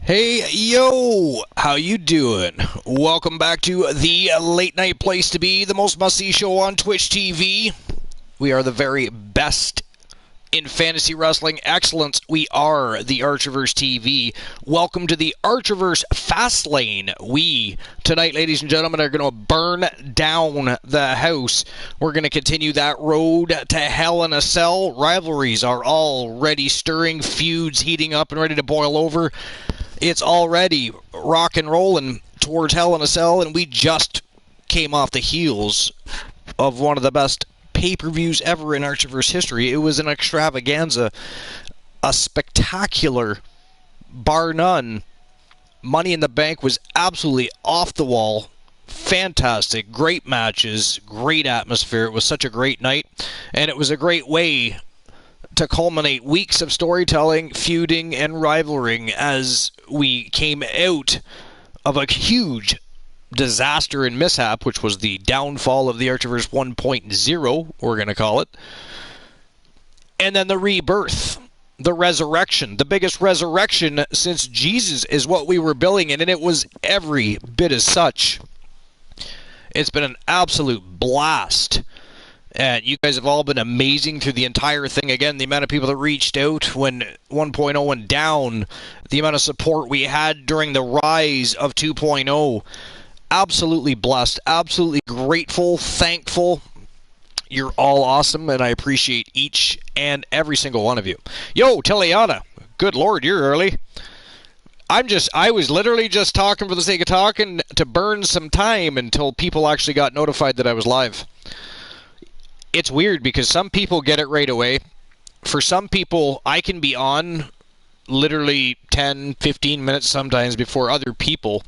Hey, yo, how you doing? Welcome back to the late night place to be, the most must-see show on Twitch TV. We are the very best in fantasy wrestling excellence. We are the Archerverse TV. Welcome to the Archerverse Fastlane. We, tonight, ladies and gentlemen, are going to burn down the house. We're going to continue that road to Hell in a Cell. Rivalries are already stirring, feuds heating up and ready to boil over. It's already rock and rolling towards Hell in a Cell, and we just came off the heels of one of the best pay-per-views ever in Archerverse history. It was an extravaganza, a spectacular, bar none. Money in the Bank was absolutely off the wall. Fantastic, great matches, great atmosphere. It was such a great night, and it was a great way to culminate weeks of storytelling, feuding, and rivaling as we came out of a huge disaster and mishap, which was the downfall of the Archerverse 1.0, we're going to call it. And then the rebirth, the resurrection, the biggest resurrection since Jesus is what we were billing in, and it was every bit as such. It's been an absolute blast. And you guys have all been amazing through the entire thing. Again, the amount of people that reached out when 1.0 went down, the amount of support we had during the rise of 2.0. Absolutely blessed, absolutely grateful, thankful. You're all awesome, and I appreciate each and every single one of you. Yo, Tiliana, good Lord, you're early. I was literally just talking for the sake of talking to burn some time until people actually got notified that I was live. It's weird because some people get it right away. For some people, I can be on literally 10, 15 minutes sometimes before other people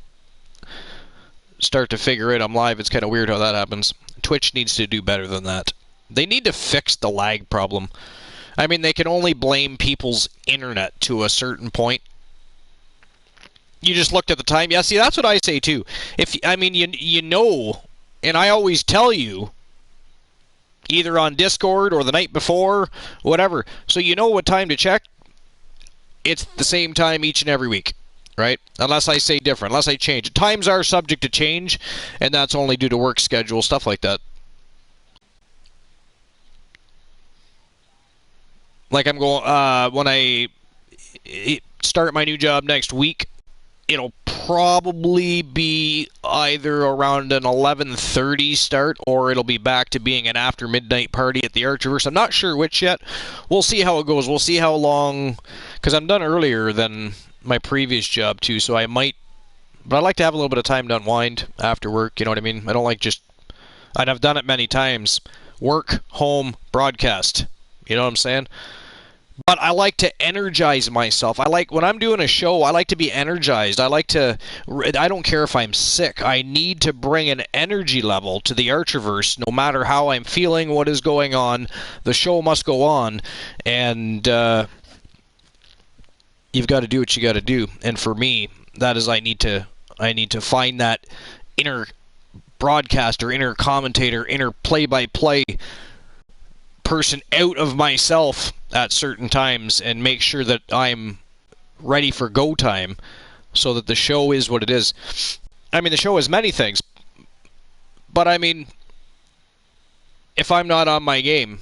start to figure it. I'm live. It's kind of weird how that happens. Twitch needs to do better than that. They need to fix the lag problem. I mean, they can only blame people's internet to a certain point. You just looked at the time. Yeah, see, that's what I say too. You know, and I always tell you, either on Discord or the night before, whatever. So you know what time to check. It's the same time each and every week, right? Unless I say different, unless I change. Times are subject to change, and that's only due to work schedule, stuff like that. Like I'm going, when I start my new job next week, it'll probably be either around an 11:30 start, or it'll be back to being an after midnight party at the Archerverse. I'm not sure which yet. We'll see how it goes. We'll see how long, because I'm done earlier than my previous job too, so I might, but I like to have a little bit of time to unwind after work, you know what I mean? I don't like just, and I've done it many times, work, home, broadcast, you know what I'm saying? But I like to energize myself. I like, when I'm doing a show, I like to be energized. I don't care if I'm sick. I need to bring an energy level to the Archerverse, no matter how I'm feeling, what is going on. The show must go on, and you've got to do what you got to do. And for me, that is, I need to find that inner broadcaster, inner commentator, inner play-by-play person out of myself at certain times and make sure that I'm ready for go time so that the show is what it is. I mean, the show is many things, but I mean, if I'm not on my game,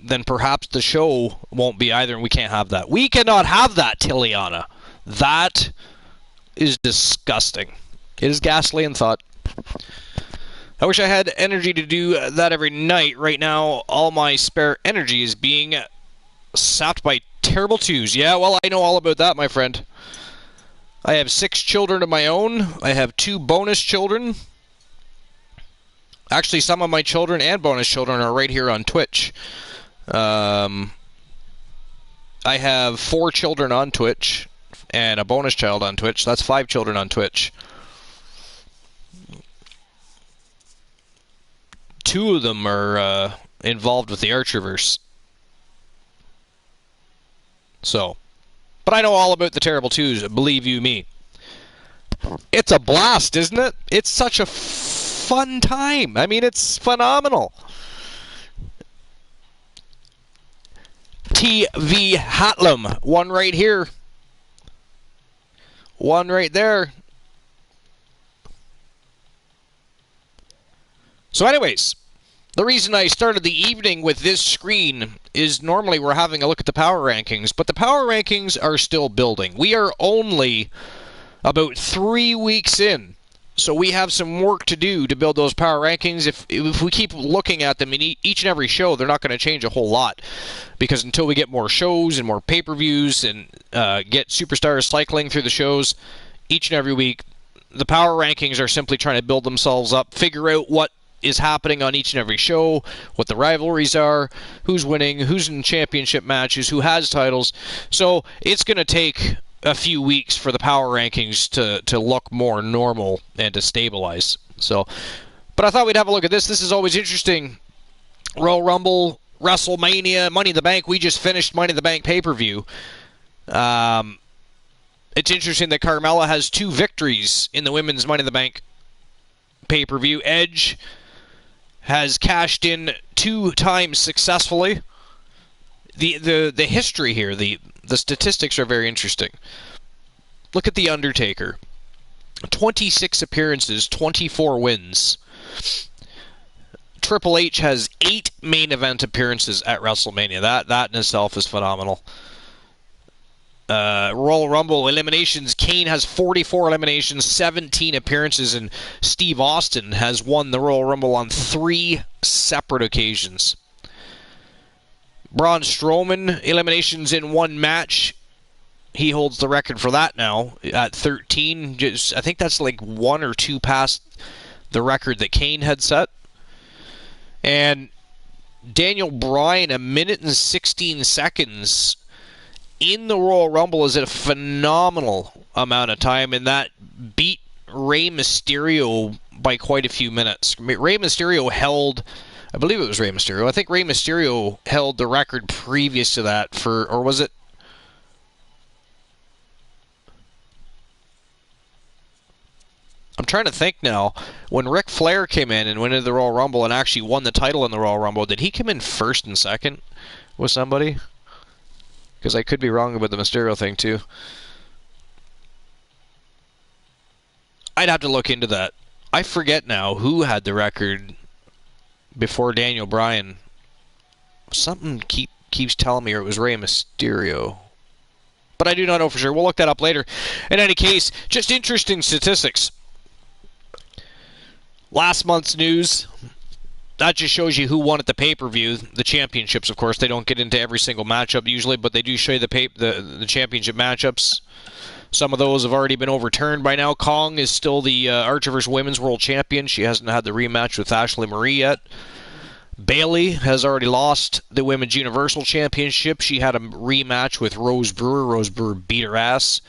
then perhaps the show won't be either, and we can't have that. We cannot have that, Tiliana. That is disgusting. It is ghastly in thought. I wish I had energy to do that every night. Right now, all my spare energy is being sapped by terrible twos. Yeah, well, I know all about that, my friend. I have 6 children of my own. I have 2 bonus children. Actually, some of my children and bonus children are right here on Twitch. I have 4 children on Twitch and a bonus child on Twitch. That's 5 children on Twitch. 2 of them are involved with the Archerverse. So, but I know all about the terrible twos, believe you me. It's a blast, isn't it? It's such a fun time. I mean, it's phenomenal. TV Hatlum, one right here. One right there. So anyways, the reason I started the evening with this screen is normally we're having a look at the power rankings, but the power rankings are still building. We are only about 3 weeks in, so we have some work to do to build those power rankings. If we keep looking at them in each and every show, they're not going to change a whole lot, because until we get more shows and more pay-per-views and get superstars cycling through the shows each and every week, the power rankings are simply trying to build themselves up, figure out what is happening on each and every show, what the rivalries are, who's winning, who's in championship matches, who has titles. So it's going to take a few weeks for the power rankings to look more normal and to stabilize. So, but I thought we'd have a look at this. This is always interesting. Royal Rumble, WrestleMania, Money in the Bank. We just finished Money in the Bank pay-per-view. It's interesting that Carmella has 2 victories in the women's Money in the Bank pay-per-view. Edge has cashed in 2 times successfully. The history here, the statistics are very interesting. Look at The Undertaker. 26 appearances, 24 wins. Triple H has 8 main event appearances at WrestleMania. That in itself is phenomenal. Royal Rumble eliminations. Kane has 44 eliminations, 17 appearances, and Steve Austin has won the Royal Rumble on 3 separate occasions. Braun Strowman, eliminations in 1 match. He holds the record for that now at 13. I think that's like 1 or 2 past the record that Kane had set. And Daniel Bryan, 1 minute and 16 seconds in the Royal Rumble is a phenomenal amount of time, and that beat Rey Mysterio by quite a few minutes. Rey Mysterio held, I believe it was Rey Mysterio. I think Rey Mysterio held the record previous to that for, or was it? I'm trying to think now. When Ric Flair came in and went into the Royal Rumble and actually won the title in the Royal Rumble, did he come in first and second with somebody? Because I could be wrong about the Mysterio thing, too. I'd have to look into that. I forget now who had the record before Daniel Bryan. Something keeps telling me it was Rey Mysterio. But I do not know for sure. We'll look that up later. In any case, just interesting statistics. Last month's news. That just shows you who won at the pay-per-view. The championships, of course. They don't get into every single matchup usually, but they do show you the championship matchups. Some of those have already been overturned by now. Kong is still the Archerverse Women's World Champion. She hasn't had the rematch with Ashley Marie yet. Bayley has already lost the Women's Universal Championship. She had a rematch with Rose Brewer. Rose Brewer beat her ass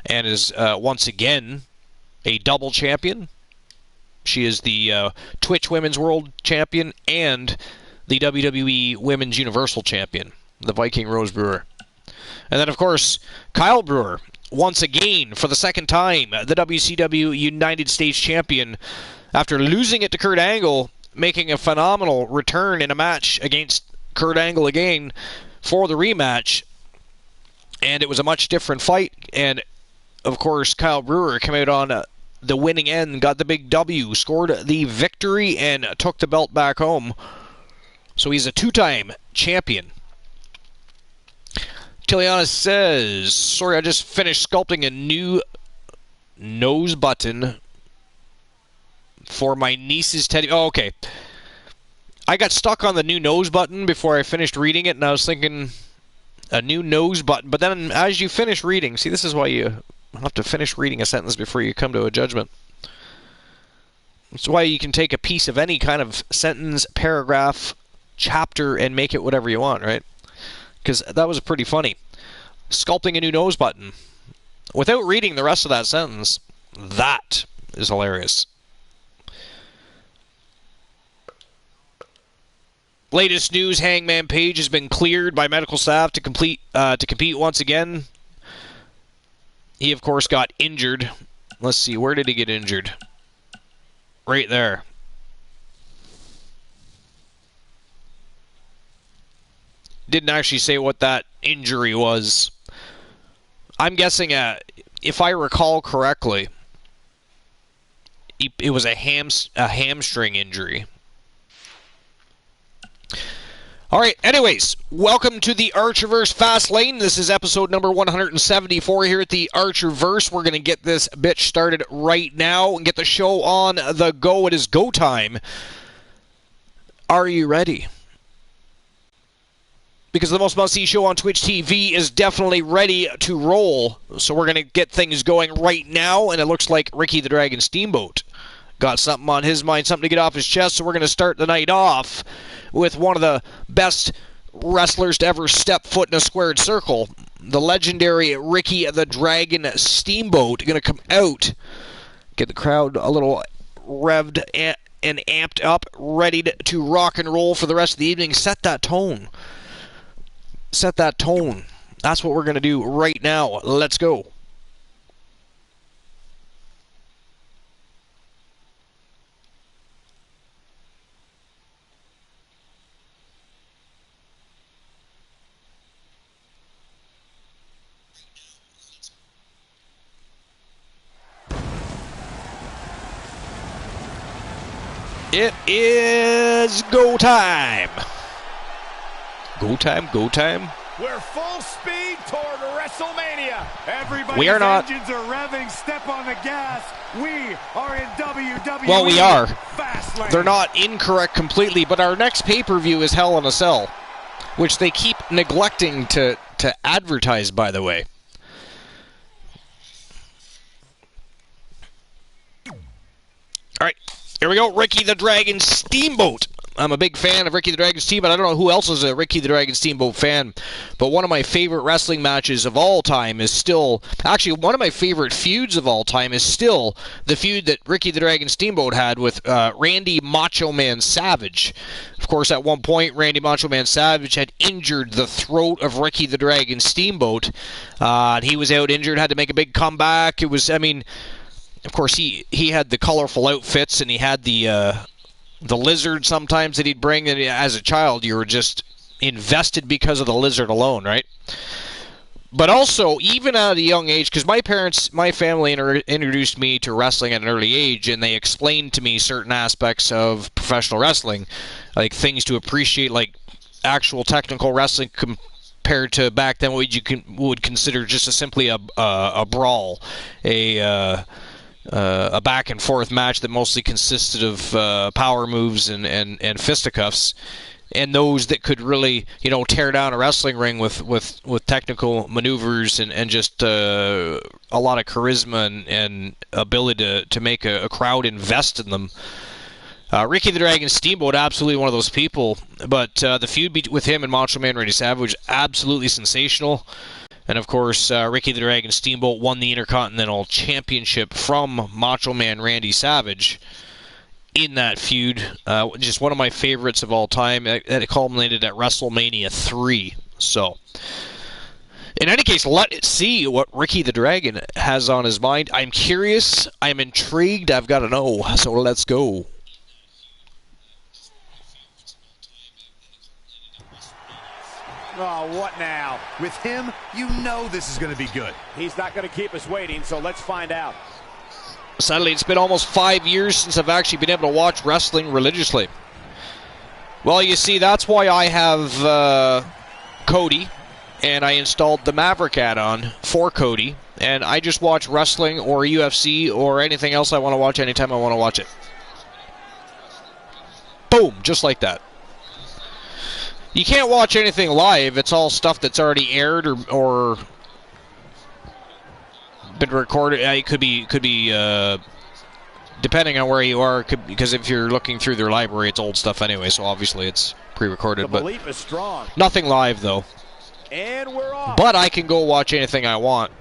and is once again a double champion. She is the Twitch Women's World Champion and the WWE Women's Universal Champion, the Viking Rose Brewer. And then, of course, Kyle Brewer, once again, for the second time, the WCW United States Champion, after losing it to Kurt Angle, making a phenomenal return in a match against Kurt Angle again for the rematch. And it was a much different fight. And, of course, Kyle Brewer came out on the winning end, got the big W, scored the victory, and took the belt back home. So he's a 2-time champion. Tiliana says, sorry, I just finished sculpting a new nose button for my niece's teddy. Oh, okay. I got stuck on the new nose button before I finished reading it, and I was thinking a new nose button. But then as you finish reading, see, this is why you have to finish reading a sentence before you come to a judgment. It's why you can take a piece of any kind of sentence, paragraph, chapter, and make it whatever you want, right? Because that was pretty funny. Sculpting a new nose button. Without reading the rest of that sentence, that is hilarious. Latest news, Hangman Page has been cleared by medical staff to compete once again. He, of course, got injured. Let's see, where did he get injured? Right there. Didn't actually say what that injury was. I'm guessing if I recall correctly, it was a hamstring injury. All right, anyways, welcome to the Archerverse Fastlane. This is episode number 174 here at the Archerverse. We're going to get this bitch started right now and get the show on the go. It is go time. Are you ready? Because the most must-see show on Twitch TV is definitely ready to roll. So we're going to get things going right now, and it looks like Ricky the Dragon Steamboat got something on his mind, something to get off his chest, so we're going to start the night off with one of the best wrestlers to ever step foot in a squared circle. The legendary Ricky the Dragon Steamboat going to come out, get the crowd a little revved and amped up, ready to rock and roll for the rest of the evening. Set that tone. Set that tone. That's what we're going to do right now. Let's go. It is go time. Go time, go time. We're full speed toward WrestleMania. We are not. Engines are revving. Step on the gas. We are in WWE. Well, we are. Fastlane. They're not incorrect completely, but our next pay-per-view is Hell in a Cell, which they keep neglecting to advertise, by the way. All right. Here we go, Ricky the Dragon Steamboat. I'm a big fan of Ricky the Dragon Steamboat. I don't know who else is a Ricky the Dragon Steamboat fan, but one of my favorite wrestling matches of all time is still... Actually, one of my favorite feuds of all time is still the feud that Ricky the Dragon Steamboat had with Randy Macho Man Savage. Of course, at one point, Randy Macho Man Savage had injured the throat of Ricky the Dragon Steamboat. He was out injured, had to make a big comeback. It was, I mean... Of course, he had the colorful outfits, and he had the lizard sometimes that he'd bring. And as a child, you were just invested because of the lizard alone, right? But also, even at a young age, because my family introduced me to wrestling at an early age, and they explained to me certain aspects of professional wrestling, like things to appreciate, like actual technical wrestling compared to back then what you would consider just simply a brawl, a back and forth match that mostly consisted of power moves and fisticuffs, and those that could really, tear down a wrestling ring with technical maneuvers and just a lot of charisma and ability to make a crowd invest in them. Ricky the Dragon Steamboat, absolutely one of those people, but the feud with him and Macho Man Randy Savage, absolutely sensational. And, of course, Ricky the Dragon Steamboat won the Intercontinental Championship from Macho Man Randy Savage in that feud. Just one of my favorites of all time. It culminated at WrestleMania 3. So, in any case, let's see what Ricky the Dragon has on his mind. I'm curious. I'm intrigued. I've got to know. So let's go. Oh, what now? With him, you know this is going to be good. He's not going to keep us waiting, so let's find out. Sadly, it's been almost 5 years since I've actually been able to watch wrestling religiously. Well, you see, that's why I have Cody, and I installed the Maverick add-on for Cody, and I just watch wrestling or UFC or anything else I want to watch anytime I want to watch it. Boom, just like that. You can't watch anything live. It's all stuff that's already aired or been recorded. It could be depending on where you are, because if you're looking through their library, it's old stuff anyway, so obviously it's pre-recorded. The belief is strong. Nothing live, though. And we're off. But I can go watch anything I want.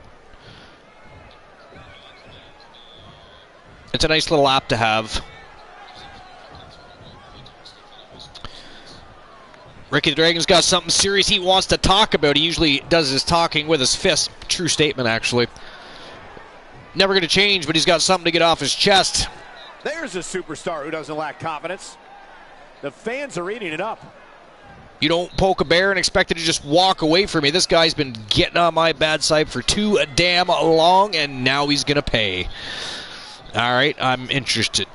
It's a nice little app to have. Ricky the Dragon's got something serious he wants to talk about. He usually does his talking with his fist. True statement, actually. Never going to change, but he's got something to get off his chest. There's a superstar who doesn't lack confidence. The fans are eating it up. You don't poke a bear and expect it to just walk away from me. This guy's been getting on my bad side for too damn long, and now he's going to pay. All right, I'm interested.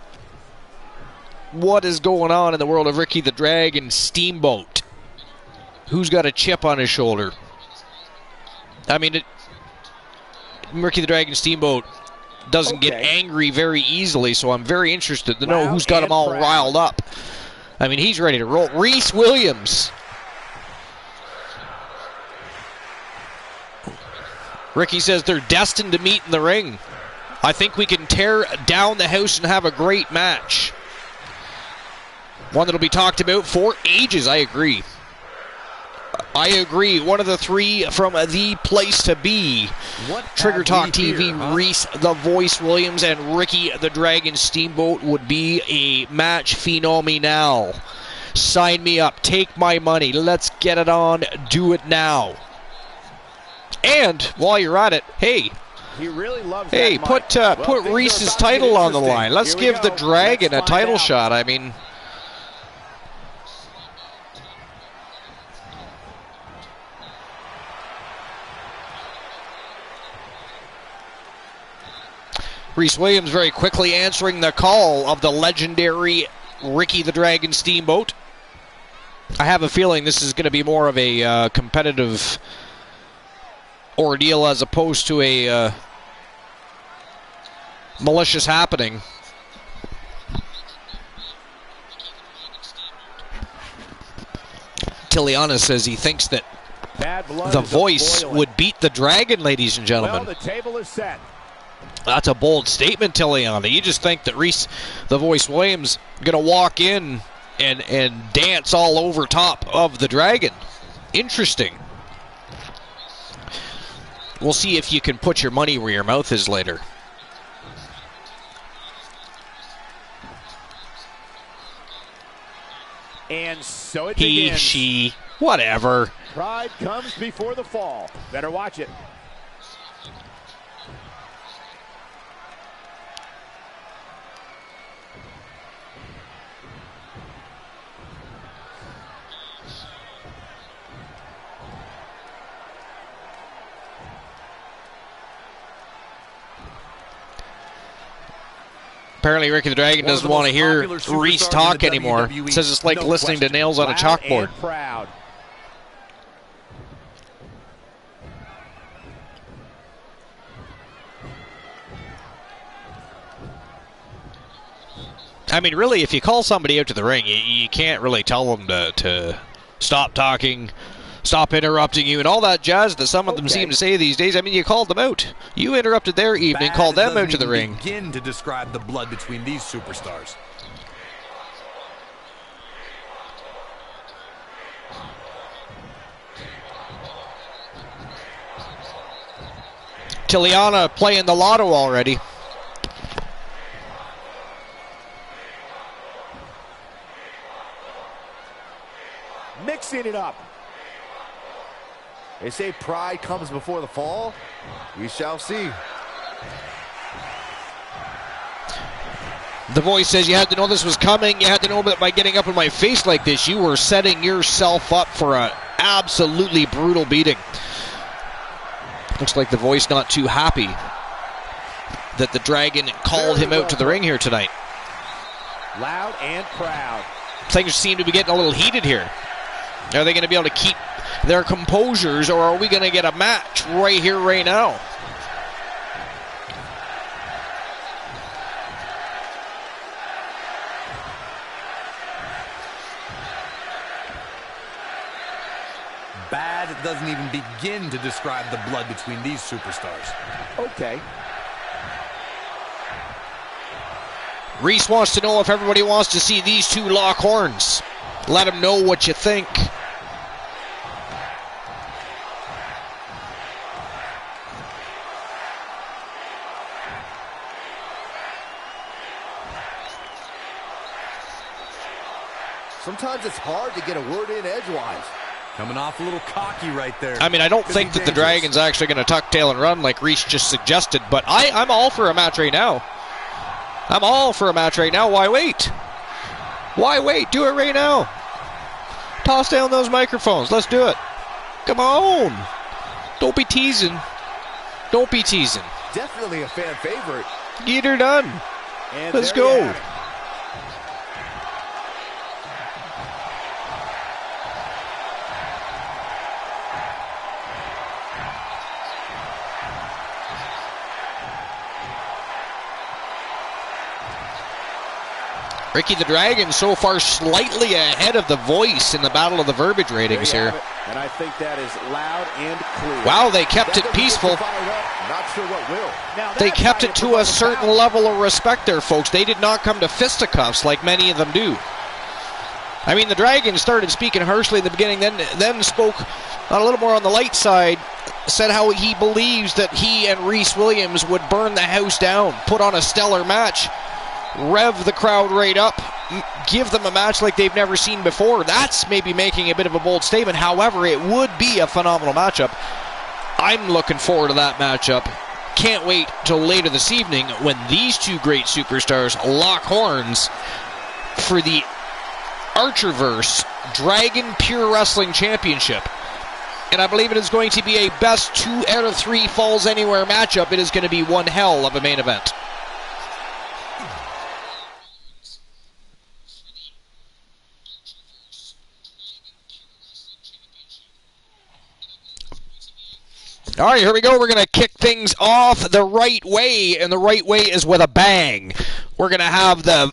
What is going on in the world of Ricky the Dragon Steamboat? Who's got a chip on his shoulder? I mean, Ricky the Dragon Steamboat doesn't get angry very easily, so I'm very interested to know who's got him all riled up. I mean, he's ready to roll. Reese Williams. Ricky says they're destined to meet in the ring. I think we can tear down the house and have a great match. One that'll be talked about for ages. I agree. I agree. One of the three from the place to be. Trigger Talk TV, huh? Reese the Voice Williams and Ricky the Dragon Steamboat would be a match phenomenal. Sign me up. Take my money. Let's get it on. Do it now. And while you're at it, hey. He really loves hey, put Reese's title on the line. Let's give the Dragon a title shot. I mean, Reese Williams very quickly answering the call of the legendary Ricky the Dragon Steamboat. I have a feeling this is going to be more of a competitive ordeal as opposed to a malicious happening. Tiliana says he thinks that the Voice would beat the Dragon, ladies and gentlemen. Well, the table is set. That's a bold statement, Tiliana. You just think that Reese the Voice Williams going to walk in and dance all over top of the Dragon. Interesting. We'll see if you can put your money where your mouth is later. And so it begins. She, whatever. Pride comes before the fall. Better watch it. Apparently Ricky the Dragon doesn't want to hear Reese talk anymore. He says it's like listening to nails on a chalkboard. Proud. I mean, really, if you call somebody out to the ring, you can't really tell them to stop talking, stop interrupting you, and all that jazz that some of them seem to say these days. I mean, you called them out. You interrupted their evening, called them out to the ring. Begin to describe the blood between these superstars. Tiliana playing the lotto already. Mixing it up. They say pride comes before the fall. We shall see. The Voice says you had to know this was coming. You had to know that by getting up in my face like this, you were setting yourself up for an absolutely brutal beating. Looks like the Voice not too happy that the Dragon called him out to the ring here tonight. Loud and proud. Things seem to be getting a little heated here. Are they going to be able to keep their composures, or are we going to get a match right here, right now? Bad doesn't even begin to describe the blood between these superstars. Okay. Reese wants to know if everybody wants to see these two lock horns. Let them know what you think. Sometimes it's hard to get a word in edgewise. Coming off a little cocky right there. I mean, I don't think that the Dragon's actually going to tuck tail and run like Reese just suggested, but I'm all for a match right now. I'm all for a match right now. Why wait? Why wait? Do it right now. toss down those microphones. Let's do it. Come on. Don't be teasing. Don't be teasing. Definitely a fan favorite. Get her done. And Let's there you go. have it. Ricky the Dragon so far slightly ahead of the Voice in the Battle of the Verbiage ratings here. And I think that is loud and clear. Wow, they kept it peaceful. Not sure what will. Now They that's kept how it you to a promote certain foul. level of respect there, folks. They did not come to fisticuffs like many of them do. I mean, the Dragon started speaking harshly in the beginning, then spoke a little more on the light side, said how he believes that he and Reese Williams would burn the house down, put on a stellar match, rev the crowd right up, give them a match like they've never seen before. That's maybe making a bit of a bold statement. However, it would be a phenomenal matchup. I'm looking forward to that matchup. Can't wait till later this evening when these two great superstars lock horns for the Archerverse Dragon Pure Wrestling Championship. And I believe it is going to be a best 2 out of 3 Falls Anywhere matchup. It is going to be one hell of a main event. All right, here we go. We're going to kick things off the right way, and the right way is with a bang. We're going to have the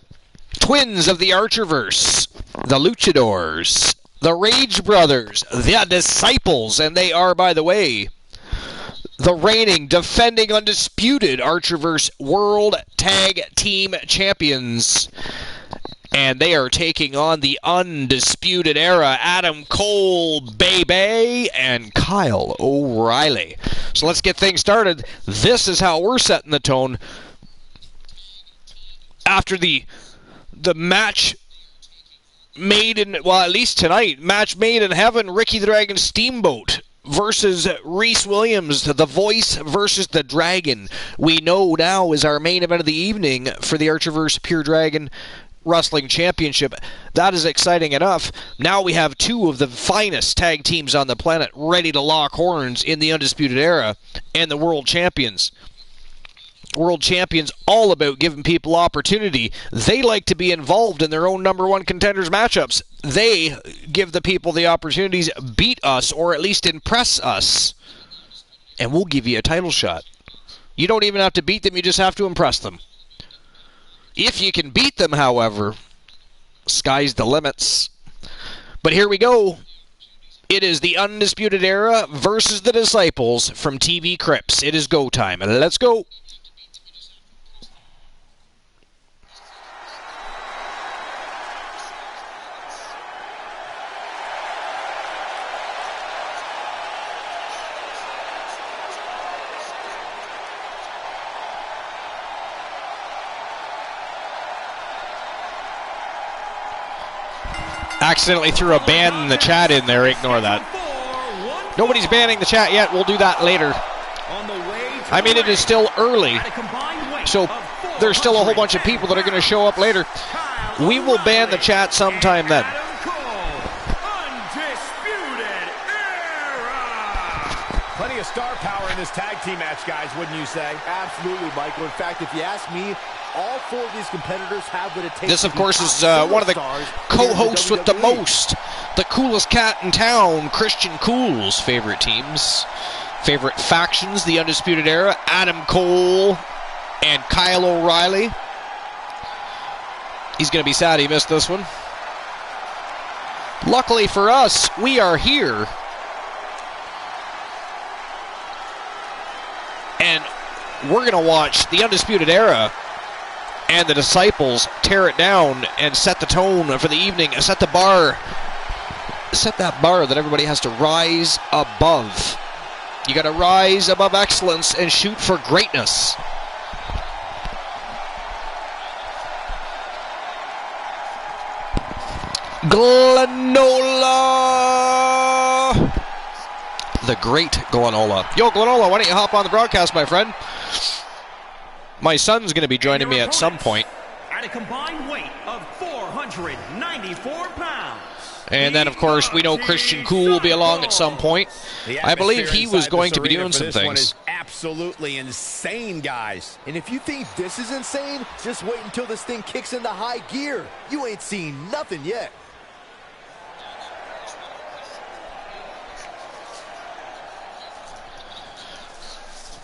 twins of the Archerverse, the Luchadors, the Rage Brothers, the Disciples, and they are, by the way, the reigning, defending, undisputed Archerverse World Tag Team Champions. And they are taking on the Undisputed Era, Adam Cole, Baby, and Kyle O'Reilly. So let's get things started. This is how we're setting the tone. After the match made in, well, at least tonight, match made in heaven, Ricky the Dragon Steamboat versus Reese Williams, the Voice versus the Dragon. We know now is our main event of the evening for the Archerverse Pure Dragon Wrestling Championship. That is exciting enough. Now we have two of the finest tag teams on the planet ready to lock horns in the Undisputed Era and the World Champions. World Champions all about giving people opportunity. They like to be involved in their own number one contenders matchups. They give the people the opportunities, beat us or at least impress us, and we'll give you a title shot. You don't even have to beat them, you just have to impress them. If you can beat them, however, sky's the limits. But here we go. It is the Undisputed Era versus the Disciples from TV Crips. It is go time. Let's go. Accidentally threw a ban in the chat in there. Ignore that. Nobody's banning the chat yet. We'll do that later. I mean, it is still early, so there's still a whole bunch of people that are going to show up later. We will ban the chat sometime then. Plenty of star power in this tag team match, guys, wouldn't you say? Absolutely, Michael. In fact, if you ask me, all four of these competitors have what it takes. This, of course, is one of the co-hosts with the most, the coolest cat in town, Christian Cool's favorite teams, favorite factions, the Undisputed Era, Adam Cole and Kyle O'Reilly. He's going to be sad he missed this one. Luckily for us, we are here. And we're going to watch the Undisputed Era and the Disciples tear it down and set the tone for the evening, set the bar, set that bar that everybody has to rise above. You got to rise above excellence and shoot for greatness. Glenola! The great Glenola. Yo, Glenola, why don't you hop on the broadcast, my friend? My son's going to be joining me at some point. At a combined weight of 494 pounds, And then, of course, we know Christian Cool will be along at some point. I believe he was going to be doing some things. Absolutely insane, guys. And if you think this is insane, just wait until this thing kicks into high gear. You ain't seen nothing yet.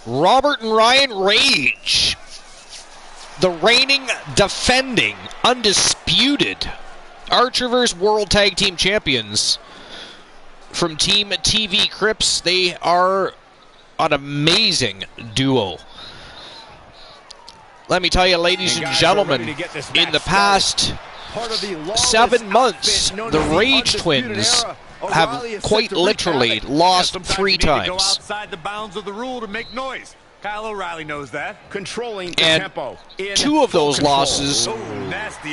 Robert and Ryan Rage, the reigning, defending, undisputed Archerverse World Tag Team Champions from Team TV Crips. They are an amazing duo. Let me tell you, ladies and gentlemen, in the past 7 months, the Rage Twins have quite literally lost 3 times. Go outside the bounds of the rule to make noise. Kyle O'Reilly knows that. Controlling the and tempo. 2 of those losses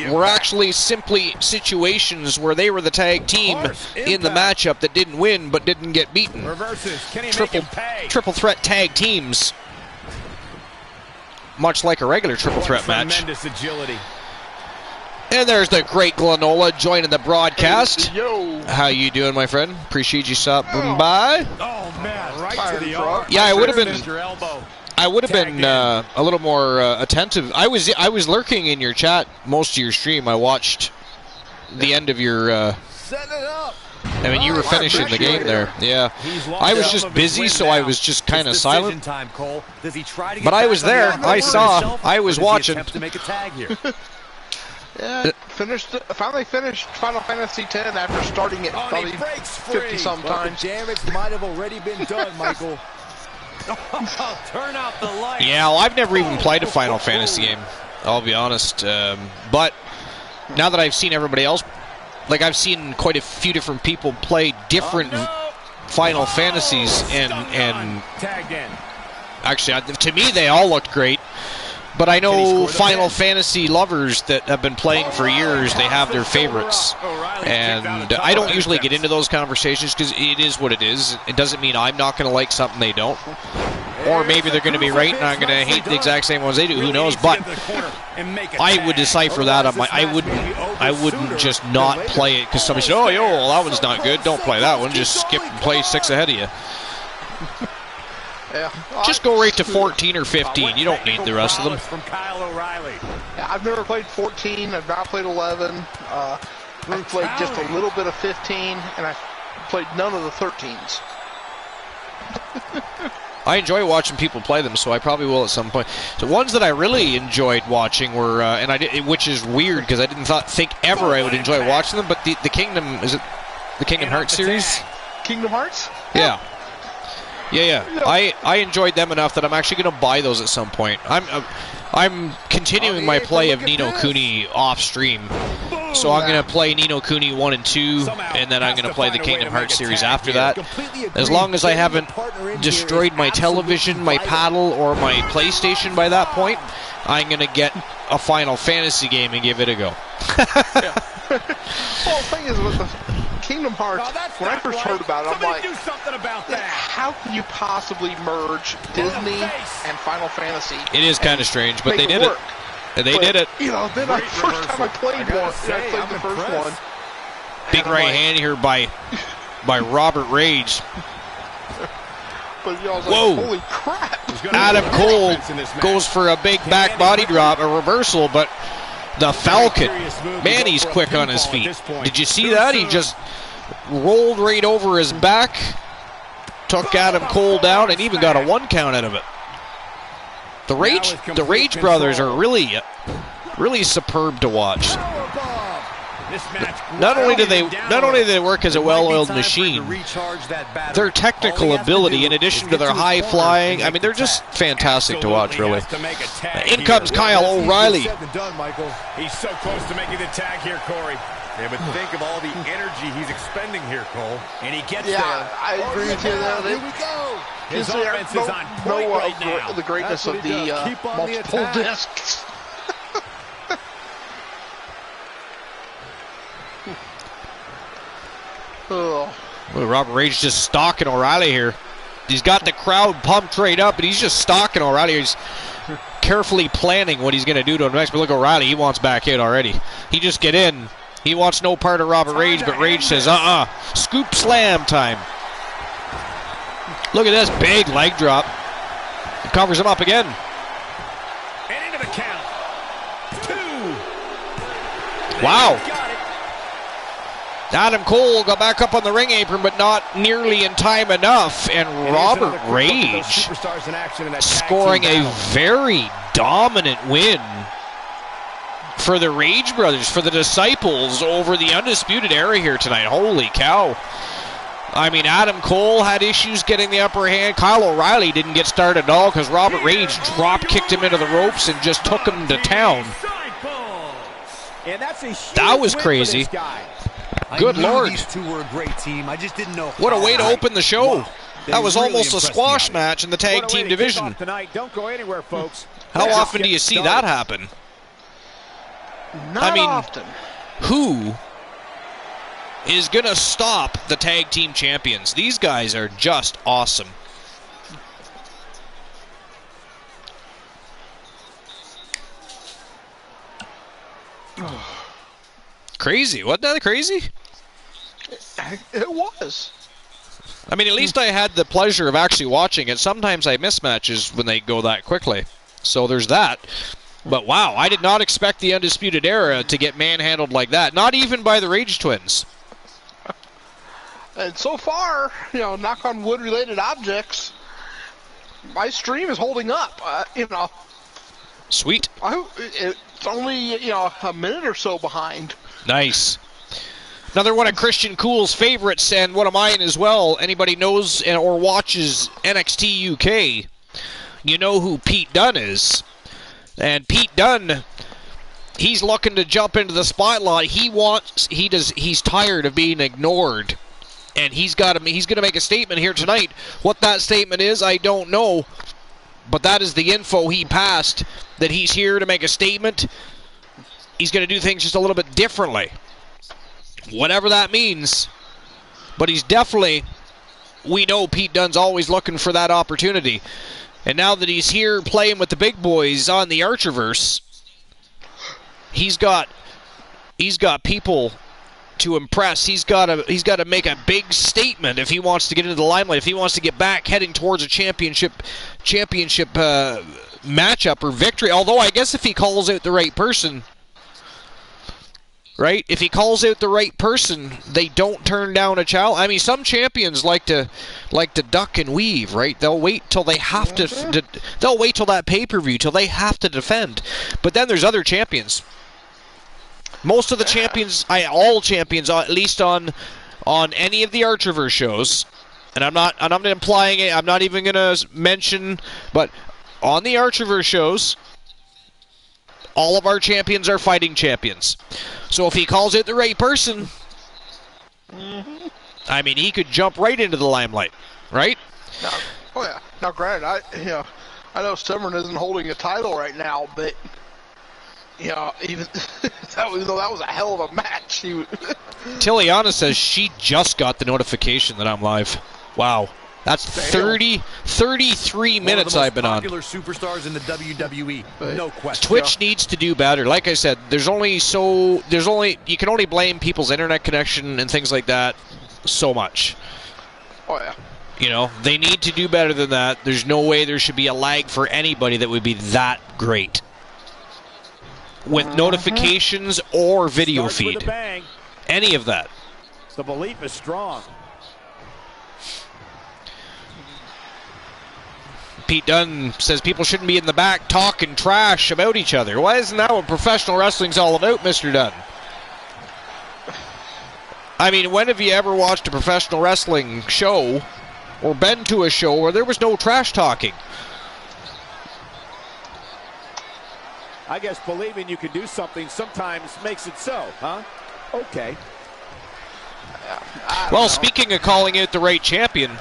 were actually simply situations where they were the tag team in the matchup that didn't win but didn't get beaten. Reverses. Can he make him pay? Triple threat tag teams, much like a regular triple threat match. Tremendous agility. And there's the great Glenola joining the broadcast. Hey, yo. How you doing, my friend? Appreciate you stopping by. Oh man, right Tired to the truck. arm. Yeah, I would have been. Your elbow. I would have been a little more attentive. I was lurking in your chat most of your stream. I watched the end of your. Setting it up. I mean, you were finishing the game there. Yeah, I was just busy, so I was just kind of silent. But I was there. I saw. I was watching. To make a tag here. Yeah, finally finished Final Fantasy X after starting it probably 50 sometimes. The damage might have already been done, Michael. Turn out the lights. Yeah, well, I've never even played a Final Fantasy game, I'll be honest. But now that I've seen everybody else, like I've seen quite a few different people play different Final Fantasies, and tagged in. actually, to me, they all looked great. But I know Final Fantasy lovers that have been playing for years, they have their favorites. And I don't usually get into those conversations because it is what it is. It doesn't mean I'm not going to like something they don't. Or maybe they're going to be right and I'm going to hate the exact same ones they do. Who knows? But I would decipher that. I wouldn't just not play it because somebody said, oh, yo, well, that one's not good. Don't play that one. Just skip and play 6 ahead of you. Yeah, Just go right to 14 or 15. You don't need the rest of them. From Kyle O'Reilly. Yeah, I've never played 14. I've not played 11. I've played just a little bit of 15, and I've played none of the 13s. I enjoy watching people play them, so I probably will at some point. The ones that I really enjoyed watching were, and I did, which is weird because I didn't think ever I would enjoy watching them. But the Kingdom, is it the Kingdom Hearts series? Kingdom Hearts? Yeah. Yeah. I enjoyed them enough that I'm actually going to buy those at some point. I'm continuing my play of Ni no Kuni off stream. So I'm going to play Ni no Kuni 1 and 2, and then I'm going to play the Kingdom Hearts series after that. As long as I haven't destroyed my television, my paddle, or my PlayStation by that point, I'm going to get a Final Fantasy game and give it a go. Well, the thing is, with the Kingdom Hearts, when I first heard about it, I'm like, do something about that. how can you possibly merge Disney and Final Fantasy? It is kind of strange, but they did it. And they did it. You know, then the first time I played one, I played the first one. Big right hand here by Robert Rage. But you know, I was Whoa. like, holy crap. Adam Cole goes for a big back body drop, a reversal, but the Falcon, man, he's quick on his feet. Did you see that? He just rolled right over his back, took Adam Cole down, and even got a 1 count out of it. The Rage brothers are really superb to watch. Not only do they work as a well-oiled machine, their technical ability, in addition to their high flying, I mean, they're just fantastic to watch, really. In comes Kyle O'Reilly. He's so close to making the tag here, Corey. Yeah, but think of all the energy he's expending here, Cole. And he gets there. I agree with you there. Here we go. His offense is on point right now. The greatness of the multiple discs. Well, Robert Rage just stalking O'Reilly here. He's got the crowd pumped right up, and he's just stalking O'Reilly. He's carefully planning what he's going to do to him next. But look, O'Reilly, he wants back in already. He just get in, He wants no part of Robert Rage, but Rage says, scoop slam time. Look at this big leg drop. It covers him up again. And into the count. 2. Wow. Adam Cole got back up on the ring apron, but not nearly in time enough. And Robert Rage scoring a very dominant win for the Rage Brothers, for the Disciples, over the Undisputed Era here tonight. Holy cow. I mean, Adam Cole had issues getting the upper hand. Kyle O'Reilly didn't get started at all because Robert Rage drop-kicked him into the ropes and just took him to town. That was crazy. Good Lord. These two were a great team. I just didn't know. What a way to open the show. Wow. That was really almost a squash match in the tag team division. Don't go anywhere, folks. How often do you see that happen? Not often. Who is going to stop the tag team champions? These guys are just awesome. Crazy. Wasn't that crazy? It was. I mean, at least I had the pleasure of actually watching it. Sometimes I miss matches when they go that quickly. So there's that. But wow, I did not expect the Undisputed Era to get manhandled like that. Not even by the Rage Twins. And so far, knock on wood related objects, my stream is holding up. Sweet. It's only, a minute or so behind. Nice. Another one of Christian Cool's favorites, and one of mine as well. Anybody knows or watches NXT UK, you know who Pete Dunn is. And Pete Dunn, he's looking to jump into the spotlight. He's tired of being ignored. And he's going to make a statement here tonight. What that statement is, I don't know. But that is the info he passed, that he's here to make a statement. He's going to do things just a little bit differently. Whatever that means. But he's definitely, we know Pete Dunn's always looking for that opportunity. And now that he's here playing with the big boys on the Archerverse, he's got people to impress. He's got to make a big statement if he wants to get into the limelight, if he wants to get back heading towards a championship matchup or victory. Although I guess if he calls out the right person, right? If he calls out the right person, they don't turn down a challenge. I mean, some champions like to duck and weave, right? They'll wait till they have to. They'll wait till that pay-per-view till they have to defend. But then there's other champions. Most of the champions, all champions, at least on any of the Archerverse shows, and I'm not implying it. I'm not even going to mention, but on the Archerverse shows, all of our champions are fighting champions. So if he calls it the right person, I mean, he could jump right into the limelight, right? Now, granted, I know Severn isn't holding a title right now, but even though that was a hell of a match. Tiliana says she just got the notification that I'm live. Wow. That's 33 minutes I've been on. Popular superstars in the WWE, no question. Twitch needs to do better. Like I said, you can only blame people's internet connection and things like that so much. Oh yeah. They need to do better than that. There's no way there should be a lag for anybody that would be that great with notifications or video feed. Any of that. The belief is strong. Pete Dunn says people shouldn't be in the back talking trash about each other. Why isn't that what professional wrestling's all about, Mr. Dunn? I mean, when have you ever watched a professional wrestling show or been to a show where there was no trash talking? I guess believing you can do something sometimes makes it so, huh? Okay. Well, speaking of calling out the right champion,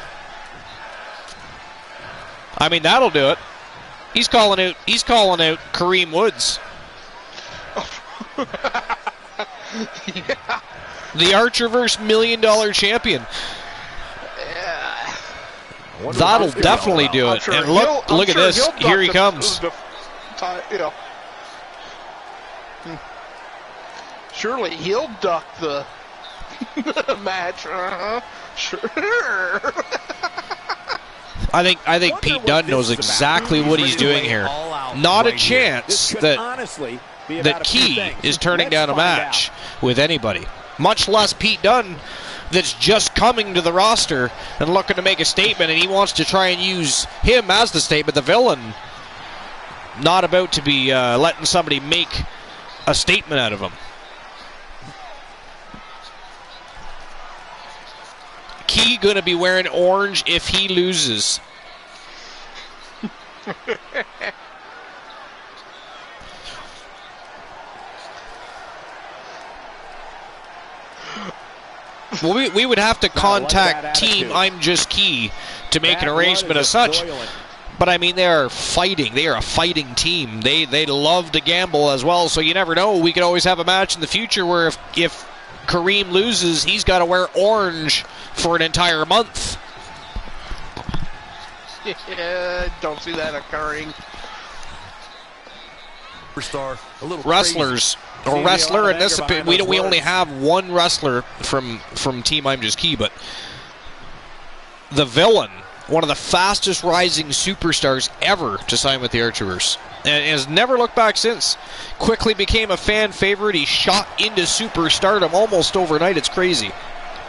I mean, that'll do it. He's calling out Kareem Woods. Yeah. The Archerverse $1 million champion. Yeah. That'll definitely do it. And look at this. Here he comes. Surely he'll duck the match. Sure. I think Pete Dunn knows exactly what he's doing here. Not a chance that Key is turning down a match with anybody. Much less Pete Dunn, that's just coming to the roster and looking to make a statement, and he wants to try and use him as the statement. The villain, not about to be letting somebody make a statement out of him. Key gonna be wearing orange if he loses. Well, we would have to contact Team I'm Just Key to make an arrangement as such. But I mean, they are fighting. They are a fighting team. They love to gamble as well. So you never know. We could always have a match in the future where if Kareem loses, he's got to wear orange for an entire month. Don't see that occurring. Wrestlers or wrestler in this, we only have one wrestler from Team I'm Just Key, but the villain, one of the fastest rising superstars ever to sign with the Archerverse, and has never looked back since. Quickly became a fan favorite. He shot into superstardom almost overnight. It's crazy.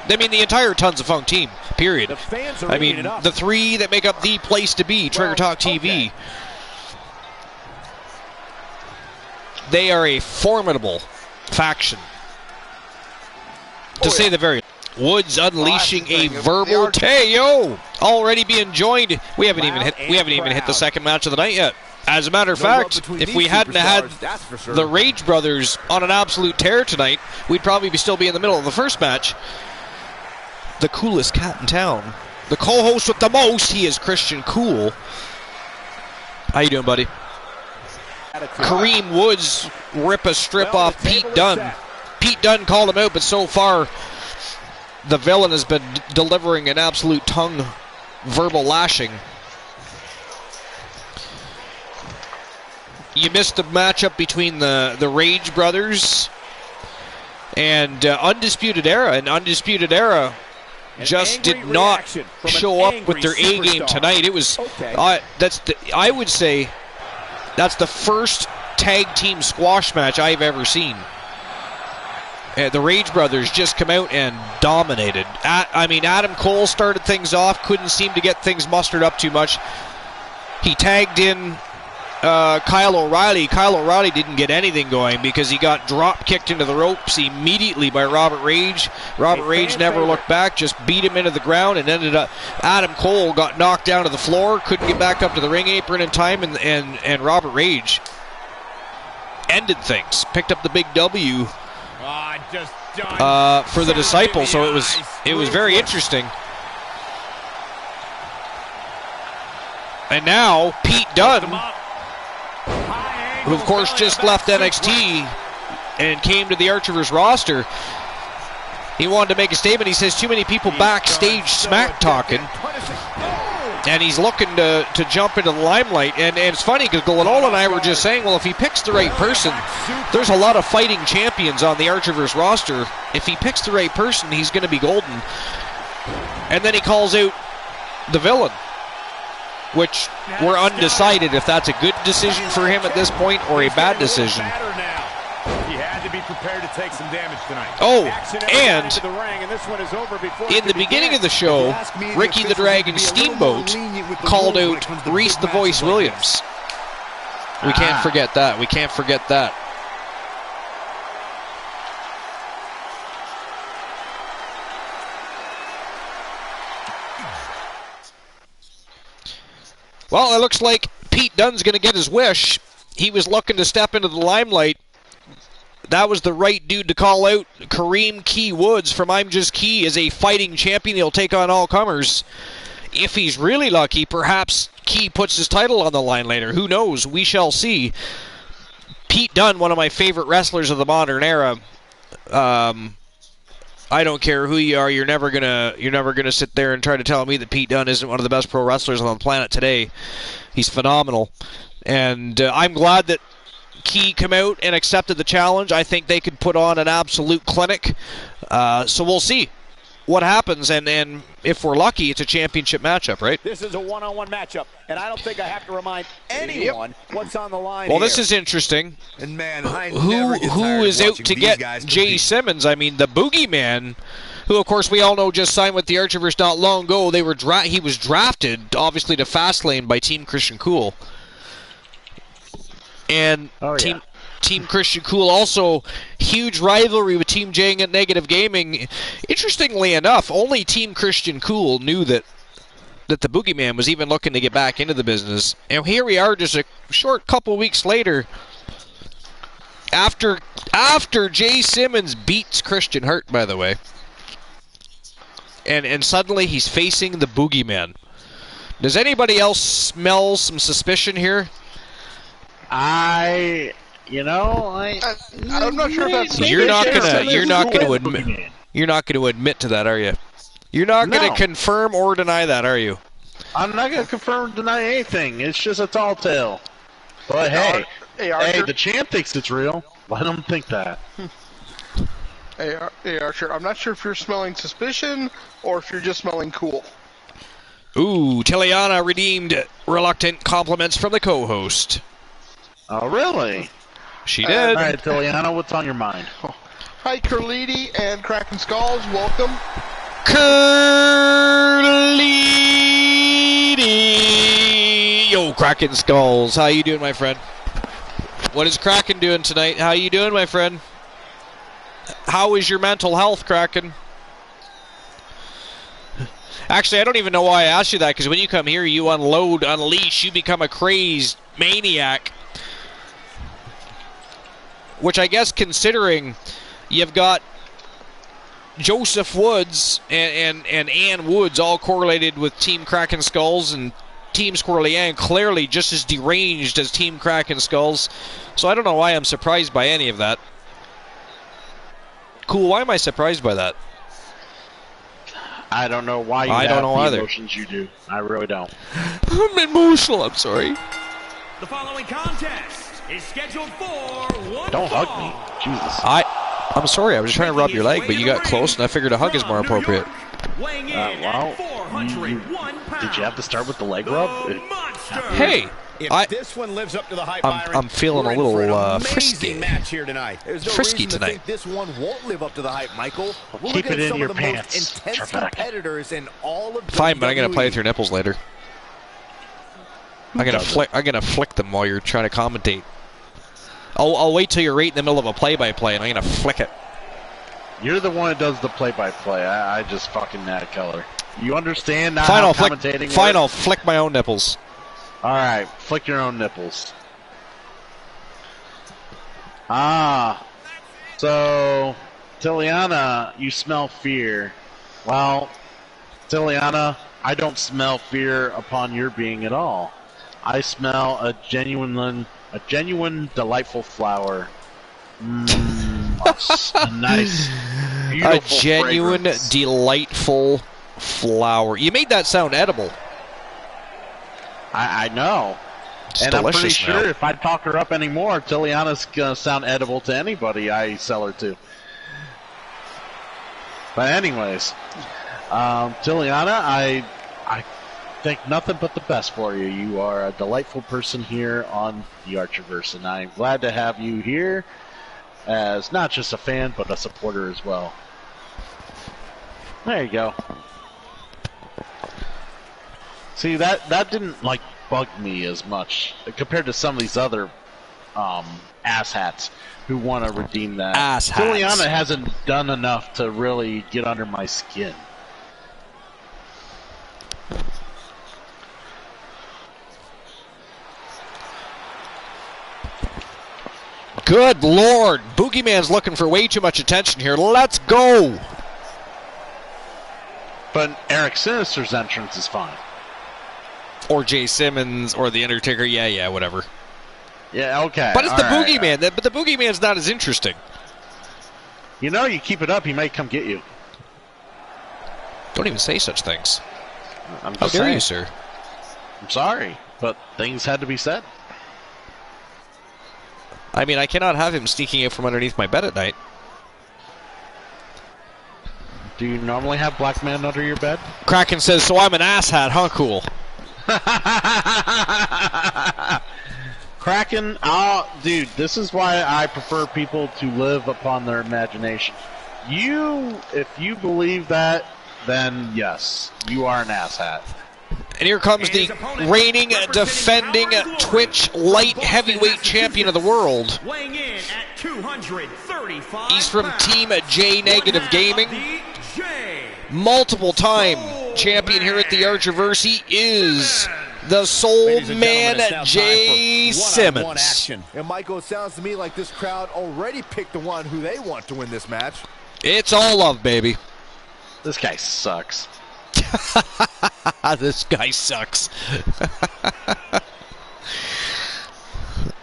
I mean, the entire Tons of Funk team, period. I mean, the three that make up the place to be, Trigger Talk TV. Okay. They are a formidable faction, to say the very. Woods unleashing a verbal KO, already being joined. We haven't even hit the second match of the night yet. As a matter of fact, if we hadn't had the Rage Brothers on an absolute tear tonight, we'd probably still be in the middle of the first match. The coolest cat in town, the co-host with the most, he is Christian Cool. How you doing, buddy? Kareem Woods rip a strip off Pete Dunn. Pete Dunn called him out, but so far the villain has been delivering an absolute tongue verbal lashing. You missed the matchup between the Rage Brothers and Undisputed Era, and Undisputed Era just did not show up with their A game tonight. It was I would say that's the first tag team squash match I've ever seen. The Rage Brothers just come out and dominated. I mean, Adam Cole started things off, couldn't seem to get things mustered up too much. He tagged in Kyle O'Reilly. Kyle O'Reilly didn't get anything going because he got drop kicked into the ropes immediately by Robert Rage. Robert Rage never looked back, just beat him into the ground, and ended up. Adam Cole got knocked down to the floor, couldn't get back up to the ring apron in time, and Robert Rage ended things, picked up the big W for the Disciple. So it was very interesting. And now Pete Dunn, who of course just left NXT and came to the Archerverse roster, he wanted to make a statement. He says too many people backstage smack talking, and he's looking to jump into the limelight. And it's funny because Glenola and I were just saying, well, if he picks the right person, there's a lot of fighting champions on the Archerverse roster. If he picks the right person, he's going to be golden. And then he calls out the villain, which we're undecided if that's a good decision for him at this point or a bad decision. He had to be prepared to take some damage tonight. Oh, and in the beginning of the show, Ricky the Dragon Steamboat called out Reese the Voice Williams. We can't forget that. We can't forget that. Well, it looks like Pete Dunn's going to get his wish. He was looking to step into the limelight. That was the right dude to call out. Kareem Key Woods from I'm Just Key is a fighting champion. He'll take on all comers. If he's really lucky, perhaps Key puts his title on the line later. Who knows? We shall see. Pete Dunn, one of my favorite wrestlers of the modern era. I don't care who you are. You're never gonna sit there and try to tell me that Pete Dunn isn't one of the best pro wrestlers on the planet today. He's phenomenal, and I'm glad that Key come out and accepted the challenge. I think they could put on an absolute clinic. So we'll see what happens, and if we're lucky, it's a championship matchup, right? This is a one-on-one matchup, and I don't think I have to remind anyone what's on the line. Well, this is interesting. And man, I never Who get tired is of out watching to these get guys Jay compete. Simmons? I mean, the Boogeyman, who of course we all know just signed with the Archerverse not long ago. He was drafted, obviously, to Fastlane by Team Christian Cool. And Team Christian Cool also huge rivalry with Team J at Negative Gaming. Interestingly enough, only Team Christian Cool knew that the Boogeyman was even looking to get back into the business. And here we are just a short couple weeks later, after Jay Simmons beats Christian Hurt, by the way. And suddenly he's facing the Boogeyman. Does anybody else smell some suspicion here? I'm not sure if that's You're not gonna admit to that, are you? You're not gonna confirm or deny that, are you? I'm not gonna confirm or deny anything. It's just a tall tale. But hey, the champ thinks it's real. Let him think that. Hey, Archer, I'm not sure if you're smelling suspicion or if you're just smelling cool. Ooh, Tiliana redeemed reluctant compliments from the co-host. Oh, really? She did. All right, Tiliana, what's on your mind? Hi, Curliti and Cracking Skulls. Welcome. Curliti! Yo, Kraken Skulls. How you doing, my friend? What is Kraken doing tonight? How you doing, my friend? How is your mental health, Kraken? Actually, I don't even know why I asked you that, because when you come here, you unleash, you become a crazed maniac. Which I guess, considering you've got Joseph Woods and Ann Woods all correlated with Team Kraken Skulls, and Team Squirrely Ann clearly just as deranged as Team Kraken Skulls. So I don't know why I'm surprised by any of that. Cool, why am I surprised by that? I don't know why you have the emotions you do. I really don't. I'm emotional, I'm sorry. The following contest is scheduled for one Don't fall. hug me. Jesus. I'm sorry, I was just trying to rub your leg, but you got close and I figured a hug is more appropriate. Weighing in at 401 pounds. Did you have to start with the leg rub? Hey, If this one lives up to the hype, Byron, I'm feeling a little we're in for an frisky. amazing match here tonight. There's no Frisky reason to tonight. think this one won't live up to the hype, Michael. We're Keep looking it at in some your of the most pants, intense Trebek. competitors in all of Fine, but I'm gonna play WWE. with your nipples later. I'm gonna flick them while you're trying to commentate. I'll wait till you're right in the middle of a play-by-play, and I'm gonna flick it. You're the one that does the play-by-play. I just fucking that color. You understand now Fine, how I'll flick. commentating Fine, works? I'll flick my own nipples. All right, flick your own nipples. Ah, so Tiliana, you smell fear. Well, Tiliana, I don't smell fear upon your being at all. I smell a genuine, delightful flower. A nice, beautiful A genuine, fragrance. delightful flower. You made that sound edible. I know. It's And I'm pretty delicious sure now. if I talk her up anymore, Tiliana's going to sound edible to anybody I sell her to. But anyways, Tiliana, I think nothing but the best for you. You are a delightful person here on the Archerverse, and I'm glad to have you here as not just a fan, but a supporter as well. There you go. See, that didn't, bug me as much compared to some of these other asshats who want to redeem that. Asshats. Tiliana hasn't done enough to really get under my skin. Good Lord. Boogeyman's looking for way too much attention here. Let's go. But Eric Sinister's entrance is fine. Or Jay Simmons or The Undertaker. Yeah, whatever. Yeah, okay. But it's the all right. Boogeyman. But the Boogeyman's not as interesting. You know, you keep it up, he may come get you. Don't even say such things. I'm How just dare saying. you, sir? I'm sorry, but things had to be said. I mean, I cannot have him sneaking out from underneath my bed at night. Do you normally have black men under your bed? Kraken says, so I'm an asshat, huh? Cool. Kraken, dude, this is why I prefer people to live upon their imagination. If you believe that, then yes, you are an asshat. And here comes the reigning, defending Twitch light heavyweight champion of the world. Weighing in at 235 He's from Team J Negative Gaming. J. Multiple time champion here at the Archerverse. He is the Soul Man, Jay Simmons. And Michael, it sounds to me like this crowd already picked the one who they want to win this match. It's all love, baby. This guy sucks. This guy sucks.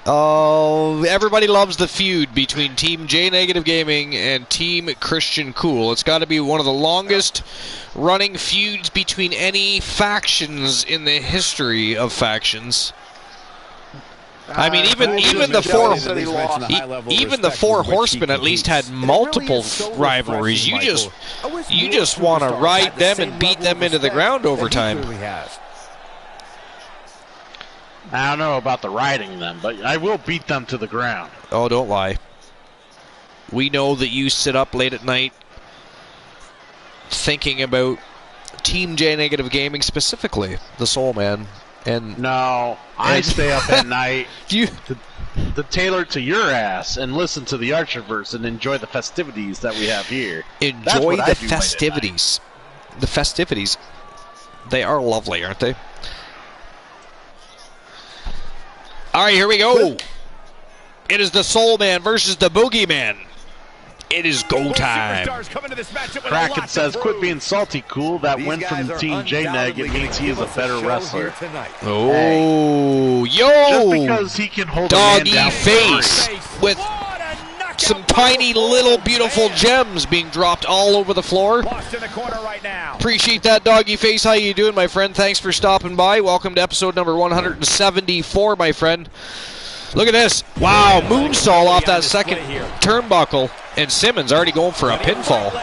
Oh, everybody loves the feud between Team J Negative Gaming and Team Christian Cool. It's got to be one of the longest running feuds between any factions in the history of factions. I mean, even the four horsemen at least had multiple rivalries. You just want to ride them and beat them into the ground over time. I don't know about the riding them, but I will beat them to the ground. Oh, don't lie. We know that you sit up late at night thinking about Team J Negative Gaming, specifically the Soul Man. And no, I stay up at night to tailor to your ass and listen to the Archerverse and enjoy the festivities that we have here. Enjoy the festivities. The festivities. They are lovely, aren't they? All right, here we go. It is the Soul Man versus the Boogeyman. It is go time. Kraken says, quit being salty, Cool. That win from Team J-Neg, it means he is a better wrestler. Oh, hey, yo. just because he can hold Doggy a man down face with some tiny little beautiful gems being dropped all over the floor. Appreciate that, Doggy Face. How you doing, my friend? Thanks for stopping by. Welcome to episode number 174, my friend. Look at this. Wow, moonsault off that second turnbuckle. And Simmons already going for a pinfall.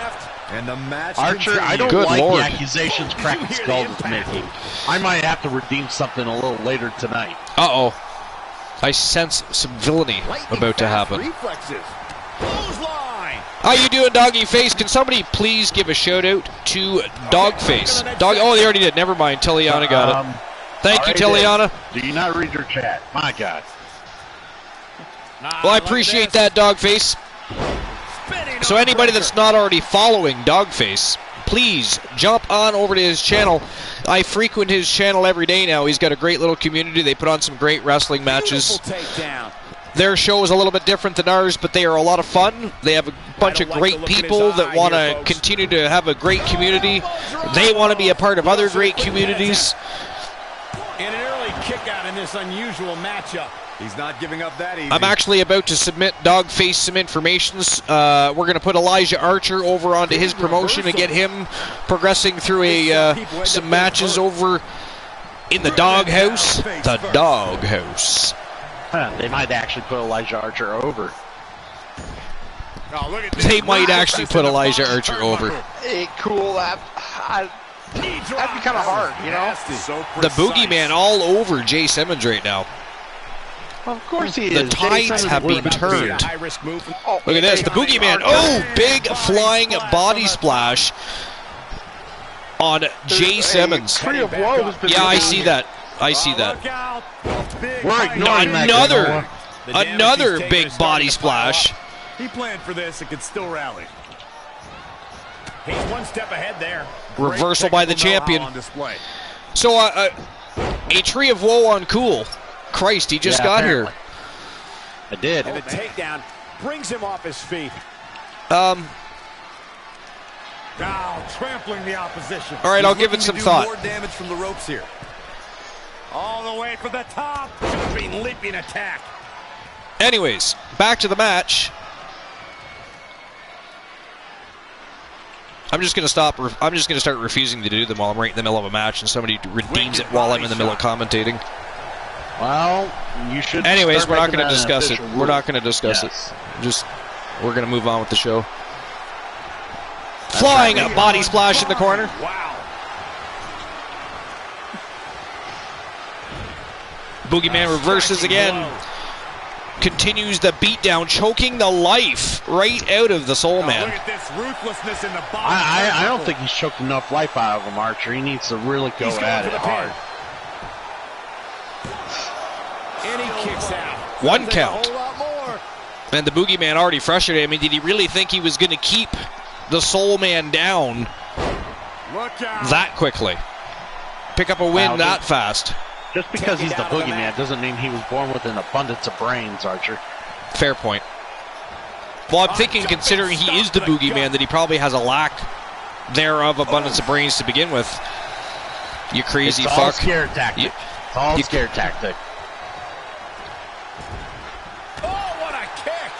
And the match Archer, I don't Good like Lord. the accusations Kraken Skull is making. I might have to redeem something a little later tonight. Uh-oh. I sense some villainy about to happen. How you doing, Doggy Face? Can somebody please give a shout-out to Dogface? Oh, they already did. Never mind. Tiliana got it. Thank you, Tiliana. Do you not read your chat? My God. Well, I appreciate that, Dogface. So anybody that's not already following Dogface, please jump on over to his channel. I frequent his channel every day now. He's got a great little community. They put on some great wrestling matches. Their show is a little bit different than ours, but they are a lot of fun. They have a bunch of great people that want to continue to have a great community. They want to be a part of other great communities. And an early kick out in this unusual matchup. He's not giving up that easy. I'm actually about to submit Dogface some informations. We're going to put Elijah Archer over onto his promotion and get him progressing through some matches over in the Doghouse. The Doghouse. They might actually put Elijah Archer over. They might actually put Elijah Archer over. Hey, Cool. That'd be kind of hard, you know? The Boogeyman all over Jay Simmons right now. Well, of course he is. The tides have been turned. Look at this. The Boogeyman. Oh, big flying body splash on Jay Simmons. Yeah, I see that. I see that. We're ignoring that. Another big body splash. He planned for this and could still rally. He's one step ahead there. Reversal by the champion. So a tree of woe on Cool. Christ, he just got here. I did. And the takedown brings him off his feet. Now trampling the opposition. All right, I'll give it some thought. More damage from the ropes here. All the way for the top. Jumping, leaping attack. Anyways, back to the match. I'm just gonna stop. I'm just gonna start refusing to do them while I'm right in the middle of a match, and somebody redeems it while I'm in the middle of commentating. Well, you should. Anyways, we're not going to discuss it. We're not going to discuss it. We're going to move on with the show. Flying body splash in the corner. Wow. Boogeyman reverses again. Continues the beatdown, choking the life right out of the Soul Man. Look at this ruthlessness in the body. I don't think he's choked enough life out of him, Archer. He needs to really go at it hard. And he kicks out. One count. And the Boogeyman already frustrated. I mean, did he really think he was going to keep the Soul Man down that quickly? Pick up a win that fast. Just because he's the Boogeyman doesn't mean he was born with an abundance of brains, Archer. Fair point. Well, I'm thinking, considering he is the Boogeyman, that he probably has a lack thereof abundance of brains to begin with. You crazy fuck. It's all scare tactic. It's all scare tactic. Oh, what a kick!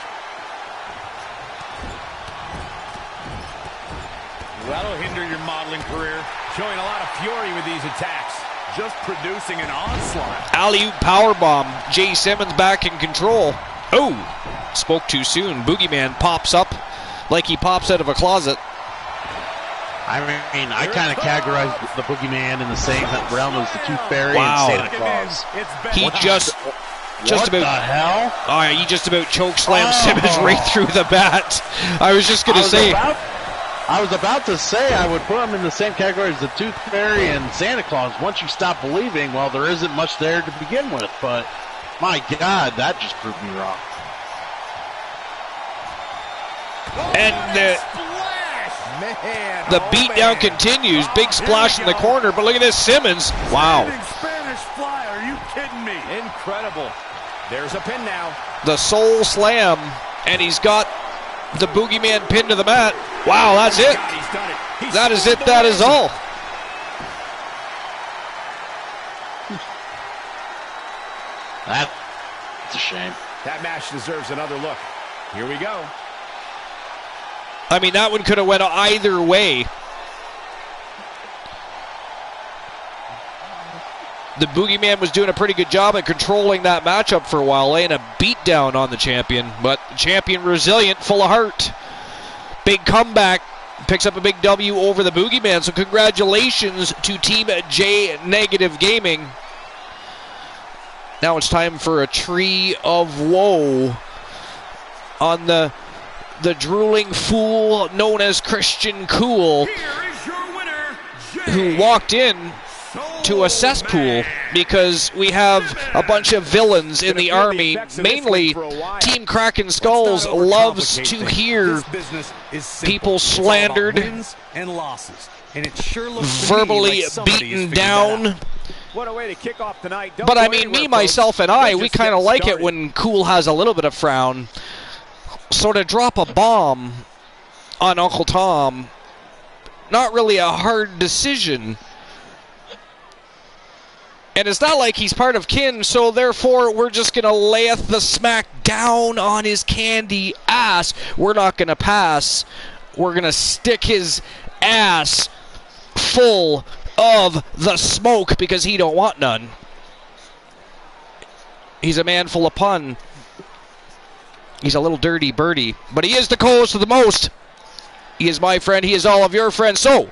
That'll hinder your modeling career. Showing a lot of fury with these attacks. Just producing an onslaught. Alley-oop powerbomb. Jay Simmons back in control. Oh, spoke too soon. Boogeyman pops up like he pops out of a closet. I mean, I kind of categorize the Boogeyman in the same realm as the Tooth Fairy and Santa Claus. He just what about the hell? Oh, yeah, he just about choke slammed Simmons right through the bat. I was just going to say. I was about to say I would put him in the same category as the Tooth Fairy and Santa Claus. Once you stop believing, well, there isn't much there to begin with. But my God, that just proved me wrong. And the beatdown continues. Big splash in the corner, but look at this Simmons. Wow. Spanish fly, are you kidding me? Incredible. There's a pin now. The Soul Slam, and he's got the Boogeyman pinned to the mat. Wow, that's it. That is it. That is all. That's a shame. That match deserves another look. Here we go. I mean, that one could have went either way. The Boogeyman was doing a pretty good job at controlling that matchup for a while, laying a beatdown on the champion. But the champion resilient, full of heart. Big comeback. Picks up a big W over the Boogeyman. So congratulations to Team J Negative Gaming. Now it's time for a Tree of Woe on the drooling fool known as Christian Cool, who walked in to a cesspool because we have a bunch of villains in the army. Mainly, Team Kraken Skulls loves to hear people slandered, verbally beaten down. What a way to kick off tonight. But I mean, me, myself, and I, we kind of like it when Cool has a little bit of frown. Sort of drop a bomb on Uncle Tom. Not really a hard decision. And it's not like he's part of kin, so therefore we're just going to layeth the smack down on his candy ass. We're not going to pass. We're going to stick his ass full of the smoke because he don't want none. He's a man full of pun. He's a little dirty birdie, but he is the co-host of the most. He is my friend. He is all of your friends. So,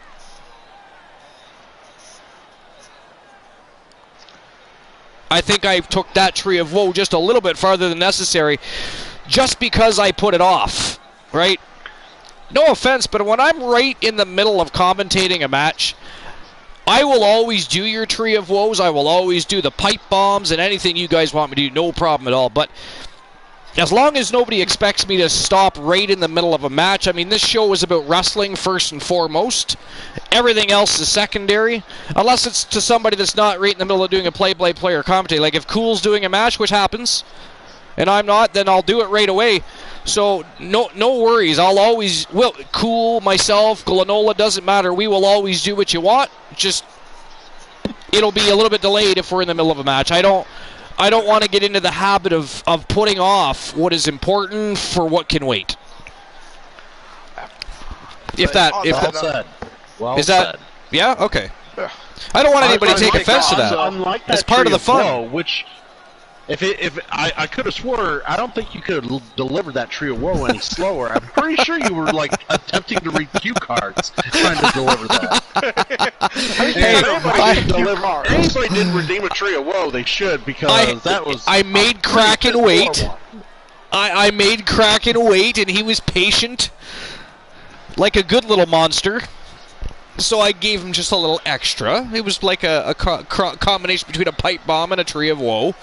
I think I took that Tree of Woe just a little bit farther than necessary just because I put it off, right? No offense, but when I'm right in the middle of commentating a match, I will always do your Tree of Woes. I will always do the pipe bombs and anything you guys want me to do. No problem at all. But as long as nobody expects me to stop right in the middle of a match, I mean, this show is about wrestling first and foremost. Everything else is secondary, unless it's to somebody that's not right in the middle of doing a play-by-play or commentary. Like if Cool's doing a match, which happens, and I'm not, then I'll do it right away. So no worries. I'll always, well, Cool, myself, Glenola, doesn't matter. We will always do what you want. Just it'll be a little bit delayed if we're in the middle of a match. I don't want to get into the habit of putting off what is important for what can wait. Well said. Yeah, okay. I don't want anybody to take offense to that. Unlike that it's part of the fun. Flow, which If I could have swore, I don't think you could have delivered that Tree of Woe any slower. I'm pretty sure you were like attempting to read cue cards trying to deliver that. Anybody didn't redeem a Tree of Woe, they should, because that was. I made Kraken wait. I made Kraken wait, and he was patient, like a good little monster. So I gave him just a little extra. It was like a combination between a pipe bomb and a Tree of Woe.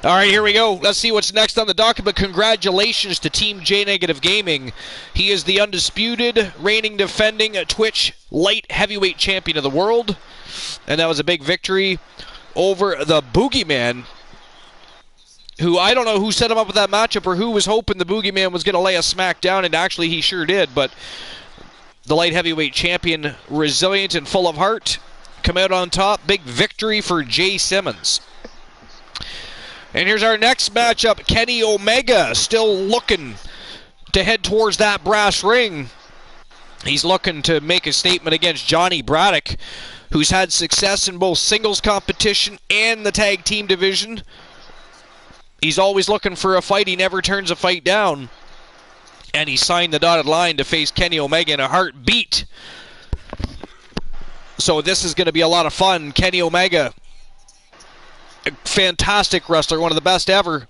All right, here we go. Let's see what's next on the docket, but congratulations to Team J Negative Gaming. He is the undisputed, reigning, defending Twitch light heavyweight champion of the world. And that was a big victory over the Boogeyman, who I don't know who set him up with that matchup or who was hoping the Boogeyman was going to lay a smack down, and actually he sure did. But the light heavyweight champion, resilient and full of heart, come out on top. Big victory for Jay Simmons. And here's our next matchup. Kenny Omega still looking to head towards that brass ring. He's looking to make a statement against Johnny Braddock, who's had success in both singles competition and the tag team division. He's always looking for a fight. He never turns a fight down. And he signed the dotted line to face Kenny Omega in a heartbeat. So this is going to be a lot of fun. Kenny Omega, a fantastic wrestler, one of the best ever.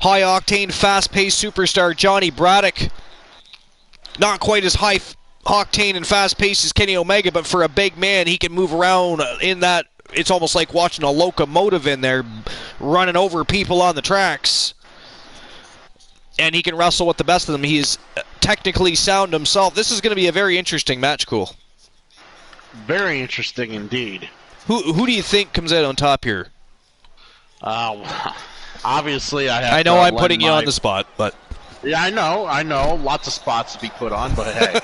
High-octane, fast-paced superstar Johnny Braddock. Not quite as high-octane and fast-paced as Kenny Omega, but for a big man, he can move around in that. It's almost like watching a locomotive in there, running over people on the tracks. And he can wrestle with the best of them. He is technically sound himself. This is going to be a very interesting match, Cool. Very interesting indeed. Who do you think comes out on top here? Obviously, I know I'm putting you on the spot, but yeah, I know, lots of spots to be put on. But hey,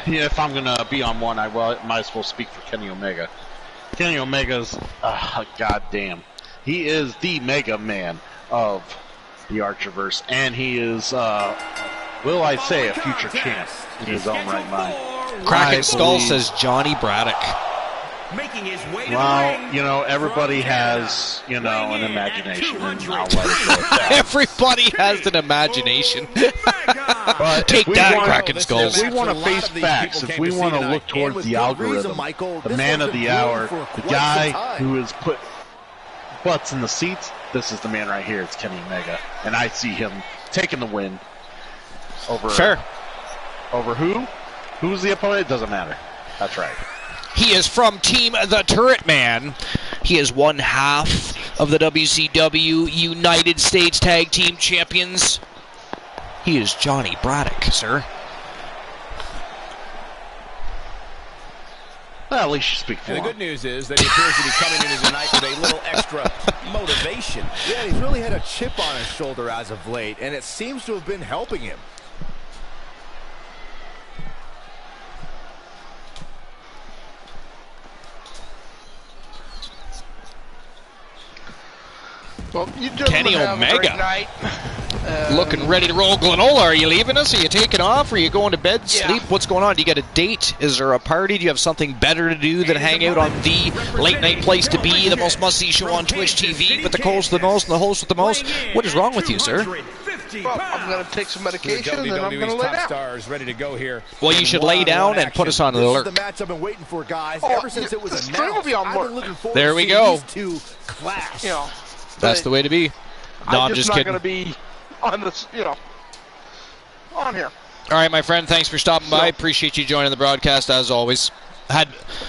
if I'm gonna be on one, I might as well speak for Kenny Omega. Kenny Omega's, goddamn, he is the Mega Man of the Archerverse, and he is, will I say, a future champ in his own right mind. Kraken Skull says Johnny Braddock. Making his way well, you know, everybody has, you know, an imagination, and I'll let it go at that. Everybody has an imagination. But take that, Kraken Skulls. If we want to face facts, if we want to look towards the algorithm, the man of the hour, the guy who has put butts in the seats, this is the man right here. It's Kenny Omega. And I see him taking the win over... Fair. Over who? Who's the opponent? It doesn't matter. That's right. He is from Team The Turret Man. He is one half of the WCW United States Tag Team Champions. He is Johnny Braddock, sir. Well, at least you speak for him. The good news is that he appears to be coming into tonight with a little extra motivation. Yeah, he's really had a chip on his shoulder as of late, and it seems to have been helping him. Well, you Kenny have a great Omega. night. Looking ready to roll granola. Are you leaving us? Are you taking off? Are you going to bed, Yeah. sleep? What's going on? Do you got a date? Is there a party? Do you have something better to do than hang out on the late night place to be, the most must-see show on Twitch TV, with the calls the most and the host with the most? What is wrong with you, sir? Well, I'm going to take some medication and I'm going to lay down. Stars ready to go here. Well, you should lay down and put us on alert. This is the match I've been waiting for, guys. Oh, Ever since it was the stream will announced, be on I've alert. been looking forward There to we seeing go. these two clash. You know, That's the way to be. No, I'm just not kidding. going to be on this, on here. All right, my friend. Thanks for stopping by. Appreciate you joining the broadcast as always. I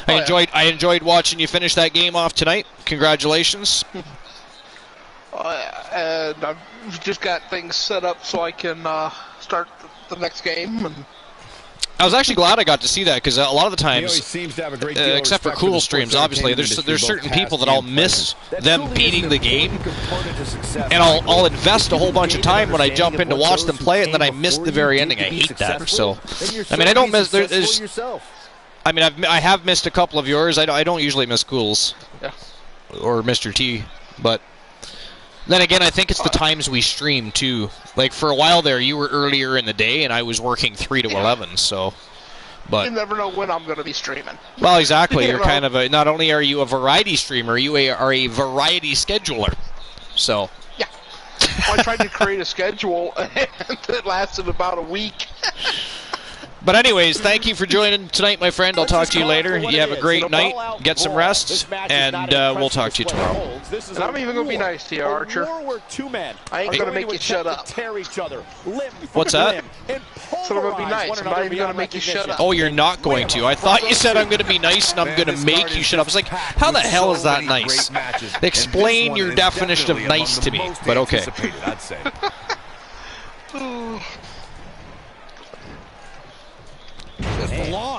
enjoyed watching you finish that game off tonight. Congratulations. And I've just got things set up so I can start the next game. And I was actually glad I got to see that, because a lot of the times, seems to have a great deal of except for respect cool the streams, sports obviously, entertainment there's industry, certain both people past that I'll and miss present. them That beating truly the is an game, important component to success. and I'll invest a whole bunch of time when I jump in to Understanding watch of them what play it, and then I those miss who the came very before ending. you I to be hate that. successful, So, then you're I mean, I sure don't to be miss. There's, successful yourself. I mean, I have missed a couple of yours. I don't usually miss Cools yeah. or Mr. T, but then again, I think it's the times we stream too. Like for a while there, you were earlier in the day, and I was working 3 to 11. So, But you never know when I'm going to be streaming. well, exactly. You You're know? kind of a, not only are you a variety streamer, you are a variety scheduler. So Yeah. Well, I tried to create a schedule, and it lasted about a week. but anyways, thank you for joining tonight, my friend. I'll talk to you later. You have a great night. Get some rest, and we'll talk to you tomorrow. And I'm even going to be nice to you, Archer. I ain't going to make you shut up. What's that? So I'm going to be nice. I'm not even going to make you shut up. Oh, you're not going to. I thought you said I'm going to be nice and I'm going to make you shut up. I was like, how the hell is that nice? Explain your definition of nice to me. But okay. I'd say.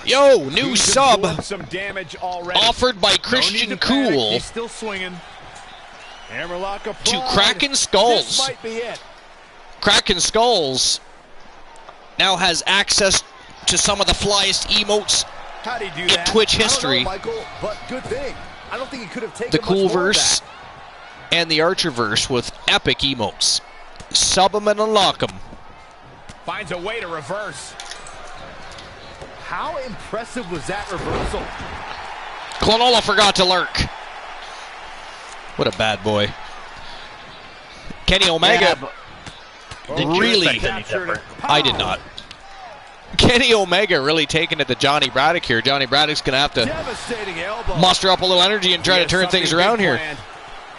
Yo, new sub Some damage already. offered by No need Christian to panic. Cool He's still swinging. Hammerlock to applied. Kraken Skulls. This might be it. Kraken Skulls now has access to some of the flyest emotes How'd he do in that? Twitch I don't history. know, Michael, but good thing. I don't think he could have taken The much more of Coolverse that. and the Archerverse with epic emotes. Sub them and unlock them. Finds a way to reverse. How impressive was that reversal? Klonola forgot to lurk. What a bad boy. Kenny Omega really... I did not. Kenny Omega really taking it to Johnny Braddock here. Johnny Braddock's going to have to Devastating elbow. muster up a little energy and try to turn things around here.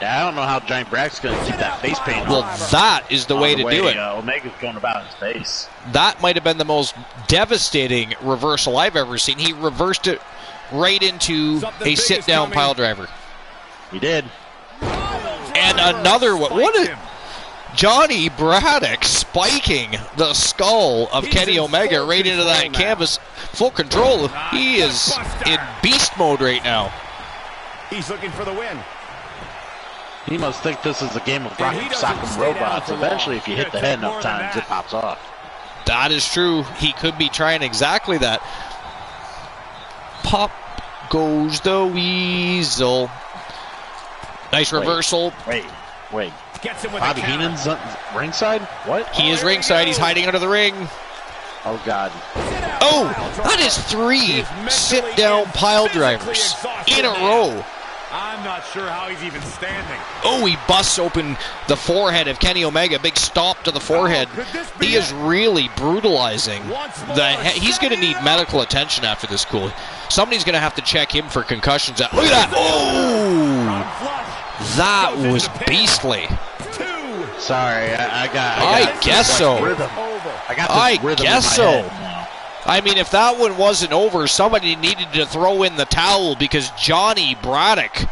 Yeah, I don't know how Giant Brack's going to keep that face paint Well, on. that is the way to do it. Omega's going about his face. That might have been the most devastating reversal I've ever seen. He reversed it right into a sit-down pile driver. He did. And another one. What a... Johnny Braddock spiking the skull of Kenny Omega right into that canvas. Full control. He is in beast mode right now. He's looking for the win. He must think this is a game of rock, sock, and robots. Eventually, if you hit the head enough times, it pops off. That is true. He could be trying exactly that. Pop goes the weasel. Nice reversal. Wait. Gets him with Bobby a counter. Heenan's ringside? What? He is ringside. He's hiding under the ring. Oh, God. Oh, that is 3 sit-down pile drivers in a row. I'm not sure how he's even standing. Oh, he busts open the forehead of Kenny Omega. Big stop to the forehead. He is really brutalizing the head. He's going to need medical attention after this, Cool. Somebody's going to have to check him for concussions. Look at that. Oh, that was beastly. Sorry, I got I guess so. Rhythm. I got I this rhythm guess in my so. head now. I mean, if that one wasn't over, somebody needed to throw in the towel because Johnny Braddock,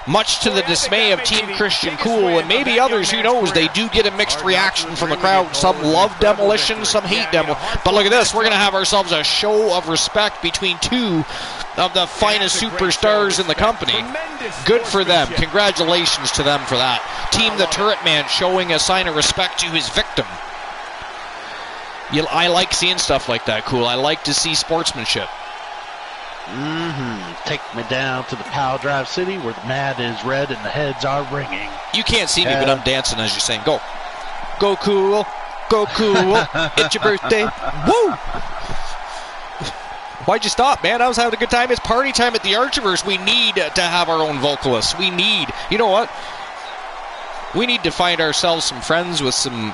much to the dismay of Team Christian Cool and maybe others, who knows, they do get a mixed reaction from the crowd. Some love Demolition, some hate Demolition. But look at this, we're going to have ourselves a show of respect between two of the finest superstars in the company. Good for them. Congratulations to them for that. Team the Turret Man showing a sign of respect to his victim. I like seeing stuff like that, Cool. I like to see sportsmanship. Take me down to the Power Drive City where the mat is red and the heads are ringing. You can't see me, but I'm dancing as you're saying, go. Go, Cool. Go, Cool. It's your birthday. Woo! Why'd you stop, man? I was having a good time. It's party time at the Archerverse. We need to have our own vocalists. We need, you know what? We need to find ourselves some friends with some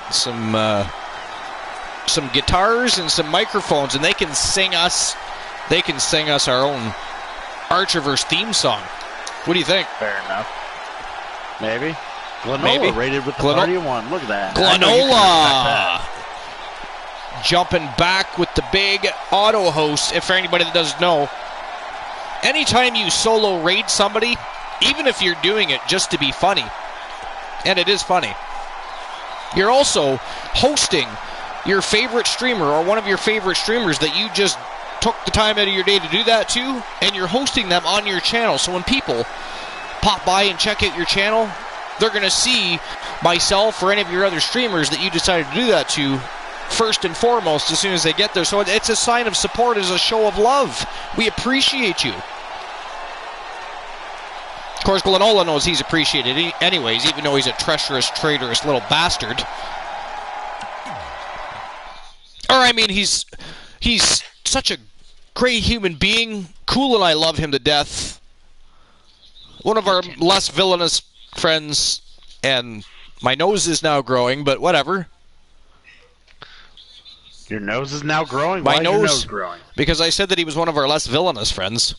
guitars and some microphones, and they can sing us our own Archerverse theme song. What do you think? Fair enough. Maybe. Glenola Maybe. rated with the party of one. Look at that. Glenola jumping back with the big auto host. If for anybody that doesn't know, anytime you solo raid somebody, even if you're doing it just to be funny, and it is funny, you're also hosting your favorite streamer or one of your favorite streamers that you just took the time out of your day to do that to, and you're hosting them on your channel. So when people pop by and check out your channel, they're going to see myself or any of your other streamers that you decided to do that to first and foremost as soon as they get there. So it's a sign of support, as a show of love. We appreciate you. Of course, Glenola knows he's appreciated anyways, even though he's a treacherous, traitorous little bastard. Or, I mean, he's such a Great human being. Cool, and I love him to death. One of our less villainous friends, and my nose is now growing, but whatever. Your nose is now growing? My Why is your nose growing? Because I said that he was one of our less villainous friends.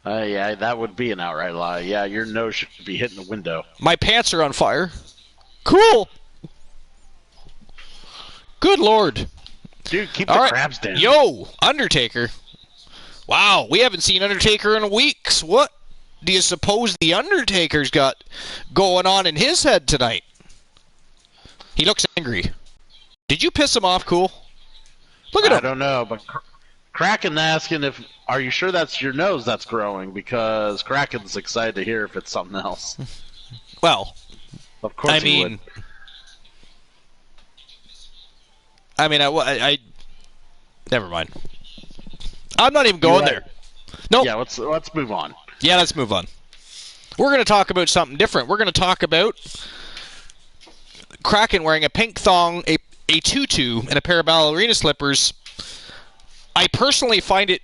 Yeah, that would be an outright lie. Yeah, your nose should be hitting the window. My pants are on fire. Cool. Good Lord. Dude, keep the crabs down. Yo, Undertaker. Wow, we haven't seen Undertaker in weeks. What do you suppose the Undertaker's got going on in his head tonight? He looks angry. Did you piss him off, Cool? Look at him. I don't know, but Kraken asking are you sure that's your nose that's growing? Because Kraken's excited to hear if it's something else. Well, of course he would. I never mind. I'm not even going there. Nope. Yeah, let's move on. Yeah, let's move on. We're going to talk about something different. We're going to talk about Kraken wearing a pink thong, a tutu, and a pair of ballerina slippers. I personally find it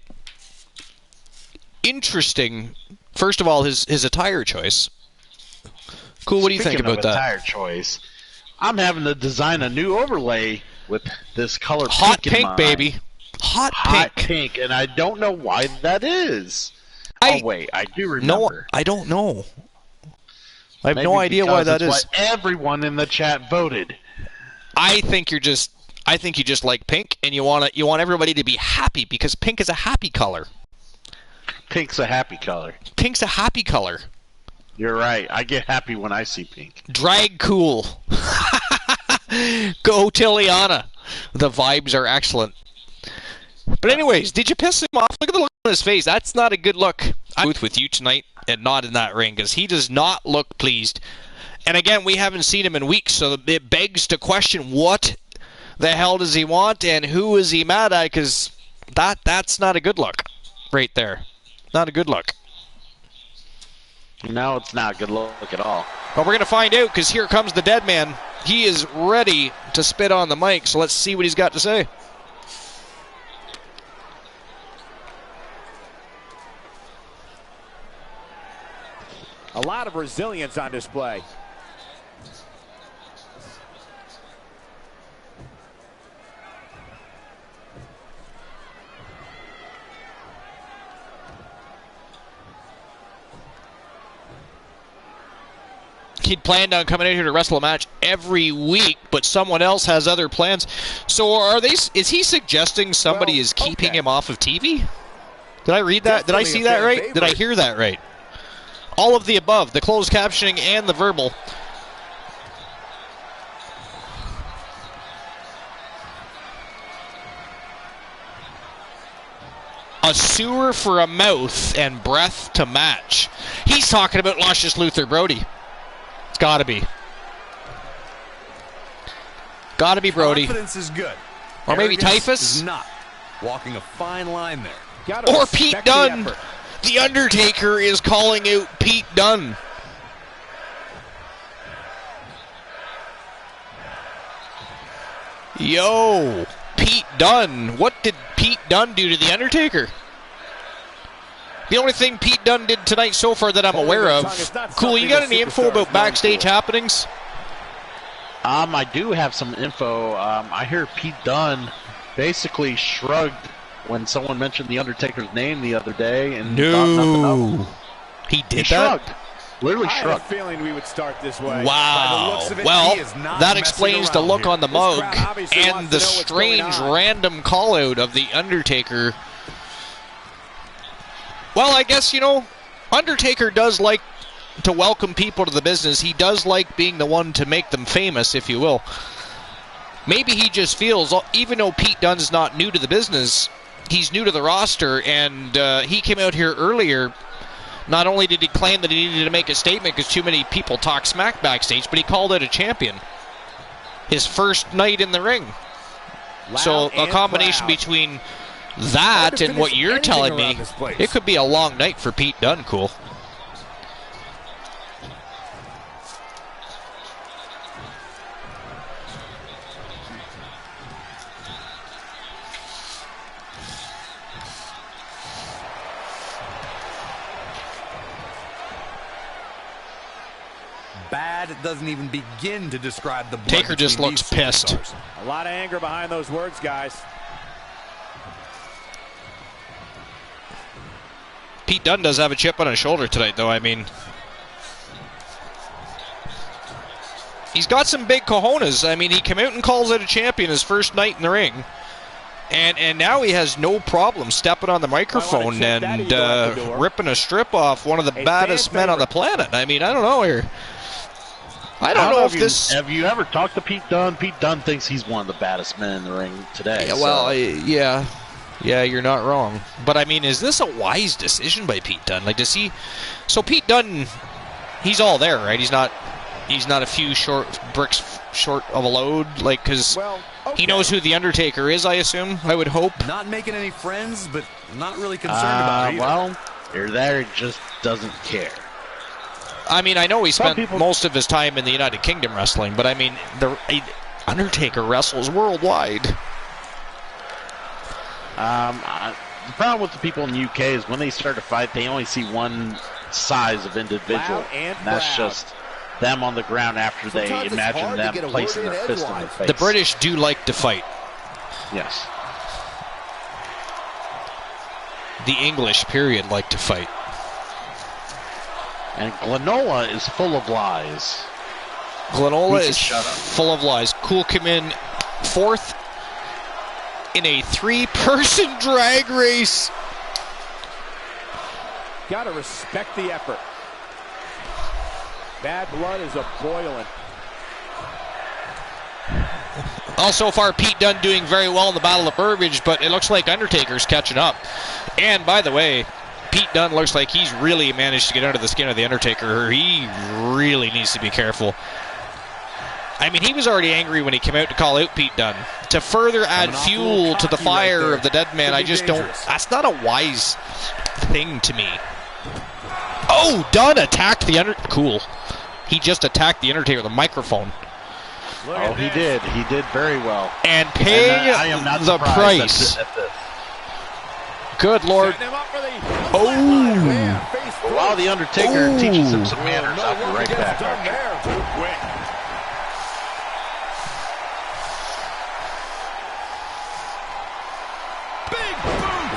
interesting. First of all, his attire choice. Cool, what do you think about that? Attire choice. I'm having to design a new overlay with this color hot pink in mind. Baby. Hot pink, and I don't know why that is. Wait, I do remember. No, I don't know. I have no idea why that is. What everyone in the chat voted. I think you just like pink, and you want everybody to be happy because pink is a happy color. Pink's a happy color. Pink's a happy color. You're right. I get happy when I see pink. Drag cool. Go Tiliana. The vibes are excellent. But anyways, did you piss him off? Look at the look on his face. That's not a good look. I'm with you tonight and not in that ring because he does not look pleased. And again, we haven't seen him in weeks, so it begs to question what the hell does he want and who is he mad at, because that's not a good look right there. Not a good look. No, it's not a good look at all. But we're going to find out because here comes the dead man. He is ready to spit on the mic, so let's see what he's got to say. A lot of resilience on display. He'd planned on coming in here to wrestle a match every week, but someone else has other plans. So is he suggesting somebody is keeping him off of TV? Did I read that? Did I see that right? Favorite. Did I hear that right? All of the above, the closed captioning and the verbal. A sewer for a mouth and breath to match. He's talking about Luscious Luther Brody. It's gotta be. Gotta be Brody. Confidence is good. Or maybe Typhus? Is not. Walking a fine line there. Or Pete Dunn. The Undertaker is calling out Pete Dunn. Yo, Pete Dunn. What did Pete Dunn do to The Undertaker? The only thing Pete Dunn did tonight so far that I'm aware of. Cool, you got any info about backstage happenings? I do have some info. I hear Pete Dunn basically shrugged when someone mentioned The Undertaker's name the other day and thought nothing of him. He did that? Shrugged. Literally shrugged. I had a feeling we would start this way. Wow. Well, that explains the look on the mug and the strange random call-out of The Undertaker. Well, I guess, Undertaker does like to welcome people to the business. He does like being the one to make them famous, if you will. Maybe he just feels, even though Pete Dunn's not new to the business, he's new to the roster, and he came out here earlier. Not only did he claim that he needed to make a statement because too many people talk smack backstage, but he called out a champion. His first night in the ring. So a combination between that and what you're telling me, it could be a long night for Pete Dunn, Cool. Bad doesn't even begin to describe the blood Taker just between looks these pissed. superstars. A lot of anger behind those words, guys. Pete Dunn does have a chip on his shoulder tonight, though. I mean, he's got some big cojones. I mean, he came out and calls out a champion his first night in the ring. And now he has no problem stepping on the microphone and ripping a strip off one of the baddest men on the planet. I mean, I don't know here. I don't know if this... Have you ever talked to Pete Dunn? Pete Dunn thinks he's one of the baddest men in the ring today. Yeah, well, yeah. Yeah, you're not wrong. But, I mean, is this a wise decision by Pete Dunn? Like, does he... So, Pete Dunn, he's all there, right? He's not a few bricks short of a load, like, because he knows who The Undertaker is, I assume, I would hope. Not making any friends, but not really concerned about it either. Well, you're there, just doesn't care. I mean, I know he spent most of his time in the United Kingdom wrestling, but, I mean, the Undertaker wrestles worldwide. The problem with the people in the UK is when they start to fight, they only see one size of individual, and that's just them on the ground after they imagine them placing their fist in their face. The British do like to fight. Yes. The English, period, like to fight. And Glenola is full of lies. Glenola is full of lies. Cool came in fourth in a three-person drag race. Gotta respect the effort. Bad blood is a-boiling. So far, Pete Dunn doing very well in the Battle of Burbage, but it looks like Undertaker's catching up. And, by the way, Pete Dunn looks like he's really managed to get under the skin of the Undertaker. He really needs to be careful. I mean, he was already angry when he came out to call out Pete Dunn. To further add fuel to the fire of the dead man, I just don't... That's not a wise thing to me. Oh, Dunn attacked the Undertaker. Cool. He just attacked the Undertaker with a microphone. Oh, he did. He did very well. And paying the price. Good Lord. Oh! While the Undertaker teaches him some manners, I'll be right back.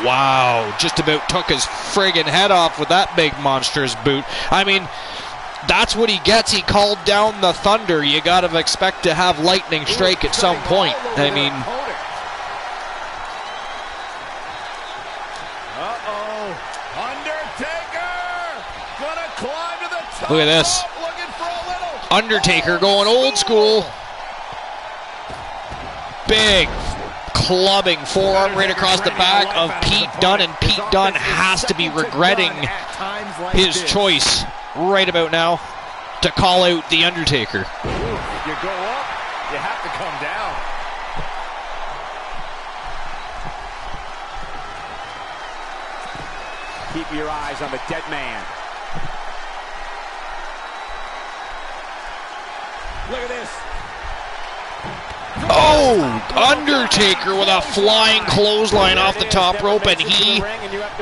Wow, just about took his friggin' head off with that big monstrous boot. I mean, that's what he gets. He called down the thunder. You gotta expect to have lightning strike at some point. I mean... Look at this. Undertaker going old school. Big clubbing forearm right across the back of Pete Dunn, and Pete Dunn has to be regretting his choice right about now to call out The Undertaker. If you go up, you have to come down. Keep your eyes on the dead man. Look at this. Oh, Undertaker with a flying clothesline off the top rope, and he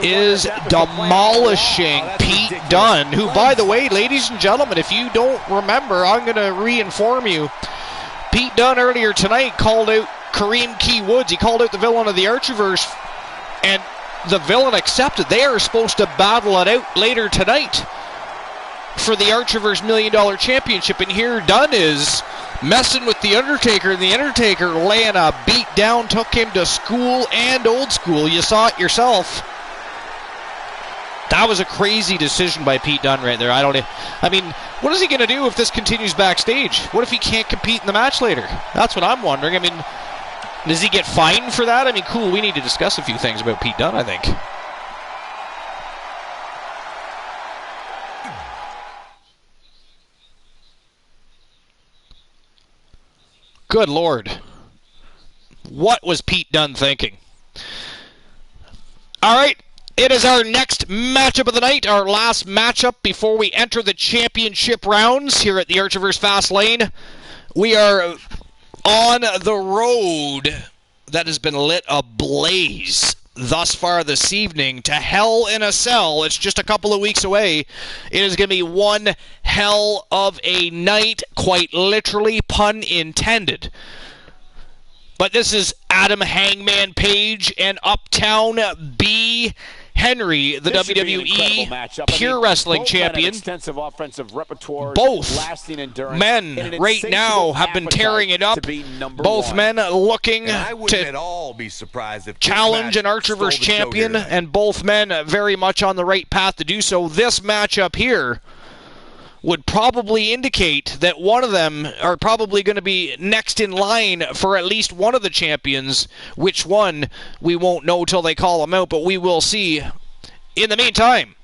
is demolishing Pete Dunn, who, by the way, ladies and gentlemen, if you don't remember, I'm going to re-inform you. Pete Dunn earlier tonight called out Kareem Key Woods. He called out the villain of the Archiverse, and the villain accepted. They are supposed to battle it out later tonight for the Archiverse $1 Million Championship, and here Dunn is messing with The Undertaker, and The Undertaker laying a beat down, took him to school and old school. You saw it yourself. That was a crazy decision by Pete Dunn right there. I mean, what is he going to do if this continues backstage? What if he can't compete in the match later? That's what I'm wondering. I mean, does he get fined for that? I mean, cool, we need to discuss a few things about Pete Dunn, I think. Good Lord. What was Pete Dunn thinking? All right, it is our next matchup of the night, our last matchup before we enter the championship rounds here at the Archiverse Fastlane. We are on the road that has been lit ablaze thus far this evening to Hell in a Cell. It's just a couple of weeks away. It is going to be one hell of a night, quite literally, pun intended. But this is Adam Hangman Page and Uptown B. Henry, the WWE Pure Wrestling Champion. Extensive offensive repertoire, both lasting endurance, men right now have been tearing it up. Both men looking to at all be surprised if challenge an Archerverse champion, and both men very much on the right path to do so. This matchup here would probably indicate that one of them are probably going to be next in line for at least one of the champions. Which one, we won't know till they call them out, but we will see. In the meantime,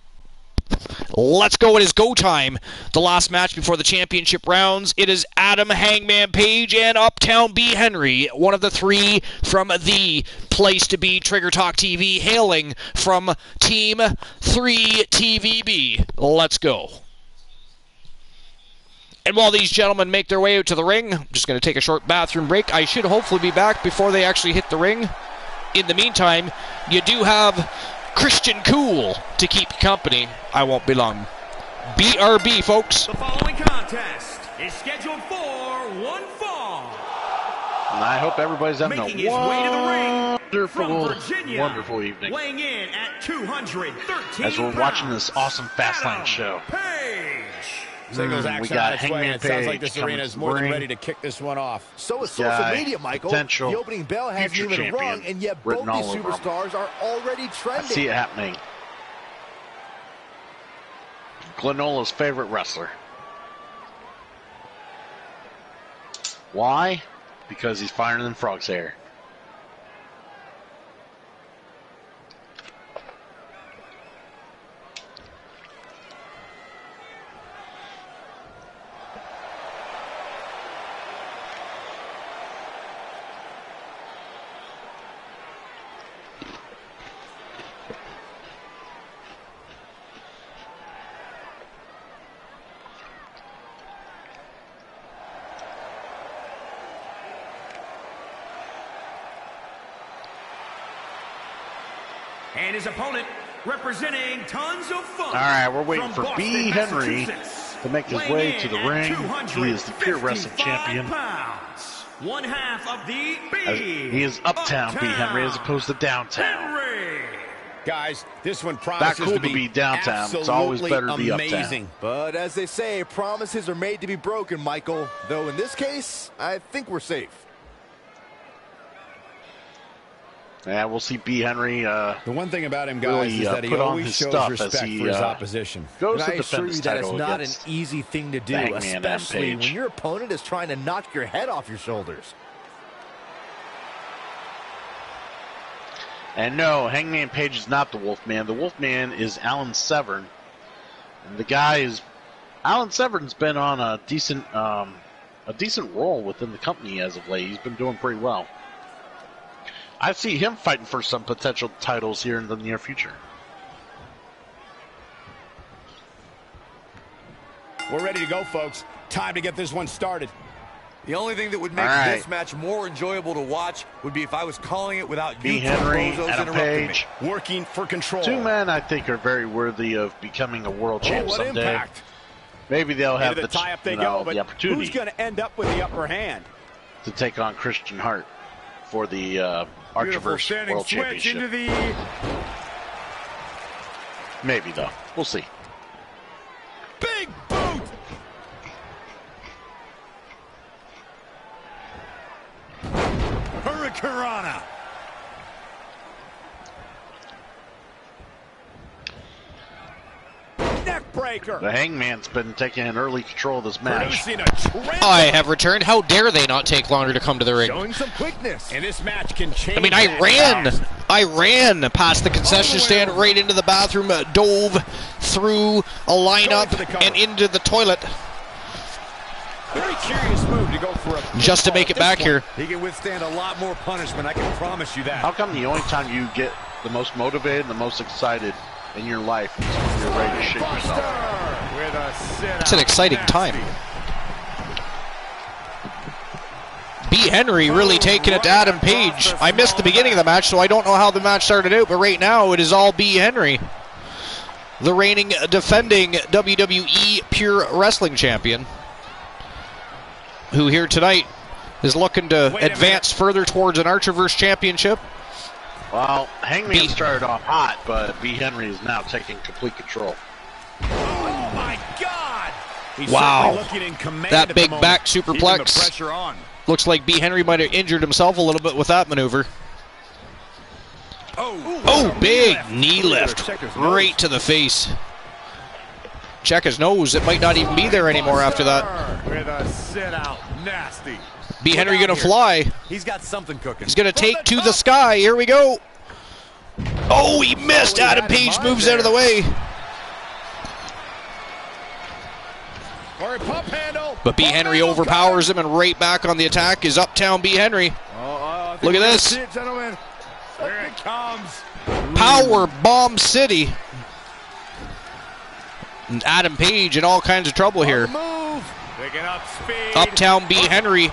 let's go. It is go time. The last match before the championship rounds. It is Adam Hangman Page and Uptown B. Henry, one of the three from the place to be, Trigger Talk TV, hailing from Team 3 TVB. Let's go. And while these gentlemen make their way out to the ring, I'm just going to take a short bathroom break. I should hopefully be back before they actually hit the ring. In the meantime, you do have Christian Cool to keep you company. I won't be long. BRB, folks. The following contest is scheduled for one fall. And I hope everybody's having Making a his way to the ring wonderful, from Virginia, wonderful evening. Weighing in at 213 As we're watching this awesome Fastlane show. Page. Singles action we got on its way, Hangman and it sounds like Page this arena is more than ring. ready to kick this one off. So is social media, Michael. Potential The opening bell hasn't future even rung, champion and yet both written these all over 'em. superstars are already I trending. see it happening. Glenola's favorite wrestler. Why? Because he's finer than Frog's hair. And his opponent, representing tons of fun. All right, we're waiting from for Boston, B. Henry Massachusetts, to make his weighing way in to the at ring. He is the Pure Wrestling 255 Champion. Pounds. One half of the He is Uptown B. Henry as opposed to Downtown. Henry. Guys, this one Not promises cool to be downtown. It's always better to be uptown. amazing. But as they say, promises are made to be broken, Michael. Though in this case, I think we're safe. Yeah, we'll see B. Henry. The one thing about him, guys, really, is that he put on always his shows stuff respect as he for his opposition. goes And to I assure defend you his that it's title not an against easy thing to do, Hangman especially Page. when your opponent is trying to knock your head off your shoulders. And no, Hangman Page is not the Wolfman. The Wolfman is Alan Severn. And the guy is... Alan Severn's been on a decent role within the company as of late. He's been doing pretty well. I see him fighting for some potential titles here in the near future. We're ready to go, folks. Time to get this one started. The only thing that would make this match more enjoyable to watch would be if I was calling it without B. you Henry, bozos Adam interrupting Page. me. Working for control. Two men I think are very worthy of becoming a world champ what someday. impact. Maybe they'll have Into the tie-up they you know, go, but the opportunity who's going to end up with the upper hand? to take on Christian Hart for the Beautiful Archerverse standing World switch Championship. into the... Maybe, though. We'll see. Big boot! Hurricanrana. Neckbreaker. The Hangman's been taking an early control of this match. Producing a tremendous... I have returned. How dare they not take longer to come to the ring? Showing some quickness. And this match can change. I mean, I ran past the concession stand, right into the bathroom, dove through a lineup and into the toilet Very curious move to go for a just to make it back here. He can withstand a lot more punishment, I can promise you that. How come the only time you get the most motivated and the most excited in your life is when you're ready to shit yourself? With a sit-out. It's an exciting time. B. Henry really taking it to Adam Page. I missed the beginning of the match, so I don't know how the match started out, but right now it is all B. Henry. the reigning defending WWE Pure Wrestling Champion, who here tonight is looking to advance further towards an Archerverse Championship. Well, Hangman started off hot, but B. Henry is now taking complete control. Oh, my God! He's wow. looking in command that big at back superplex. Looks like B. Henry might have injured himself a little bit with that maneuver. Oh, big knee lift. Right to the face. Check his nose. It might not even be there anymore after that. With a sit out. Nasty. B. Henry going to fly. He's got something cooking. He's going to take to the sky. Here we go. Oh, he missed. Adam Page moves out of the way. But B. Henry overpowers him, and right back on the attack is Uptown B. Henry. Look at this. Gentlemen. Here it comes. Power Bomb City. And Adam Page in all kinds of trouble here. Picking up speed. Uptown B. Henry,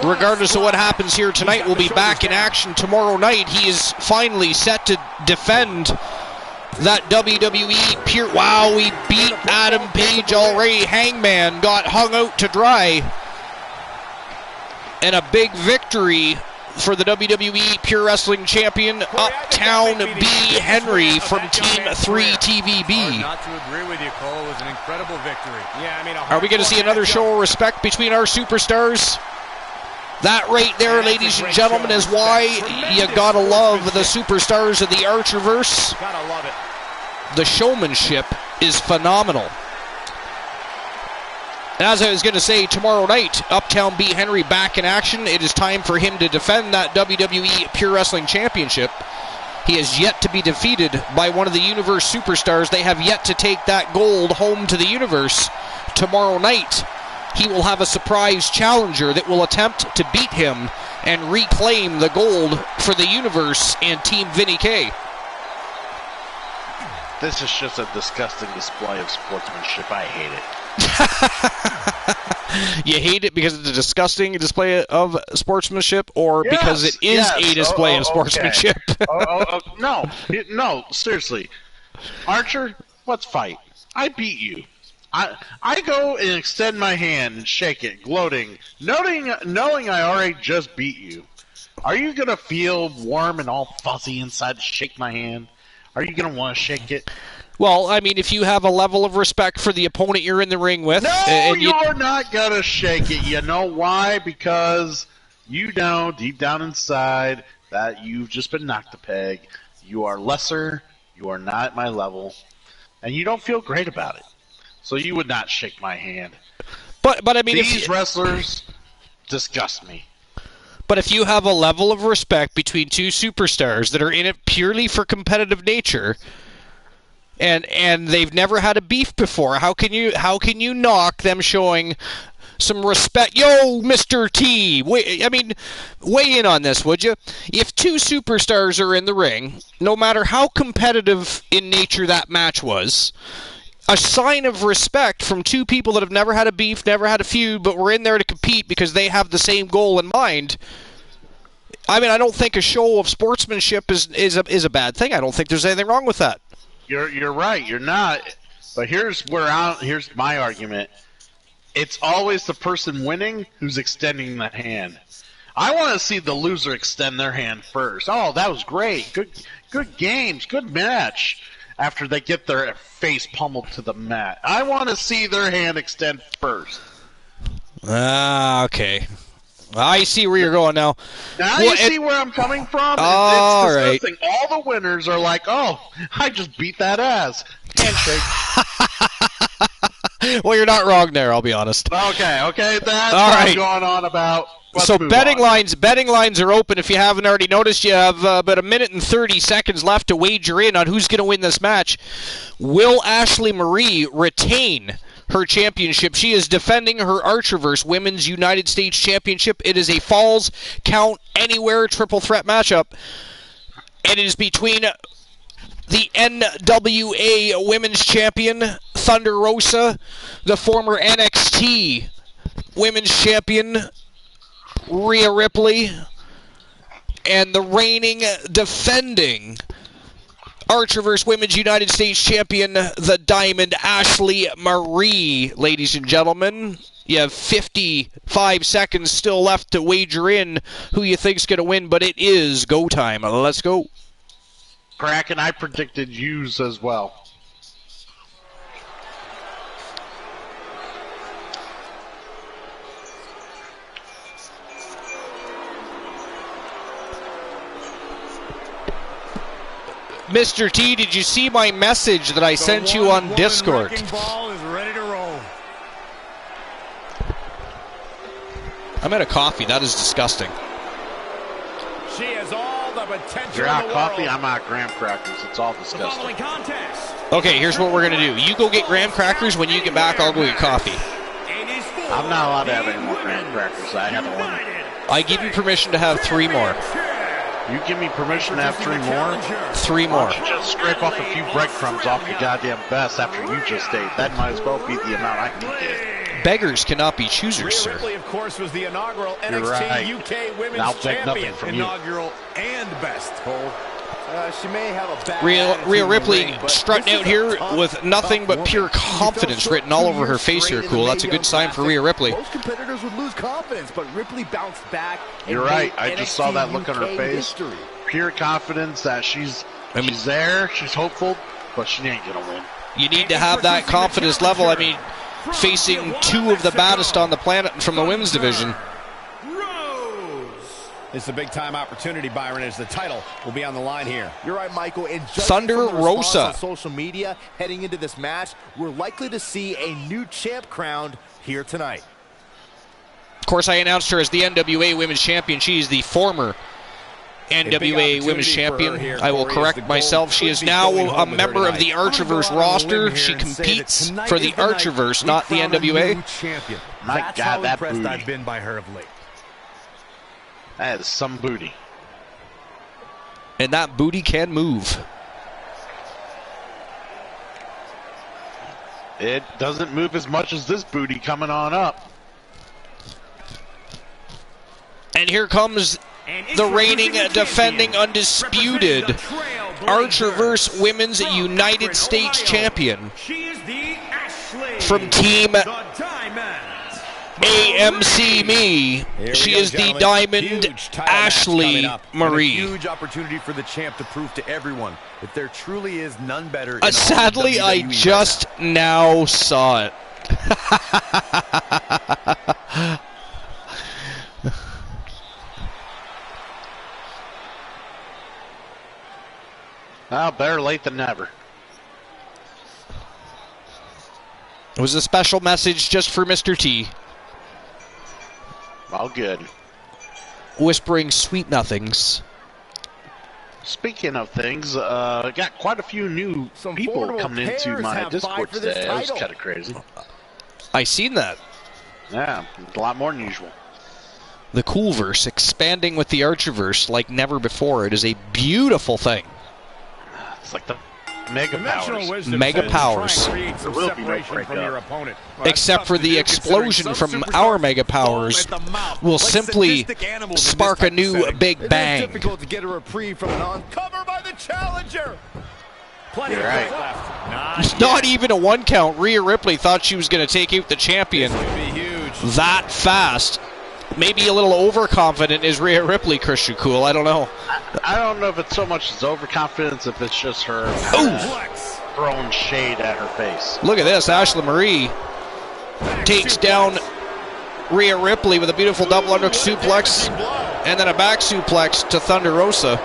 regardless of what happens here tonight, will be back in action tomorrow night. He is finally set to defend that WWE Pure... Wow, we beat Adam Page already. Hangman got hung out to dry. And a big victory for the WWE Pure Wrestling Champion, Uptown B. Henry from Team 3 TVB. Not to agree with you, Cole. It was an incredible victory. Yeah, I mean, are we going to see another show of respect between our superstars? That right there, ladies and gentlemen, is why you gotta love the superstars of the Archerverse. Gotta love it. The showmanship is phenomenal. As I was going to say, tomorrow night, Uptown B. Henry back in action. It is time for him to defend that WWE Pure Wrestling Championship. He has yet to be defeated by one of the Universe superstars. They have yet to take that gold home to the Universe. Tomorrow night, he will have a surprise challenger that will attempt to beat him and reclaim the gold for the Universe and Team Vinny K. This is just a disgusting display of sportsmanship. I hate it. You hate it because it's a disgusting display of sportsmanship, or because it is a display of sportsmanship? No, no, seriously. Archer, let's fight. I beat you. I go and extend my hand and shake it, gloating, knowing I already just beat you. Are you going to feel warm and all fuzzy inside to shake my hand? Are you going to want to shake it? Well, I mean, if you have a level of respect for the opponent you're in the ring with... No, you're not going to shake it. You know why? Because you know, deep down inside, that you've just been knocked a peg. You are lesser. You are not at my level. And you don't feel great about it. So you would not shake my hand. But I mean... These wrestlers disgust me. But if you have a level of respect between two superstars that are in it purely for competitive nature... And they've never had a beef before. How can you knock them showing some respect? Yo, Mr. T, weigh in on this, would you? If two superstars are in the ring, no matter how competitive in nature that match was, a sign of respect from two people that have never had a beef, never had a feud, but were in there to compete because they have the same goal in mind. I mean, I don't think a show of sportsmanship is a bad thing. I don't think there's anything wrong with that. You're right. You're not. But here's my argument. It's always the person winning who's extending that hand. I want to see the loser extend their hand first. Oh, that was great. Good games. Good match. After they get their face pummeled to the mat, I want to see their hand extend first. Okay. I see where you're going now. Now you see where I'm coming from? All it's disgusting. Right. All the winners are like, oh, I just beat that ass. Handshake. Well, you're not wrong there, I'll be honest. Okay. That's all what right. I'm going on about. So betting lines are open. If you haven't already noticed, you have about 1 minute and 30 seconds left to wager in on who's going to win this match. Will Ashley Marie retain her championship? She is defending her Archerverse Women's United States Championship. It is a Falls Count Anywhere triple threat matchup. And it is between the NWA Women's Champion, Thunder Rosa, the former NXT Women's Champion, Rhea Ripley, and the reigning, defending Archerverse Women's United States Champion, the Diamond Ashley Marie, ladies and gentlemen. You have 55 seconds still left to wager in who you think's going to win, but it is go time. Let's go. Crack, and I predicted yous as well. Mr. T, did you see my message that I sent you on Discord? Ball is ready to roll. I'm out of coffee. That is disgusting. She has all the potential. You're in out the coffee, world. I'm out graham crackers. It's all The disgusting. following contest. Okay, here's what we're going to do. You go get graham crackers. When you get back, I'll go get coffee. I'm not allowed to have any more graham crackers. I have a limit. I give you permission to have 3 more. You give me permission to have 3 more? 3 Why more. don't you just scrape off a few breadcrumbs off your goddamn vest after you just ate? That might as well be the amount I can get. Beggars cannot be choosers, Rhea sir. Ripley, of course, was the inaugural You're NXT right. UK Women's I'll beg nothing Champion. from you. Inaugural and best. Cole. She may have a bad Rhea attitude in the Ripley ring, but strutting this out is a here tough, with nothing tough but woman. pure She fell confidence short written all 2 over her years face straight here, in the cool. Mae That's a good Young sign for Classic. Rhea Ripley. Most competitors would lose confidence, but Ripley bounced back. And You're right. made I just saw that look on her NXT face. history. Pure confidence that she's there, she's hopeful, but she ain't gonna win. You need to have that confidence level. I mean, facing 2 of the baddest on the planet from the women's division. It's a big-time opportunity, Byron, as the title will be on the line here. You're right, Michael. And judging Thunder from the response Rosa. on social media heading into this match, we're likely to see a new champ crowned here tonight. Of course, I announced her as the NWA Women's Champion. She is the former NWA Women's Champion. I will correct myself. She is now a member of the Archerverse roster. She competes for the Archerverse, not the NWA. My That's God, how that impressed booty. I've been by her of late. That is some booty. And that booty can move. It doesn't move as much as this booty coming on up. And here comes the reigning, defending, undisputed Archerverse Women's United States Champion She is the Ashley. from Team The Diamond. AMC Me. She is the Diamond Huge title match Ashley coming up. And a Marie. huge opportunity for the champ to prove to everyone that there truly is none better. in all of Sadly, I WWE just now saw it. Well, better late than never. It was a special message just for Mr. T, Well, good. whispering sweet nothings. Speaking of things, I got quite a few new Some people formidable coming into pairs my have Discord vied for this today. That was title. kind of crazy. I seen that. Yeah, a lot more than usual. The Coolverse expanding with the Archerverse like never before. It is a beautiful thing. It's like the mega Conventional powers. wisdom Mega says powers. try and create some There will be no separation from breakup. your opponent. Well, that's Except tough for to the do, explosion considering from some our superstars mega powers foam at the mouth, will like simply sadistic animals in this spark a type of new setting. big It is bang. difficult to get a reprieve from an on-cover by the challenger. Plenty You're of right. fight left. Not Not even a 1 count. Rhea Ripley thought she was going to take out the champion Could be huge. that fast. Maybe a little overconfident is Rhea Ripley, Christian Cool. I don't know. I don't know if it's so much as overconfidence, if it's just her throwing shade at her face. Look at this. Ashley Marie takes down Rhea Ripley with a beautiful double underhook suplex and then a back suplex to Thunder Rosa.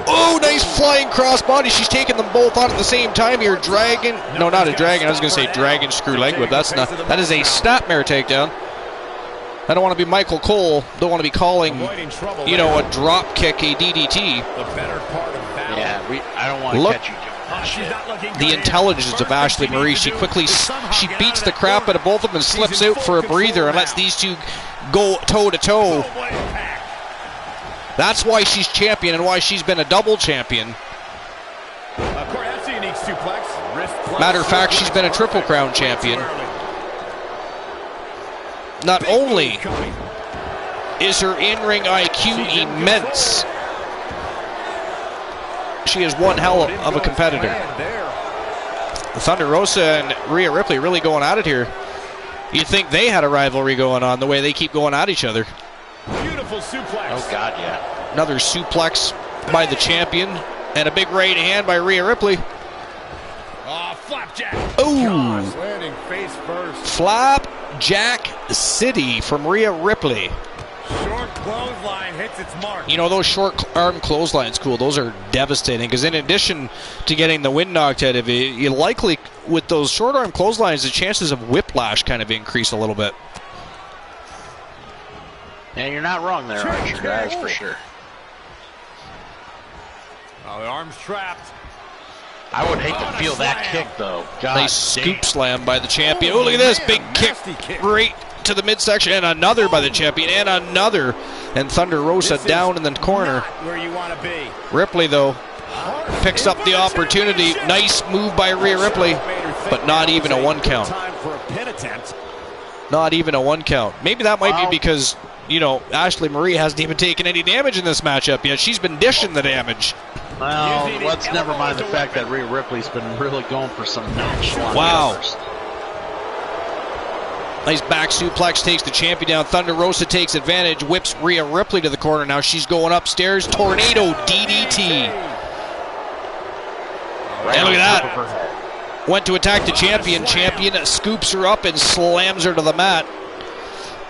Oh, nice flying crossbody. She's taking them both on at the same time here. Dragon. No, not a dragon. I was going to say dragon screw leg whip. That's not. That is a snapmare takedown. I don't want to be Michael Cole. Don't want to be calling, you know, a drop kick a DDT. The better part of battle. Yeah, I don't want to Look. catch you doing that She's shit. not looking The good. intelligence of Ashley Marie. She quickly, she beats the crap out of both of them and slips out for a breather and lets these two go toe to toe. That's why she's champion and why she's been a double champion. Corey, that's a unique suplex. Wrist flush. Matter of fact, she's been a Triple Crown champion. Not only is her in-ring IQ immense, she is one hell of a competitor. Thunder Rosa and Rhea Ripley really going at it here. You'd think they had a rivalry going on the way they keep going at each other. Beautiful suplex. Oh, God, yeah. Another suplex by the champion. And a big right hand by Rhea Ripley. Oh, flapjack. Ooh. Landing face first. Flapjack City from Rhea Ripley. Short clothesline hits its mark. You know, those short arm clotheslines, cool. Those are devastating because in addition to getting the wind knocked out of you likely, with those short arm clotheslines, the chances of whiplash kind of increase a little bit. Yeah, you're not wrong there, Archer. That is for sure. Oh, the arm's trapped. I would hate to feel that kick, though. God Nice damn. scoop slam by the champion. Oh, look at this. Big kick right to the midsection. And another by the champion. And another. And Thunder Rosa down in the corner. Where you want to be. Ripley, though, picks up the opportunity. Nice move by Rhea Ripley. But not even a 1 count. Time for a pin attempt. Not even a 1 count. Maybe that might be because, you know, Ashley Marie hasn't even taken any damage in this matchup yet. She's been dishing the damage. Well, let's never mind the fact that Rhea Ripley's been really going for some nonchalant. Wow. Numbers. Nice back suplex takes the champion down. Thunder Rosa takes advantage, whips Rhea Ripley to the corner. Now she's going upstairs. Tornado DDT. And look at that. Went to attack the champion. Champion scoops her up and slams her to the mat.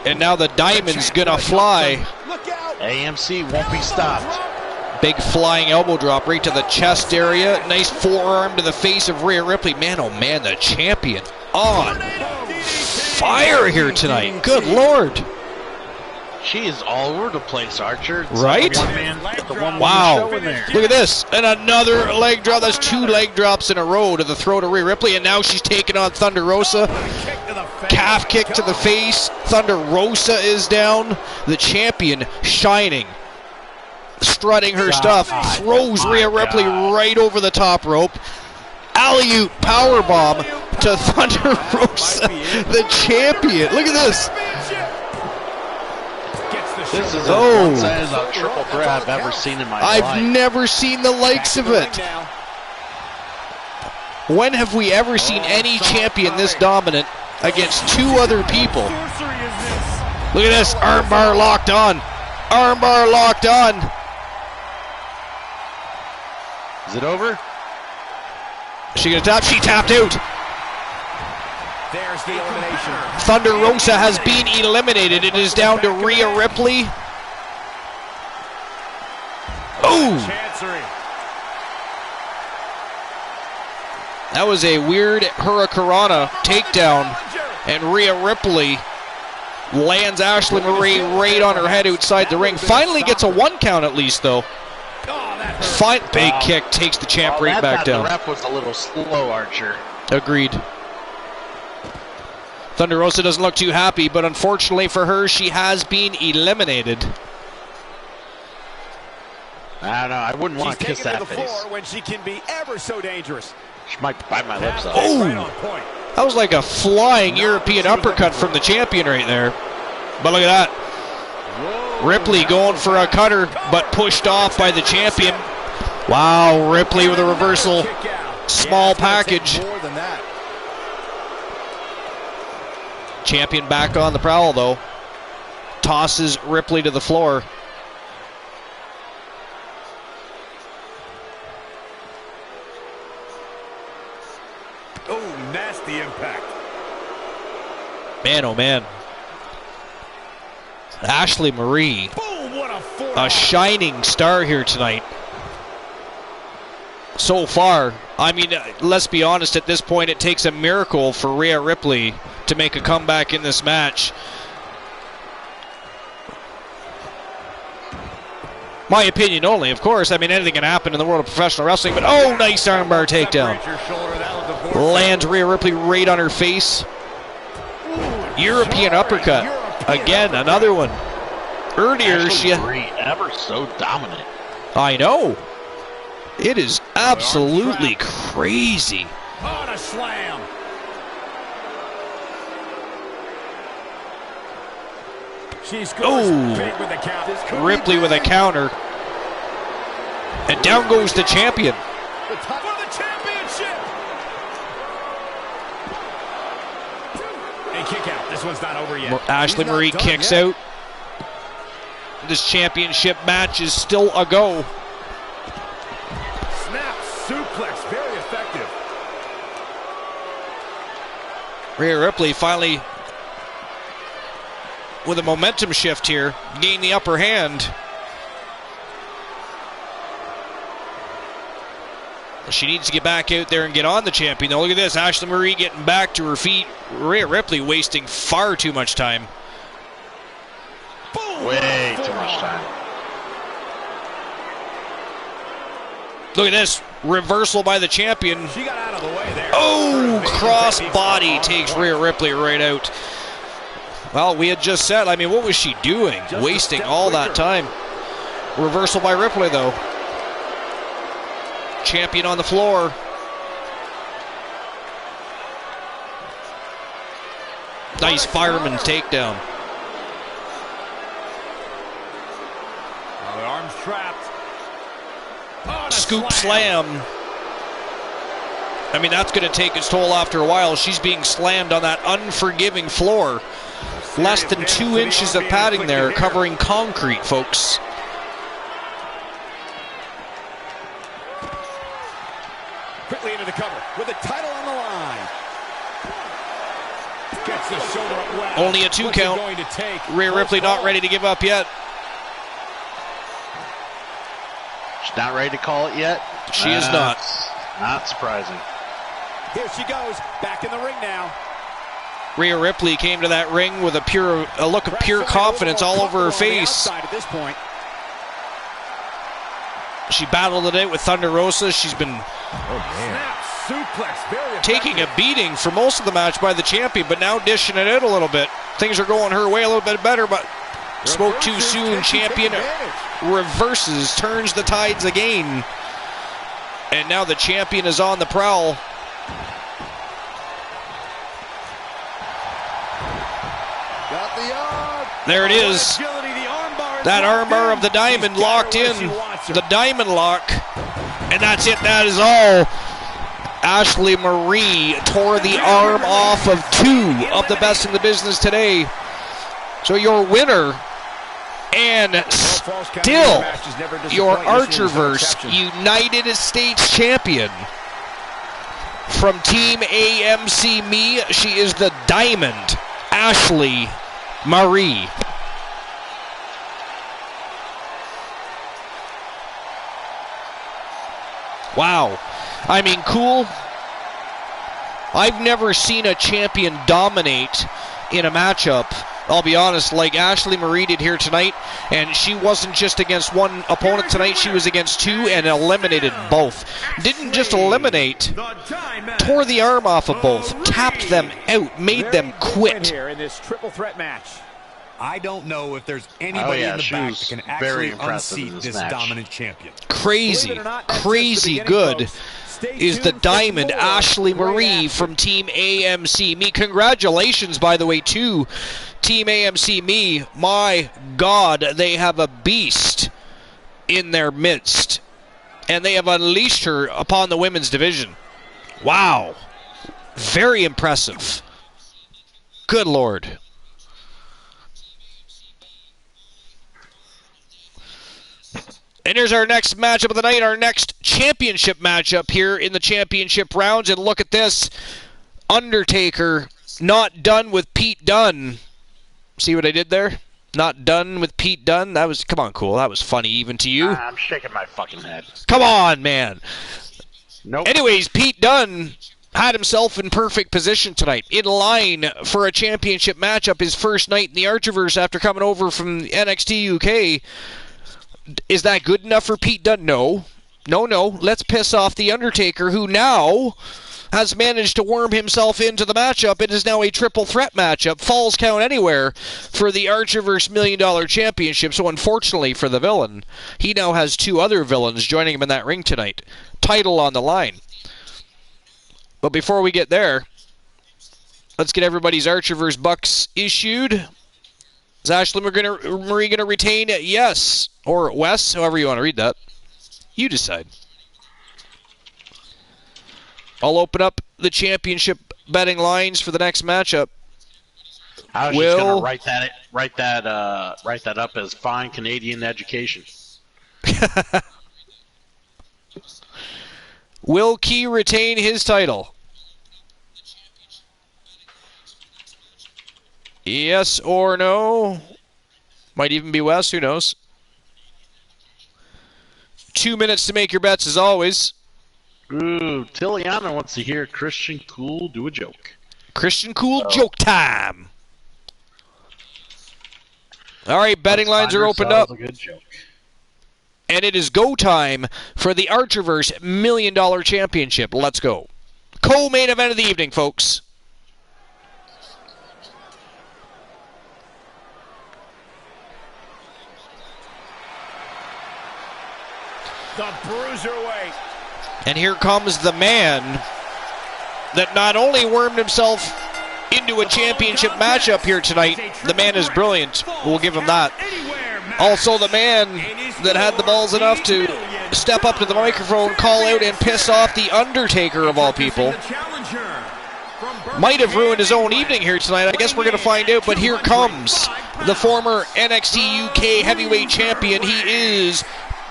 And now the diamond's gonna fly. AMC won't be stopped. Big flying elbow drop right to the chest area. Nice forearm to the face of Rhea Ripley. Man, oh man, the champion on fire here tonight. Good Lord. She is all over the place, Archer. It's Right? Wow. Look Look at this. And another leg drop. That's 2 leg drops in a row to the throat of Rhea Ripley. And now she's taking on Thunder Rosa. Calf kick to the face. Thunder Rosa is down. The champion shining. Strutting her stuff. Throws Rhea Ripley right over the top rope. Alley-oop powerbomb to Thunder Rosa. The champion. Look at this. This is a triple threat I've ever seen in my life. I've never seen the likes of it. When have we ever seen any champion this dominant against 2 other people? Look at this. Armbar locked on. Armbar locked on. Is it over? She gonna tap? She tapped out. There's the elimination. Thunder Rosa has been eliminated. It is down to Rhea Ripley. Oh! That was a weird Hurricanrana takedown, and Rhea Ripley lands Ashley Marie right on her head outside the ring. Finally gets a 1 count at least, though. Big kick takes the champ right back down. The ref was a little slow, Archer. Agreed. Thunder Rosa doesn't look too happy, but unfortunately for her, she has been eliminated. I don't know. I wouldn't want to kiss that face. When she can be ever so dangerous. She might bite my lips off. Oh! That was like a flying European uppercut from the champion right there. But look at that. Ripley going for a cutter, but pushed off by the champion. Wow, Ripley with a reversal. Small package. Champion back on the prowl, though. Tosses Ripley to the floor. Oh, nasty impact. Man, oh man. Ashley Marie, Boom, what a shining star here tonight. So far, I mean, let's be honest, at this point, it takes a miracle for Rhea Ripley to make a comeback in this match. My opinion only, of course. I mean, anything can happen in the world of professional wrestling, but oh, nice armbar takedown. Lands Rhea Ripley right on her face. European uppercut. Again, another one. Earlier, she... ever so dominant. I know. It is absolutely crazy. On a slam. She scores big with a count. Ripley with a counter. And down goes the champion. For the championship. A kick out. This one's not over yet. Ashley Marie kicks out. This championship match is still a go. Snap suplex. Very effective. Rhea Ripley finally, with a momentum shift here, gained the upper hand. She needs to get back out there and get on the champion. Now look at this, Ashley Marie getting back to her feet. Rhea Ripley wasting far too much time. Boom. Way too much time. Look at this, reversal by the champion. She got out of the way there. Oh, cross body takes Rhea Ripley right out. Well, we had just said, I mean, what was she doing? Wasting all that time. Reversal by Ripley, though. Champion on the floor. Nice fireman's takedown. The arm's trapped. Oh, Scoop slam. I mean, that's going to take its toll after a while. She's being slammed on that unforgiving floor. Less than 2 inches of padding there, covering concrete, folks. Quickly into the cover with the title on the line. Gets the shoulder up well. Only a 2 count. Rhea Ripley not ready to give up yet. She's not ready to call it yet? She is not. Not surprising. Here she goes, back in the ring now. Rhea Ripley came to that ring with a look of pure confidence all over her face. At this point. She battled it out with Thunder Rosa. She's been Suplex, very taking a beating for most of the match by the champion, but now dishing it out a little bit. Things are going her way a little bit better, but spoke too soon. Champion reverses, turns the tides again. And now the champion is on the prowl. Got the arm. There it is. That armbar of the diamond locked in. The diamond lock. And that's it. That is all. Ashley Marie tore the arm off of 2 of the best in the business today. So your winner and still your Archerverse United States champion from Team AMC Me. She is the Diamond, Ashley Marie. Wow. I mean, cool. I've never seen a champion dominate in a matchup, I'll be honest, like Ashley Marie did here tonight. And she wasn't just against one opponent tonight, she was against 2 and eliminated both. Didn't just eliminate, tore the arm off of both, tapped them out, made them quit. Here in this triple threat match. I don't know if there's anybody in the back that can actually unseat this dominant champion. Crazy, crazy good is the Diamond, Ashley Marie from Team AMC Me. Congratulations, by the way, to Team AMC Me. My God, they have a beast in their midst. And they have unleashed her upon the women's division. Wow. Very impressive. Good Lord. And here's our next matchup of the night, our next championship matchup here in the championship rounds. And look at this. Undertaker not done with Pete Dunn. See what I did there? Not done with Pete Dunn. That was, come on, cool. That was funny even to you. I'm shaking my fucking head. Come on, man. Nope. Anyways, Pete Dunn had himself in perfect position tonight, in line for a championship matchup, his first night in the Archerverse after coming over from NXT UK. Is that good enough for Pete Dunn? No. No. Let's piss off the Undertaker, who now has managed to worm himself into the matchup. It is now a triple threat matchup. Falls count anywhere for the Archerverse $1 Million Championship. So unfortunately for the villain, he now has 2 other villains joining him in that ring tonight. Title on the line. But before we get there, let's get everybody's Archerverse bucks issued. Is Ashley Marie going to retain? Yes. Or Wes, however you want to read that. You decide. I'll open up the championship betting lines for the next matchup. I was just going to write that up as fine Canadian education. Will Key retain his title? Yes or no? Might even be Wes, who knows? 2 minutes to make your bets as always. Ooh, Tiliana wants to hear Christian Cool do a joke. Christian Cool joke time. All right, betting lines are opened up. A good joke. And it is go time for the Archerverse $1 Million Championship. Let's go. Co-main event of the evening, folks. The Bruiserweight. And here comes the man that not only wormed himself into a championship matchup here tonight, the man is brilliant. We'll give him that. Also the man that had the balls enough to step up to the microphone, call out, and piss off The Undertaker of all people. Might have ruined his own evening here tonight. I guess we're going to find out, but here comes the former NXT UK heavyweight champion. He is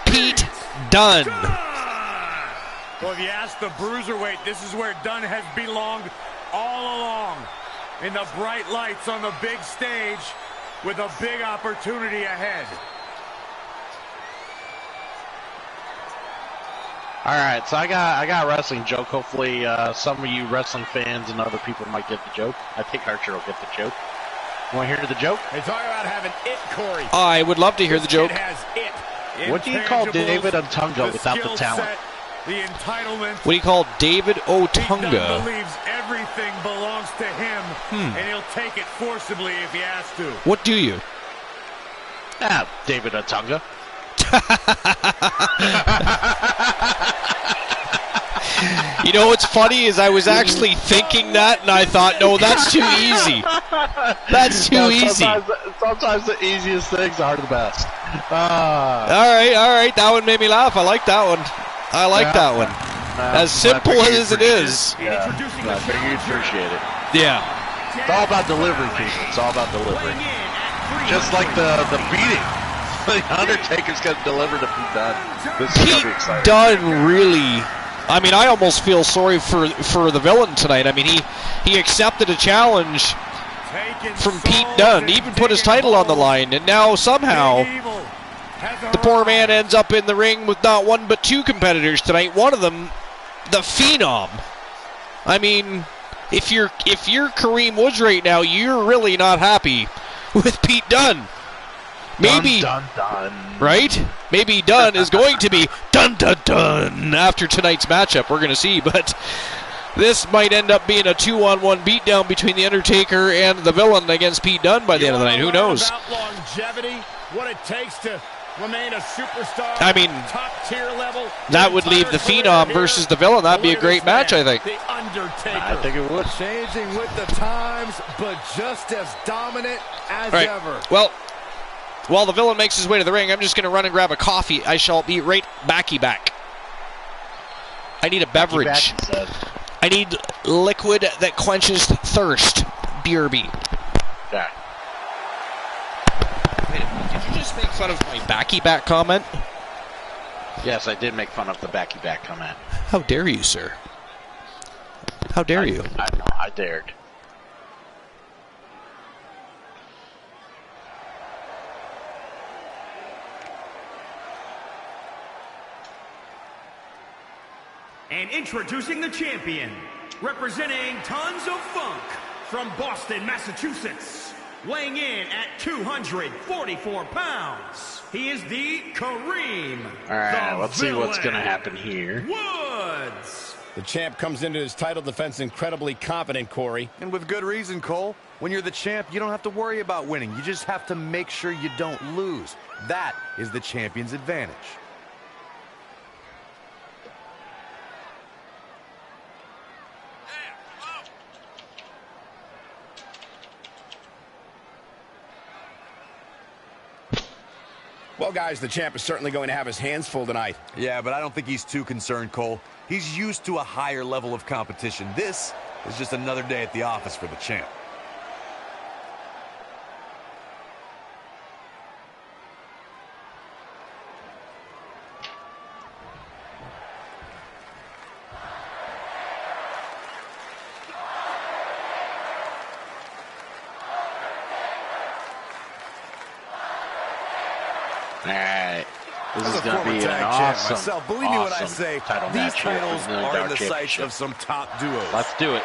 Pete Dunn. Well, if you ask the Bruiserweight, this is where Dunn has belonged all along. In the bright lights on the big stage with a big opportunity ahead. All right, so I got a wrestling joke. Hopefully some of you wrestling fans and other people might get the joke. I think Archer will get the joke. You want to hear the joke? They talk about having it, Corey. I would love to hear the joke. It has it. What do you call David Untunga without the talent? The entitlement. What do you call David Otunga? He believes everything belongs to him, and he'll take it forcibly if he has to. What do you? David Otunga. You know what's funny is I was actually thinking that, and I thought, no, that's too easy. That's too easy. Sometimes the easiest things are the best. All right. That one made me laugh. I like that one. That one. As simple as it is. Yeah, I figure you'd appreciate it. Yeah. It's all about delivery, people. It's all about delivery. Just like the beating. The Undertaker's going to deliver to Pete Dunn. This is going to be exciting. Dunn really... I mean, I almost feel sorry for the villain tonight. I mean, he accepted a challenge from Pete Dunn, he even put his title on the line, and now somehow the poor man ends up in the ring with not one but two competitors tonight. One of them, the Phenom. I mean, if you're Kareem Woods right now, you're really not happy with Pete Dunn. Maybe, dun, dun. Right? Maybe Dunn is going to be dun dun dun after tonight's matchup. We're going to see, but this might end up being a 2-on-1 beatdown between the Undertaker and the villain against Pete Dunn by the end of the night. Who knows? About longevity, what it takes to remain a superstar. I mean, top tier level. That would leave the Phenom versus the villain. That'd be a great match, I think. The Undertaker. I think it would. Changing with the times, but just as dominant as ever. Well, while the villain makes his way to the ring, I'm just going to run and grab a coffee. I shall be right back. I need a beverage. I need liquid that quenches thirst. BRB. Yeah. Wait a minute, did you just make fun of my back comment? Yes, I did make fun of the back comment. How dare you, sir? How dare you? I know, I dared. And introducing the champion, representing Tons of Funk from Boston, Massachusetts, weighing in at 244 pounds. He is the Kareem. All right, let's see what's going to happen here. Woods. The champ comes into his title defense incredibly confident, Corey. And with good reason, Cole. When you're the champ, you don't have to worry about winning. You just have to make sure you don't lose. That is the champion's advantage. Well, guys, the champ is certainly going to have his hands full tonight. Yeah, but I don't think he's too concerned, Cole. He's used to a higher level of competition. This is just another day at the office for the champ. All right. This As is a going to former be an tag champ awesome, myself, believe me when I awesome say title these match here for titles the Million are Dollar in the sights Championship. of some top duos. Let's do it.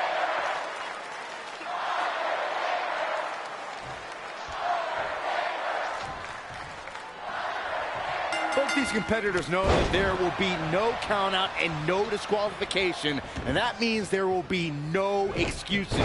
Both these competitors know that there will be no count out and no disqualification, and that means there will be no excuses.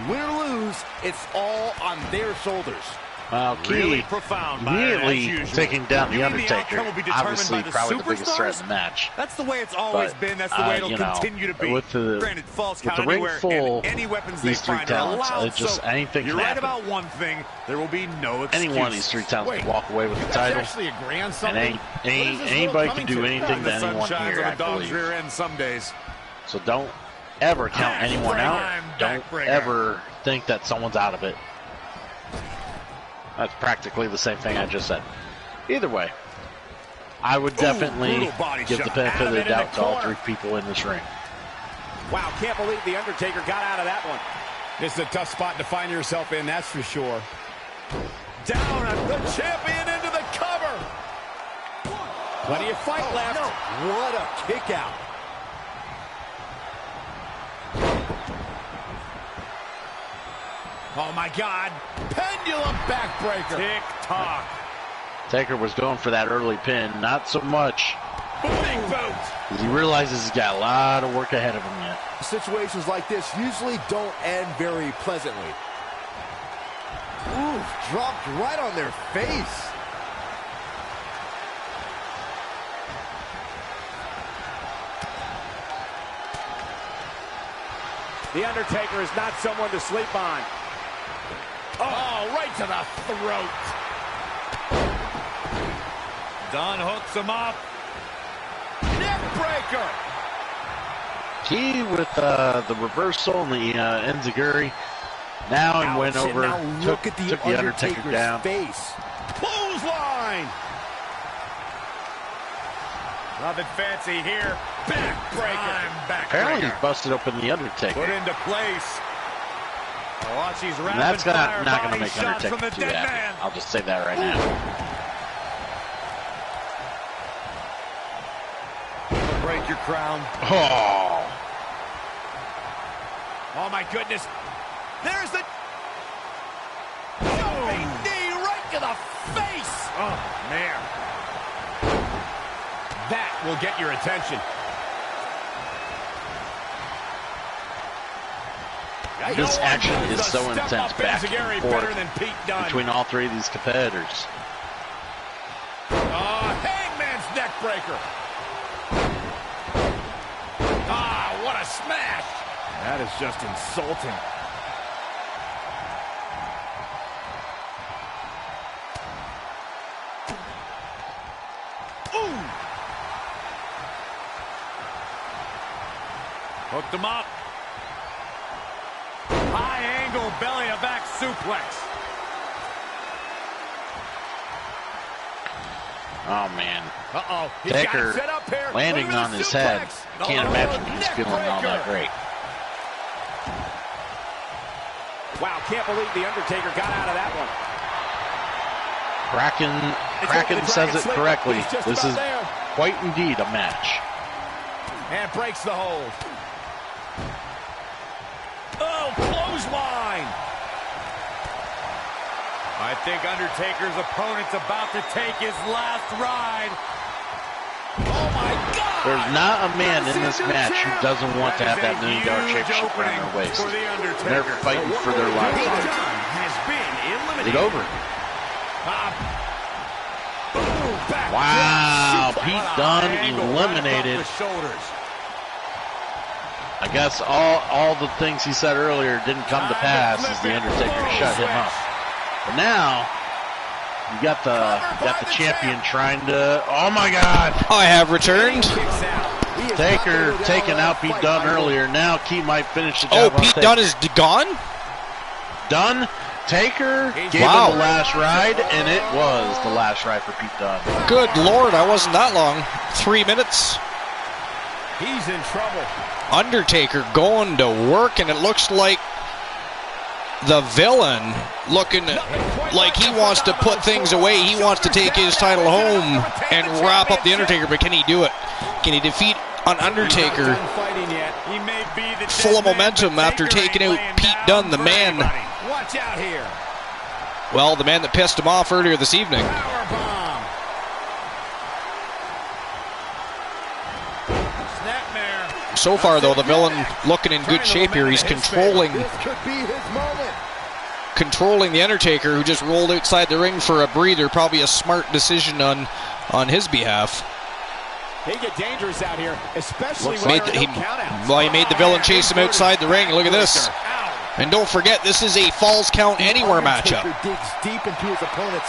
Win or lose, it's all on their shoulders. Well, Really Key profound, Byron, as immediately usual. taking down You the mean the Undertaker. outcome will be determined Obviously, by the probably the biggest threat superstars? in the match. That's the way it's always But, been. That's the way it'll you know, continue to be. with the- Granted, falls with count the ring anywhere, full, and any weapons these they three find are talents, allowed. just So anything you're can right happen. about one thing. There will be no excuse. Any one of these three talents Wait, can walk away with you the guys title. actually agree on something? And anybody can do anything to anyone here, I believe. Rear end some days. So don't ever count anyone out. Don't backbreaker. ever think that someone's out of it. That's practically the same thing I just said. Either way, I would definitely brutal body give the shot. benefit Out of of the it in doubt the to all corner. three people in this ring. Wow, can't believe the Undertaker got out of that one. This is a tough spot to find yourself in, that's for sure. Down and the champion into the cover. Plenty of fight left. No. What a kick out. Oh my God. Pendulum backbreaker. Tick tock. Taker was going for that early pin, not so much. Big boot. Because he realizes he's got a lot of work ahead of him yet. Situations like this usually don't end very pleasantly. Ooh, dropped right on their face. The Undertaker is not someone to sleep on. Oh, right to the throat. Dunn hooks him up. Neckbreaker. Key with the reversal and the enziguri. Now he went Ouch, and over, now look took at the the Undertaker Undertaker's down. face. Clothesline. Nothing fancy here. Backbreaker. Apparently he's busted open the Undertaker. Put into place. Watch, he's And that's not going to make shots Undertaker from the too dead happy. man. I'll just say that right now. Break your crown. Oh, Oh my goodness. There's the jumping knee right to the face. Oh man. That will get your attention. this action is so intense back and forth between between all three of these competitors. Hangman's neckbreaker. What a smash. That is just insulting. Ooh. Hooked him up. High angle belly to back suplex. Oh man, Uh-oh. He's Taker got it set up here. landing Look at on the his suplex. head. Can't imagine he's feeling all that Neckbreaker. great. Wow, can't believe the Undertaker got out of that one. Kraken says it correctly. This is there. quite indeed a match. And breaks the hold. Oh, clothesline. I think Undertaker's opponent's about to take his last ride. Oh, my God. There's not a man in this match who doesn't want to have that $1 million championship around their waist. For the Undertaker. They're fighting for their lives. Dunn has been Is eliminated. it over? Back Wow, suplex. Pete What a Dunn angle eliminated. right above the shoulders. I guess all the things he said earlier didn't come to pass as the Undertaker shut him up. But now, You got the champion trying to. Oh my God! I have returned. Taker taking out Pete Dunn earlier. Now Key might finish the Oh, job. Pete Dunn is gone? Dunn. Taker gave him the last ride, and it was the last ride for Pete Dunn. Good Lord, I wasn't that long. 3 minutes. He's in trouble. Undertaker going to work, and it looks like the villain looking like he wants to put things away. He wants to take his title home and wrap up the Undertaker, but can he do it? Can he defeat an Undertaker full of momentum after taking out Pete Dunn, the man? Watch out here. Well, the man that pissed him off earlier this evening. Powerbomb. Snapmare. So far, though, the villain looking in good shape here. He's controlling the Undertaker, who just rolled outside the ring for a breather. Probably a smart decision on his behalf. They get dangerous out here, especially when he made the villain chase him outside the ring. Look at this. And don't forget, this is a Falls Count Anywhere matchup.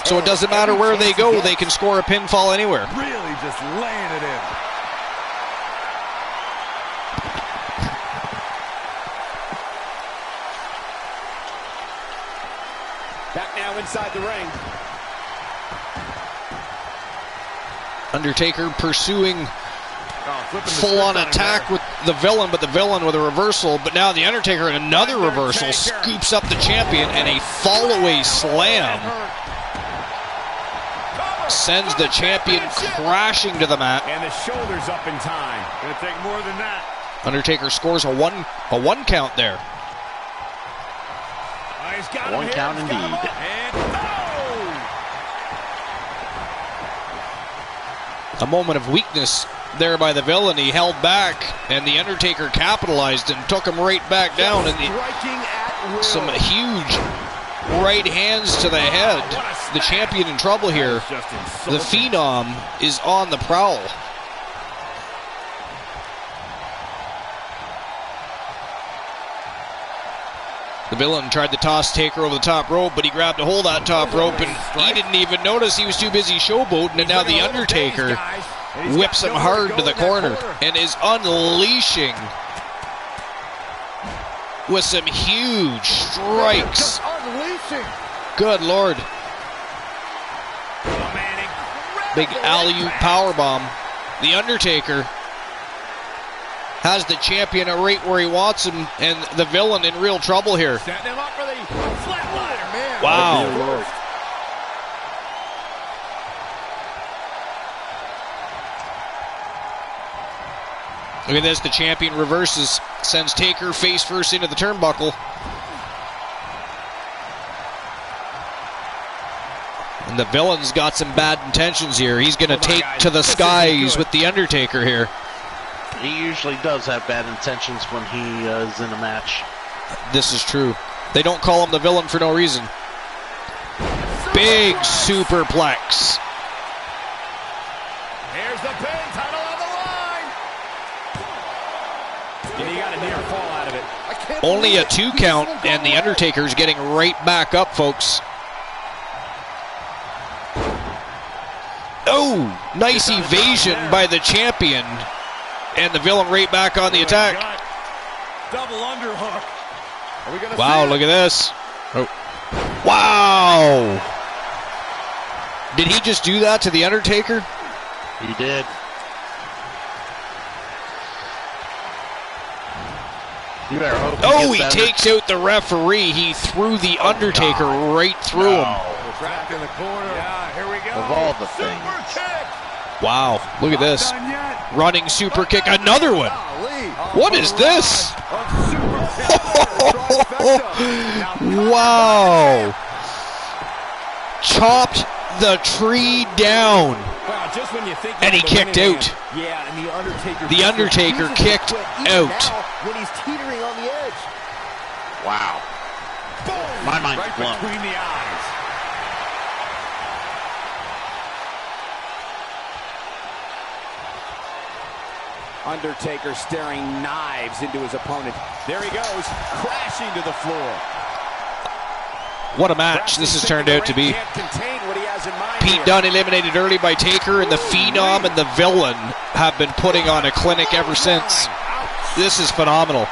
So it doesn't matter where they go, they can score a pinfall anywhere. Really just laying it in. Back now inside the ring. Undertaker pursuing full-on attack with the villain, but the villain with a reversal. But now the Undertaker in another reversal scoops up the champion, and a fall-away slam sends the champion crashing to the mat. And the shoulders up in time. Gonna take more than that. Undertaker scores a one count there. He's got One count indeed. A moment of weakness there by the villain. He held back, and the Undertaker capitalized and took him right back down. And some huge right hands to the head. The champion in trouble here. The Phenom is on the prowl. The villain tried to toss Taker over the top rope, but he grabbed a hold of that top rope, and he didn't even notice. He was too busy showboating, and now the Undertaker whips him hard to the corner and is unleashing with some huge strikes. Good Lord. Big alley-oop powerbomb. The Undertaker has the champion right where he wants him, and the villain in real trouble here. Setting him up for the flatliner, man. Wow. Look at this, the champion reverses, sends Taker face first into the turnbuckle. And the villain's got some bad intentions here. He's going to take to the skies with the Undertaker here. He usually does have bad intentions when he is in a match. This is true. They don't call him the villain for no reason. Big superplex. Here's the pin, title on the line. And he got a near fall out of it. Only a 2 count, and the Undertaker's getting right back up, folks. Oh, nice evasion by the champion. And the villain right back on the attack. Double underhook. Wow, look at this. Oh. Wow. Did he just do that to the Undertaker? He did. You better hope he takes out the referee. He threw the Undertaker right through him. Trapped in the corner. Yeah, here we go. Of all the things. Wow, look at this. Running super kick, another one. What is this? Wow. Chopped the tree down. And he kicked out. The Undertaker kicked out. When he's teetering on the edge. Wow. My mind's blown. Between the eyes. Undertaker staring knives into his opponent. There he goes, crashing to the floor. What a match this has turned out to be. Pete Dunn eliminated early by Taker, and the Phenom and the Villain have been putting on a clinic ever since. This is phenomenal.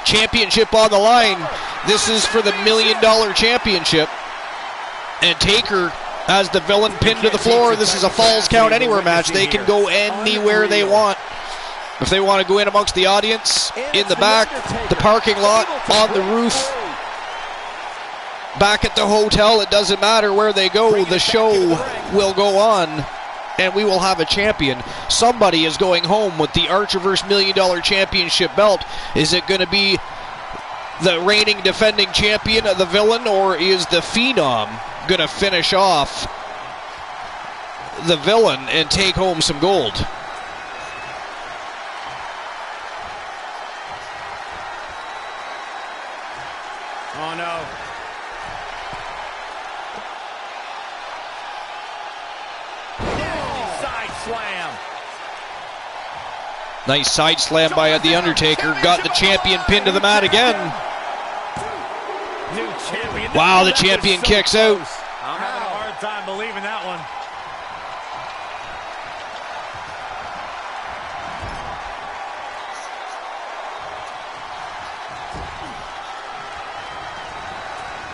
Championship on the line. This is for the $1 million championship. And Taker has the Villain pinned to the floor. This is a Falls Count Anywhere match. They can go anywhere they want. If they want to go in amongst the audience, in the back, the parking lot, on the roof, back at the hotel, it doesn't matter where they go. The show will go on, and we will have a champion. Somebody is going home with the Archerverse $1 million championship belt. Is it going to be the reigning defending champion, the Villain, or is the Phenom going to finish off the Villain and take home some gold? Oh, no. Side slam. Nice side slam by The Undertaker. Got the champion pinned to the mat again. New champion. Wow, the champion kicks out. I'm having a hard time believing that one.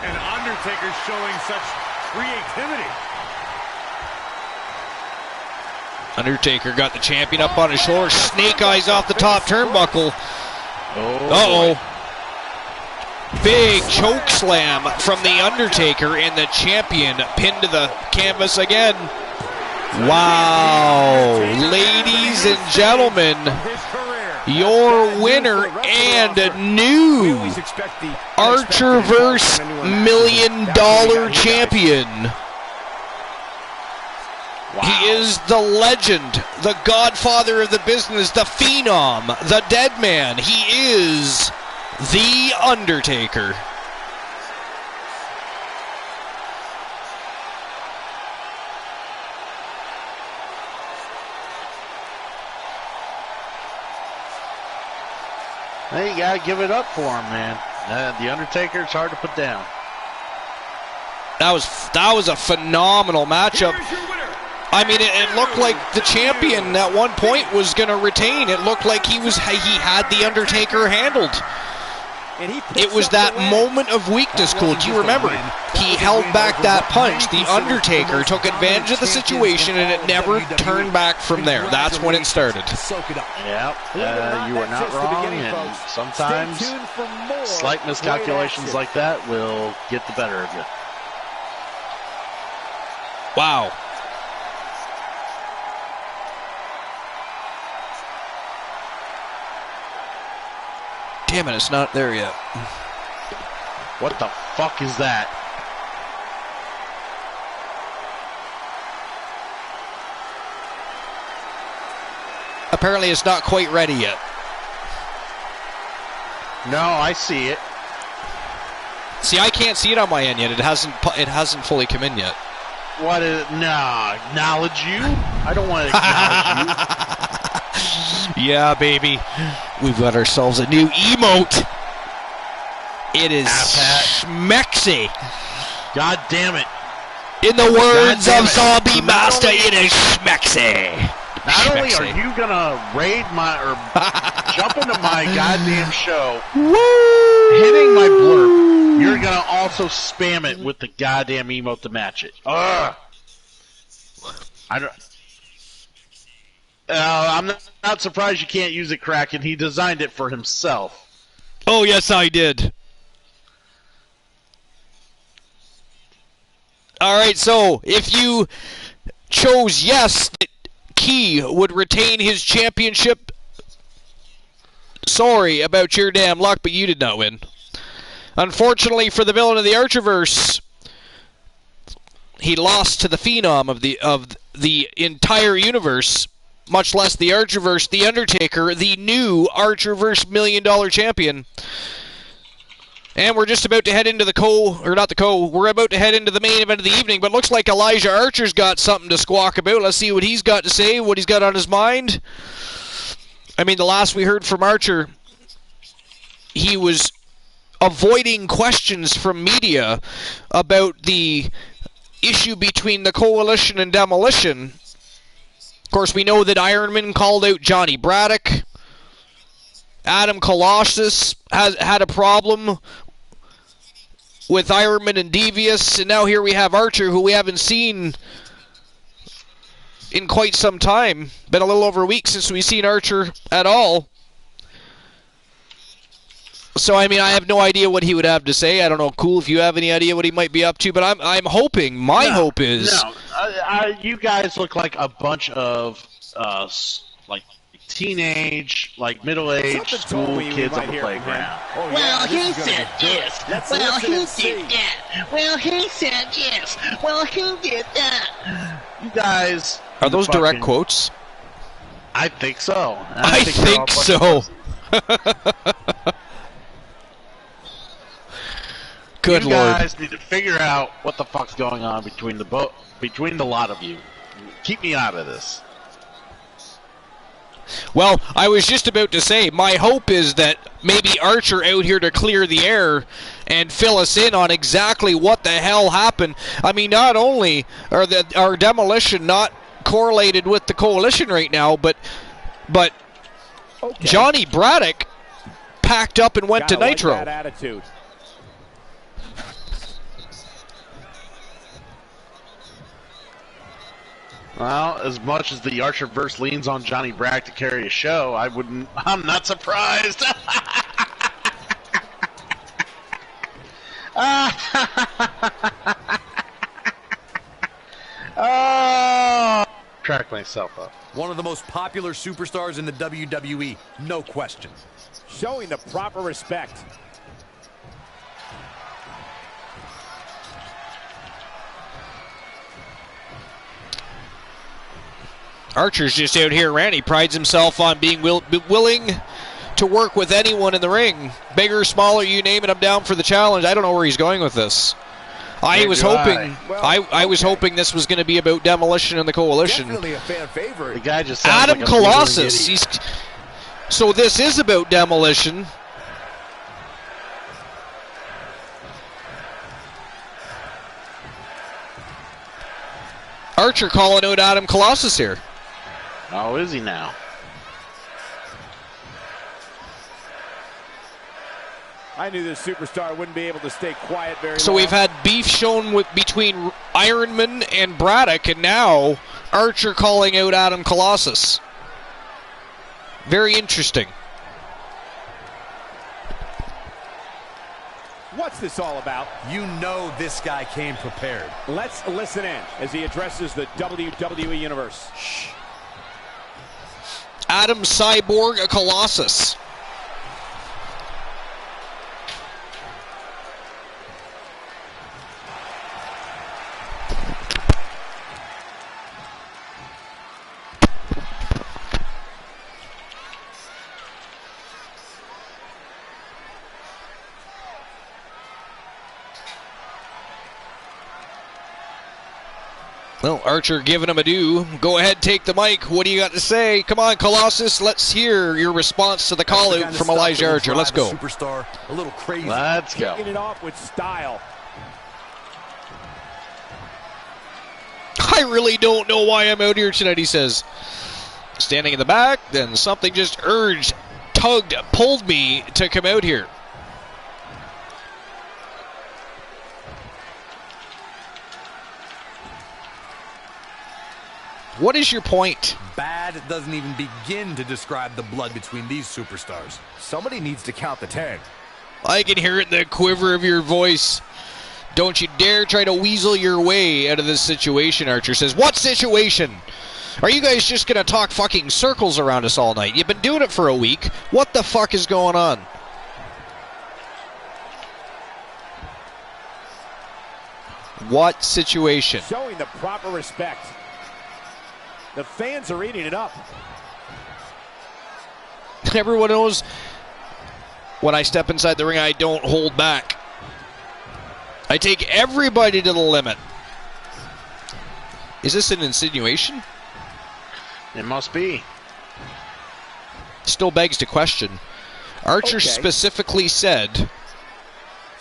And Undertaker showing such creativity. Undertaker got the champion up on his shoulder. Snake eyes off the top turnbuckle. Uh-oh. Big choke slam from The Undertaker, and the champion pinned to the canvas again. Wow. Ladies and gentlemen, your winner and new Archerverse $1 million champion. Wow. He is the legend, the godfather of the business, the Phenom, the dead man. He is The Undertaker. Hey, you gotta give it up for him, man. The Undertaker, it's hard to put down. That was a phenomenal matchup. I mean, it looked like the champion at one point was going to retain. It looked like he had The Undertaker handled. It was that moment of weakness, Cole. Do you remember? He held back that punch. The Undertaker took advantage of the situation, and it never turned back from there. That's when it started. Yeah, you are not wrong, and sometimes slight miscalculations like that will get the better of you. Wow. Damn it, it's not there yet. What the fuck is that? Apparently it's not quite ready yet. No, I see it. See, I can't see it on my end yet. It hasn't fully come in yet. What is it? No, acknowledge you? I don't want to acknowledge you. Yeah, baby. We've got ourselves a new emote. It is schmexy. God damn it. In the words of Zombie Master, it is schmexy. Not only are you going to raid my, or jump into my goddamn show, hitting my blurb, you're going to also spam it with the goddamn emote to match it. Ugh. I'm not surprised you can't use it, Kraken. He designed it for himself. Oh, yes, I did. All right, so if you chose yes, Key would retain his championship. Sorry about your damn luck, but you did not win. Unfortunately for the Villain of the Archerverse, he lost to the Phenom of the entire universe, much less the Archerverse. The Undertaker, the new Archerverse $1 million champion. And we're just about to head into we're about to head into the main event of the evening, but looks like Elijah Archer's got something to squawk about. Let's see what he's got to say, what he's got on his mind. I mean, the last we heard from Archer, he was avoiding questions from media about the issue between the Coalition and Demolition. Of course, we know that Ironman called out Johnny Braddock. Adam Colossus has had a problem with Ironman and Devious, and now here we have Archer, who we haven't seen in quite some time. Been a little over a week since we've seen Archer at all. So, I mean, I have no idea what he would have to say. I don't know, Cool, if you have any idea what he might be up to, but I'm hoping, my hope is... No, you guys look like a bunch of, like, teenage, like, middle-aged school kids on the playground. Oh, well, he said yes. Well, he did that. Well, he said yes. Well, he did that. You guys... Are those direct quotes? I think so. I think so. Good you Lord. guys need to figure out what the fuck's going on between the lot of you. Keep me out of this. Well, I was just about to say, my hope is that maybe Archer out here to clear the air and fill us in on exactly what the hell happened. I mean, not only are our Demolition not correlated with the Coalition right now, but okay. Johnny Braddock packed up and went to Nitro. That attitude. Well, as much as the Archerverse leans on Johnny Braddock to carry a show, I'm not surprised. Oh, crack myself up. One of the most popular superstars in the WWE, no question. Showing the proper respect. Archer's just out here, Randy prides himself on being willing to work with anyone in the ring. Bigger, smaller, you name it, I'm down for the challenge. I don't know where he's going with this. I was hoping this was going to be about Demolition and the Coalition. Definitely a fan favorite. The guy just Adam Colossus. So this is about Demolition. Archer calling out Adam Colossus here. Oh, is he now? I knew this superstar wouldn't be able to stay quiet very long. So we've had beef shown between Ironman and Braddock, and now Archer calling out Adam Colossus. Very interesting. What's this all about? You know this guy came prepared. Let's listen in as he addresses the WWE Universe. Shh. Adam Cyborg Colossus. Well, Archer giving him a do. Go ahead, take the mic. What do you got to say? Come on, Colossus. Let's hear your response to the call-out from Elijah Archer. Let's go. Superstar, a little crazy. Let's go. Kicking it off with style. I really don't know why I'm out here tonight, he says. Standing in the back, then something just tugged, pulled me to come out here. What is your point? Bad doesn't even begin to describe the blood between these superstars. Somebody needs to count the 10. I can hear it in the quiver of your voice. Don't you dare try to weasel your way out of this situation, Archer says. What situation? Are you guys just going to talk fucking circles around us all night? You've been doing it for a week. What the fuck is going on? What situation? Showing the proper respect. The fans are eating it up. Everyone knows when I step inside the ring, I don't hold back. I take everybody to the limit. Is this an insinuation? It must be. Still begs to question. Archer specifically said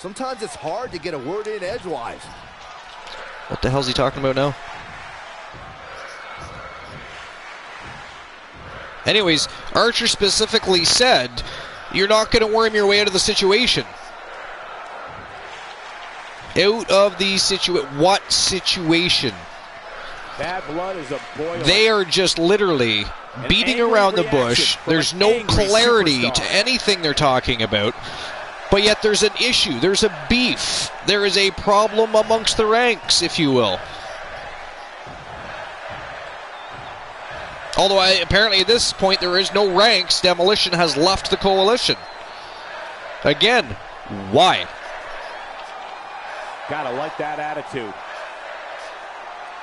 Sometimes it's hard to get a word in edgewise. What the hell's he talking about now? Anyways, Archer specifically said, you're not going to worm your way out of the situation. Out of the situation. What situation? Bad blood is a boiling. They are just literally beating around the bush. There's no clarity to anything they're talking about. But yet there's an issue. There's a beef. There is a problem amongst the ranks, if you will. Although apparently at this point there is no ranks. Demolition has left the coalition. Again, why? Gotta like that attitude.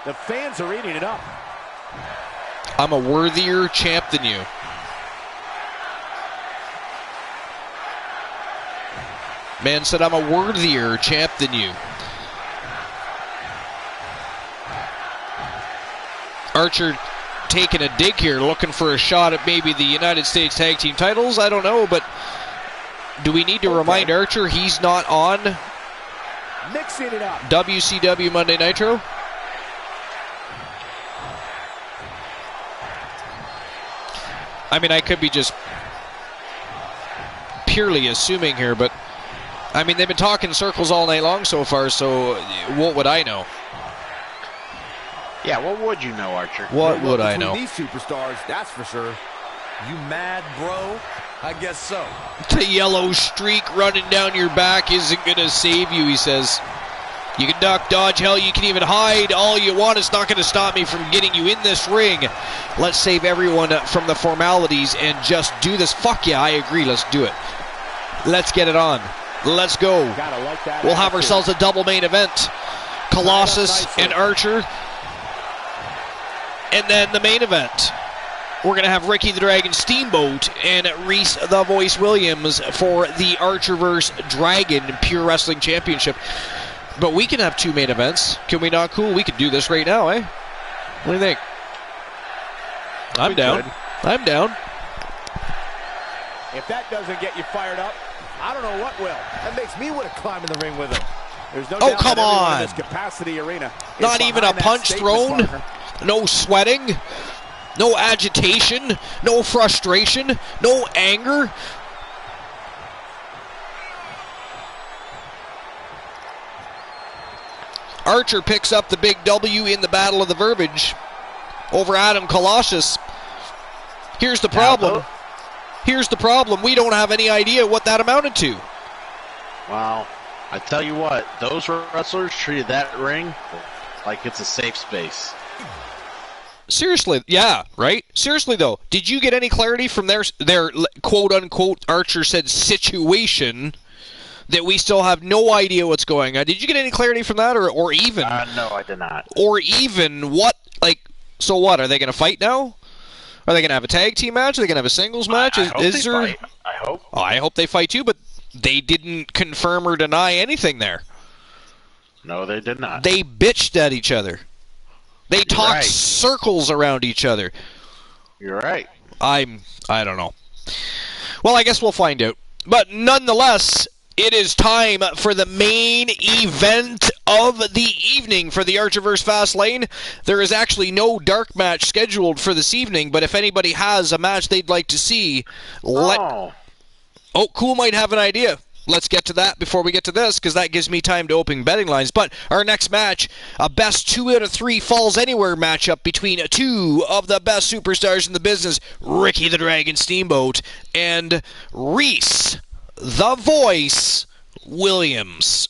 The fans are eating it up. I'm a worthier champ than you. Man said I'm a worthier champ than you. Archer taking a dig here, looking for a shot at maybe the United States Tag Team titles. I don't know, but do we need to remind Archer he's not on mixing it up. WCW Monday Nitro? I mean, I could be just purely assuming here, but I mean, they've been talking circles all night long so far, so what would I know? Yeah, what would you know, Archer? What would I know? These superstars, that's for sure. You mad, bro? I guess so. The yellow streak running down your back isn't going to save you, he says. You can duck, dodge, hell, you can even hide all you want. It's not going to stop me from getting you in this ring. Let's save everyone from the formalities and just do this. Fuck yeah, I agree. Let's do it. Let's get it on. Let's go. We'll have ourselves a double main event. Colossus and Archer. And then the main event. We're going to have Ricky the Dragon Steamboat and Reese the Voice Williams for the Archerverse Dragon Pure Wrestling Championship. But we can have two main events. Can we not? Cool. We could do this right now, eh? What do you think? I'm down. I'm down. If that doesn't get you fired up, I don't know what will. That makes me want to climb in the ring with him. There's no Oh, doubt come that everyone on. in this capacity arena is Not even a behind that punch statement, thrown. partner. No sweating. No agitation. No frustration. No anger. Archer picks up the big W in the Battle of the Verbiage over Adam Colossus. Here's the problem. Here's the problem. We don't have any idea what that amounted to. Wow. I tell you what, those wrestlers treated that ring like it's a safe space. Seriously, yeah, right? Seriously, though, did you get any clarity from their quote-unquote, Archer said, situation that we still have no idea what's going on? Did you get any clarity from that, or even... No, I did not. Or even what, like, so what, are they going to fight now? Are they going to have a tag team match? Are they going to have a singles match? I hope they fight. I hope. Oh, I hope they fight too, but they didn't confirm or deny anything there. No, they did not. They bitched at each other. They talked circles around each other. You're right. I don't know. Well, I guess we'll find out. But nonetheless, it is time for the main event of the evening for the Archerverse Fastlane. There is actually no dark match scheduled for this evening, but if anybody has a match they'd like to see, Oh, Cool might have an idea. Let's get to that before we get to this, because that gives me time to open betting lines. But our next match, a best 2 out of 3 Falls Anywhere matchup between two of the best superstars in the business, Ricky the Dragon Steamboat and Reese the Voice Williams.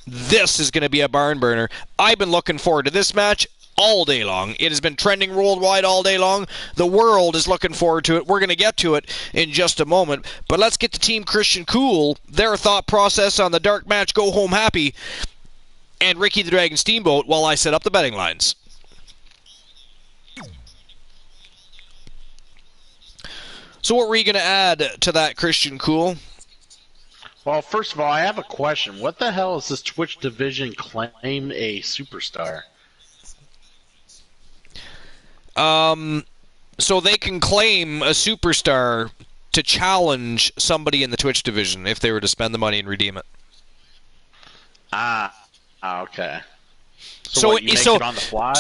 This is going to be a barn burner. I've been looking forward to this match all day long. It has been trending worldwide all day long. The world is looking forward to it. We're going to get to it in just a moment. But let's get to Team Christian Cool, their thought process on the dark match, Go Home Happy, and Ricky the Dragon Steamboat while I set up the betting lines. So what were you going to add to that, Christian Cool? Well, first of all, I have a question. What the hell is this Twitch division claim a superstar? So they can claim a superstar to challenge somebody in the Twitch division if they were to spend the money and redeem it. Okay. So what, you make it on the fly?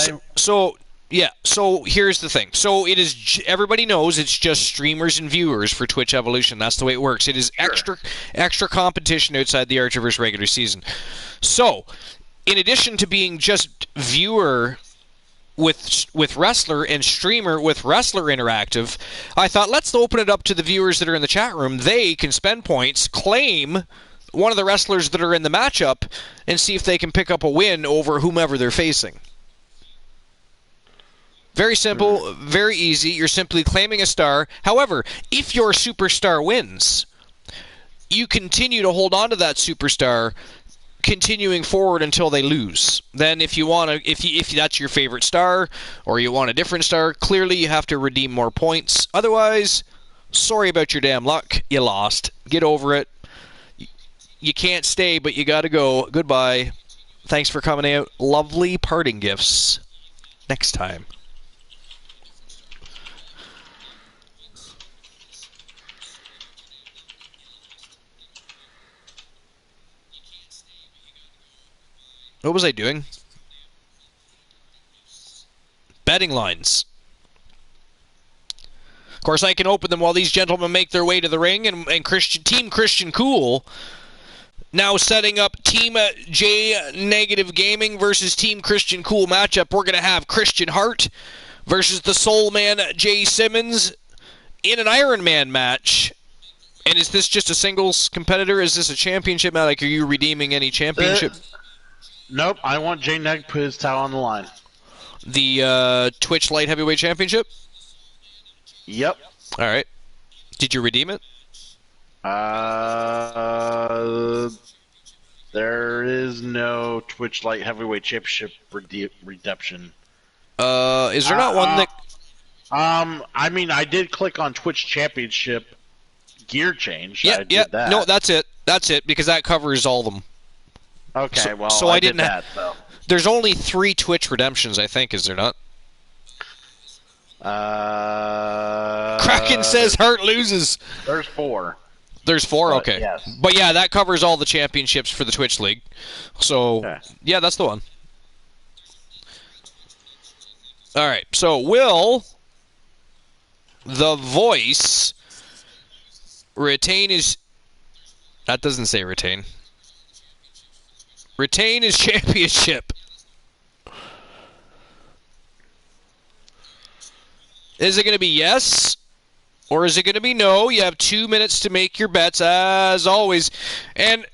Yeah, so here's the thing. So it is, everybody knows it's just streamers and viewers for Twitch Evolution. That's the way it works. It is extra competition outside the Archerverse regular season. So, in addition to being just viewer with wrestler and streamer with wrestler interactive, I thought let's open it up to the viewers that are in the chat room. They can spend points, claim one of the wrestlers that are in the matchup, and see if they can pick up a win over whomever they're facing. Very simple, very easy. You're simply claiming a star. However, if your superstar wins, you continue to hold on to that superstar, continuing forward until they lose. Then if you want to, if that's your favorite star, or you want a different star, clearly you have to redeem more points. Otherwise, sorry about your damn luck. You lost. Get over it. You can't stay, but you got to go. Goodbye. Thanks for coming out. Lovely parting gifts. Next time. What was I doing? Betting lines. Of course, I can open them while these gentlemen make their way to the ring, and Team Christian Cool now setting up Team J Negative Gaming versus Team Christian Cool matchup. We're going to have Christian Hart versus the Soul Man Jay Simmons in an Iron Man match. And is this just a singles competitor? Is this a championship match? Like, are you redeeming any championship? Nope, I want Jay Neg to put his towel on the line. The Twitch Light Heavyweight Championship? Yep. All right. Did you redeem it? There is no Twitch Light Heavyweight Championship redemption. Is there not one that... I mean, I did click on Twitch Championship gear change. Yeah, that. No, that's it. That's it, because that covers all of them. Okay, so I didn't did that, though. There's only 3 Twitch redemptions, I think, is there not? Kraken says Hart loses. There's 4. There's 4? But, okay. yes. But yeah, that covers all the championships for the Twitch League. So, okay. Yeah, that's the one. Alright, so will the Voice retain his... That doesn't say retain. Retain his championship. Is it going to be yes? Or is it going to be no? You have 2 minutes to make your bets, as always. And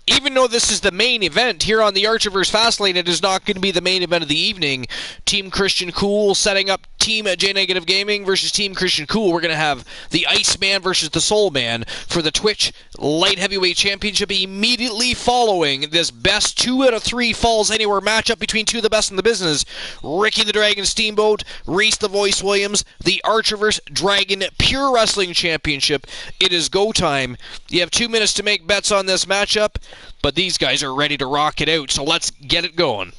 even though this is the main event here on the Archerverse Fastlane, it is not going to be the main event of the evening. Team Christian Cool setting up Team J Negative Gaming versus Team Christian Cool. We're going to have the Iceman versus the Soul Man for the Twitch Light Heavyweight Championship immediately following this best 2 out of 3 falls anywhere matchup between 2 of the best in the business. Ricky the Dragon Steamboat, Reese the Voice Williams, the Archerverse Dragon Pure Wrestling Championship. It is go time. You have 2 minutes to make bets on this matchup, but these guys are ready to rock it out, so let's get it going.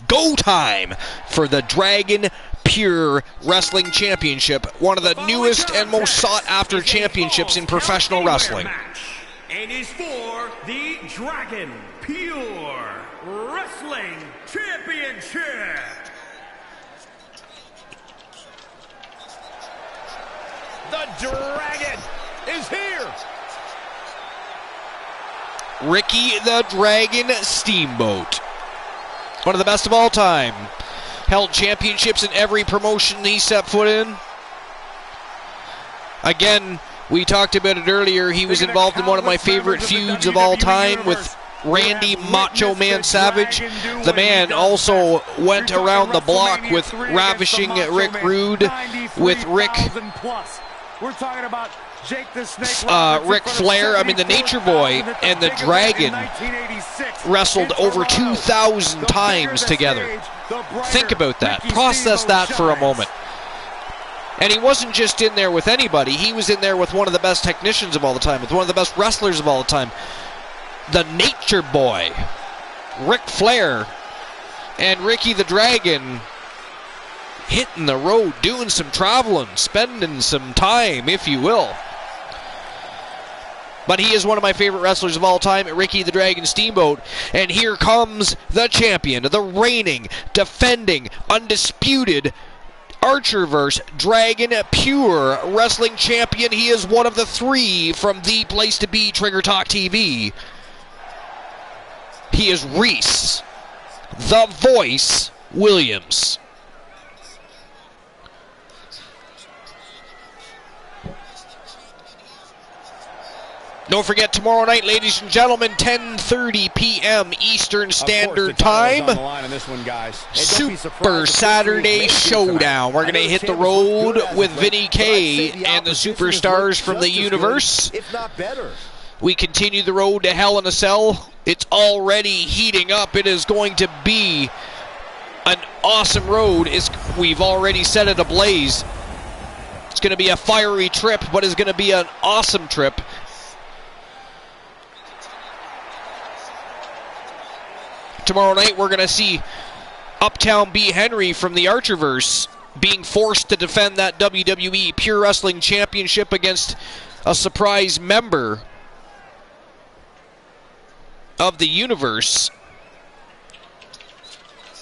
Go time for the Dragon Pure Wrestling Championship, one of the newest and most sought-after championships in professional wrestling. And is for the Dragon Pure Wrestling Championship. The Dragon is here. Ricky the Dragon Steamboat, one of the best of all time. Held championships in every promotion he set foot in. Again, we talked about it earlier. He was involved in one of my favorite feuds of all time with Randy Macho Man Savage. The man also went around the block with ravishing Rick Rude, with Rick... We're talking about Jake the Snake, Ric Flair. I mean, the Nature Boy and the Dragon wrestled over 2,000 times together. Think about that. Process that for a moment. And he wasn't just in there with anybody. He was in there with one of the best technicians of all the time, with one of the best wrestlers of all the time. The Nature Boy, Ric Flair, and Ricky the Dragon hitting the road, doing some traveling, spending some time, if you will. but he is one of my favorite wrestlers of all time, Ricky the Dragon Steamboat. And here comes the champion, the reigning, defending, undisputed Archerverse Dragon Pure Wrestling Champion. He is one of the 3 from the place to be, Trigger Talk TV. He is Reese, the Voice Williams. Don't forget, tomorrow night, ladies and gentlemen, 10:30 p.m. Eastern Standard Time. Super Saturday Showdown. We're going to hit the road with Vinny K and the superstars from the universe. We continue the road to Hell in a Cell. It's already heating up. It is going to be an awesome road. We've already set it ablaze. It's going to be a fiery trip, but it's going to be an awesome trip. Tomorrow night, we're going to see Uptown B. Henry from the Archerverse being forced to defend that WWE Pure Wrestling Championship against a surprise member of the universe.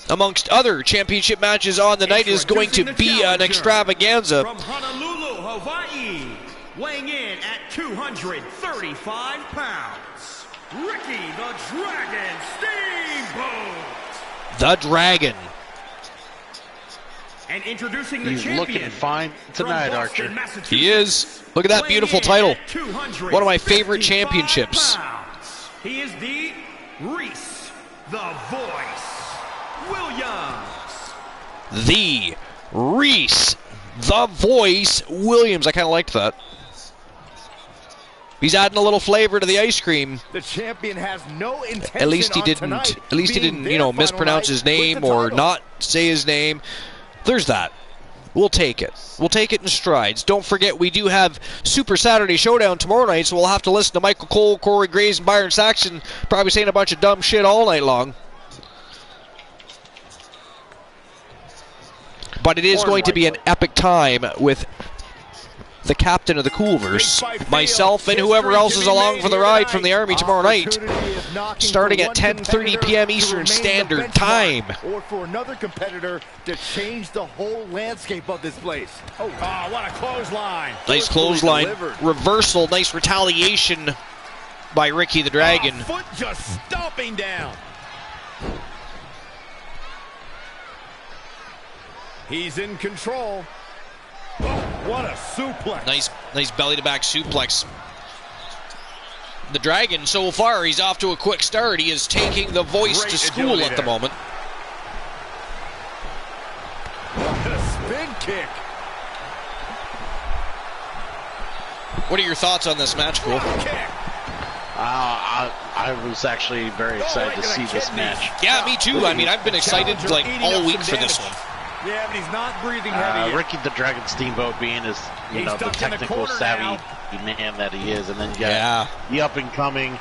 Amongst other championship matches on the night is going to be an extravaganza. From Honolulu, Hawaii, weighing in at 235 pounds, Ricky the Dragon Steamboat. The Dragon. And introducing the He's champion, looking fine tonight, Archer. He is. Look at that beautiful title. One of my favorite championships. Pounds. He is the Reese, the Voice Williams. The Reese, the Voice Williams. I kind of liked that. He's adding a little flavor to the ice cream. The champion has no intention At least he didn't, you know, mispronounce his name or not say his name. There's that. We'll take it. We'll take it in strides. Don't forget, we do have Super Saturday Showdown tomorrow night, so we'll have to listen to Michael Cole, Corey Graves, and Byron Saxon probably saying a bunch of dumb shit all night long. But it is going to be an epic time with the captain of the Coolverse, myself, and whoever else is along for the ride from the Army tomorrow night, starting at 10:30 p.m. Eastern Standard Time. Or for another competitor to change the whole landscape of this place. Oh, what a clothesline. Nice clothesline. Reversal. Nice retaliation by Ricky the Dragon. Foot just stomping down. He's in control. Oh, what a suplex. Nice belly-to-back suplex. The Dragon, so far, he's off to a quick start. He is taking the Voice to school at the moment. What a spin kick. What are your thoughts on this match, Cole? I was actually very excited to see this match. Yeah, me too. I mean, I've been excited like all week for this one. Yeah, but he's not breathing heavy yet. Ricky the Dragon Steamboat being his, you know, the technical savvy man that he is, and then you got the up-and-coming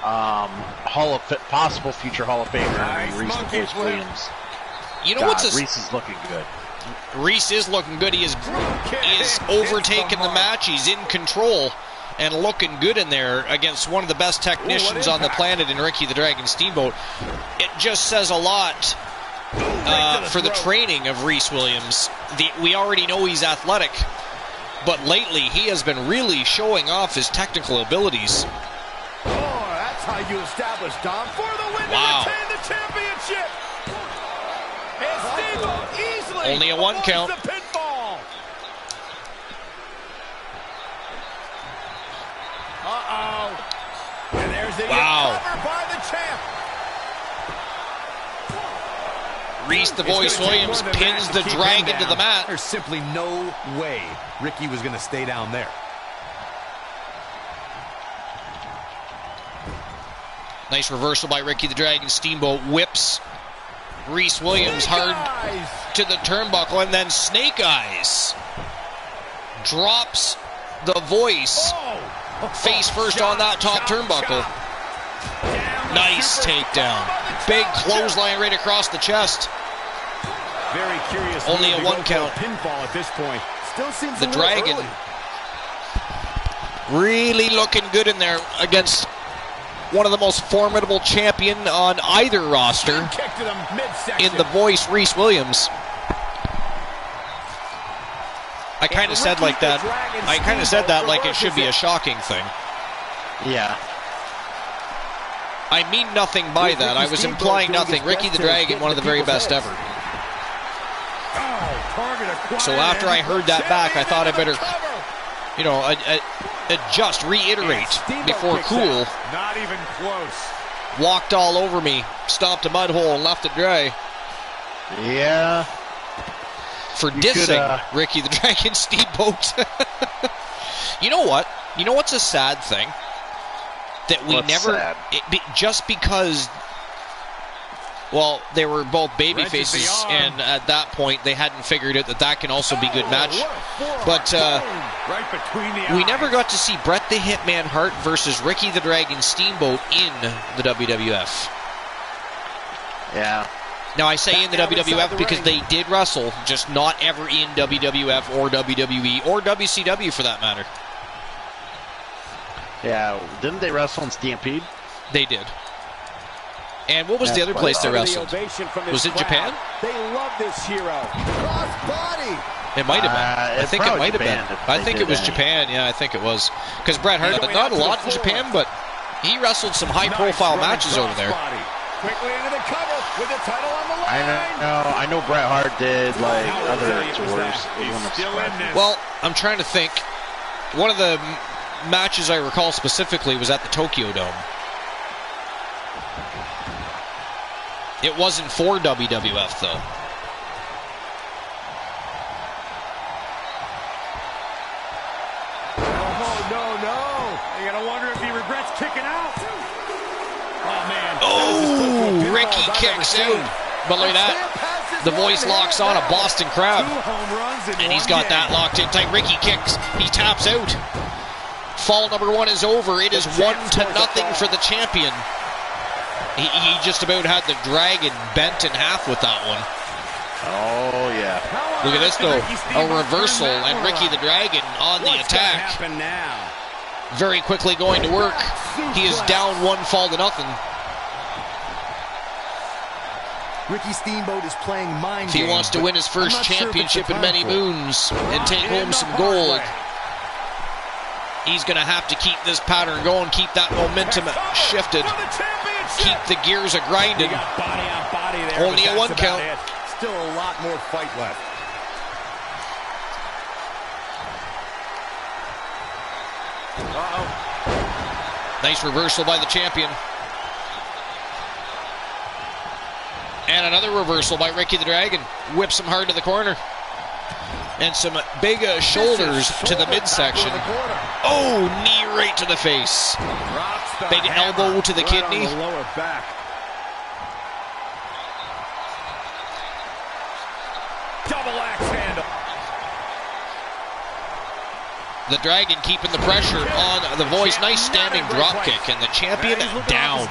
possible future Hall of Famer, Reese the Voice Williams. You know what's Reese is looking good. Reese is looking good. He is overtaking the match. He's in control and looking good in there against one of the best technicians on the planet in Ricky the Dragon Steamboat. It just says a lot for the training of Reese Williams. We already know he's athletic, but lately he has been really showing off his technical abilities. Oh, that's how you establish Dom for the win to retain the championship. And Steamboat easily only a 1 count. The pinfall. And there's the cover by the champ. Reese the Voice Williams pins the Dragon to the mat. There's simply no way Ricky was going to stay down there. Nice reversal by Ricky the Dragon Steamboat. Whips Reese Williams hard to the turnbuckle, and then Snake Eyes drops the Voice face first on that top turnbuckle. Nice takedown. Big clothesline right across the chest. Very curious. Only a 1 count. Pinfall at this point. Still seems the Dragon Really looking good in there against one of the most formidable champion on either roster in the voice, Reese Williams. I kind of said like that. I kind of said that like it should be a shocking thing. Yeah. I mean nothing by that. I was implying nothing. Ricky the Dragon, one of the very best ever. So after I heard that back, I thought I better, you know, just reiterate before Cool Not even close. walked all over me, stomped a mud hole, and left it dry. Yeah. For dissing Ricky the Dragon Steamboat. You know what? You know what's a sad thing? That we never, just because, well, they were both baby faces, and at that point they hadn't figured out that that can also be good match. But we never got to see Bret the Hitman Hart versus Ricky the Dragon Steamboat in the WWF. Yeah. Now I say in the WWF because they did wrestle, just not ever in WWF or WWE or WCW for that matter. Yeah, didn't they wrestle in Stampede? They did. And what was the other place they wrestled? Was it Japan? They love this hero. Cross-body. It might have been. I think it might have been. I think it was Japan. Yeah, I think it was. Because Bret Hart, but not a lot in Japan, but he wrestled some high-profile matches over there. Quickly into the cover with the title on the line. I know Bret Hart did like other tours. Well, I'm trying to think. One of the matches I recall specifically was at the Tokyo Dome. It wasn't for WWF though. Oh, no. You gotta wonder if he regrets kicking out. Oh, man. Oh, Ricky kicks out. But look at that. The voice locks on a Boston Crab. And he's got that locked in tight. Ricky kicks. He taps out. Fall number one is over. It is 1-0 for the champion. He just about had the Dragon bent in half with that one. Oh, yeah. Look at this, though. A reversal, and Ricky the Dragon on the attack. Very quickly going to work. He is down 1-0. Ricky Steamboat is playing mind If he game, wants to win his first championship in many moons and take home some gold, he's going to have to keep this pattern going, keep that momentum shifted, keep the gears a-grinding. Only a 1 count. Still a lot more fight left. Nice reversal by the champion. And another reversal by Ricky the Dragon. Whips him hard to the corner. And some big shoulders to the midsection. Oh, knee right to the face. Big elbow to the kidney. On the lower back. Double axe handle. The Dragon keeping the pressure on the voice. Nice standing drop kick, and the champion down.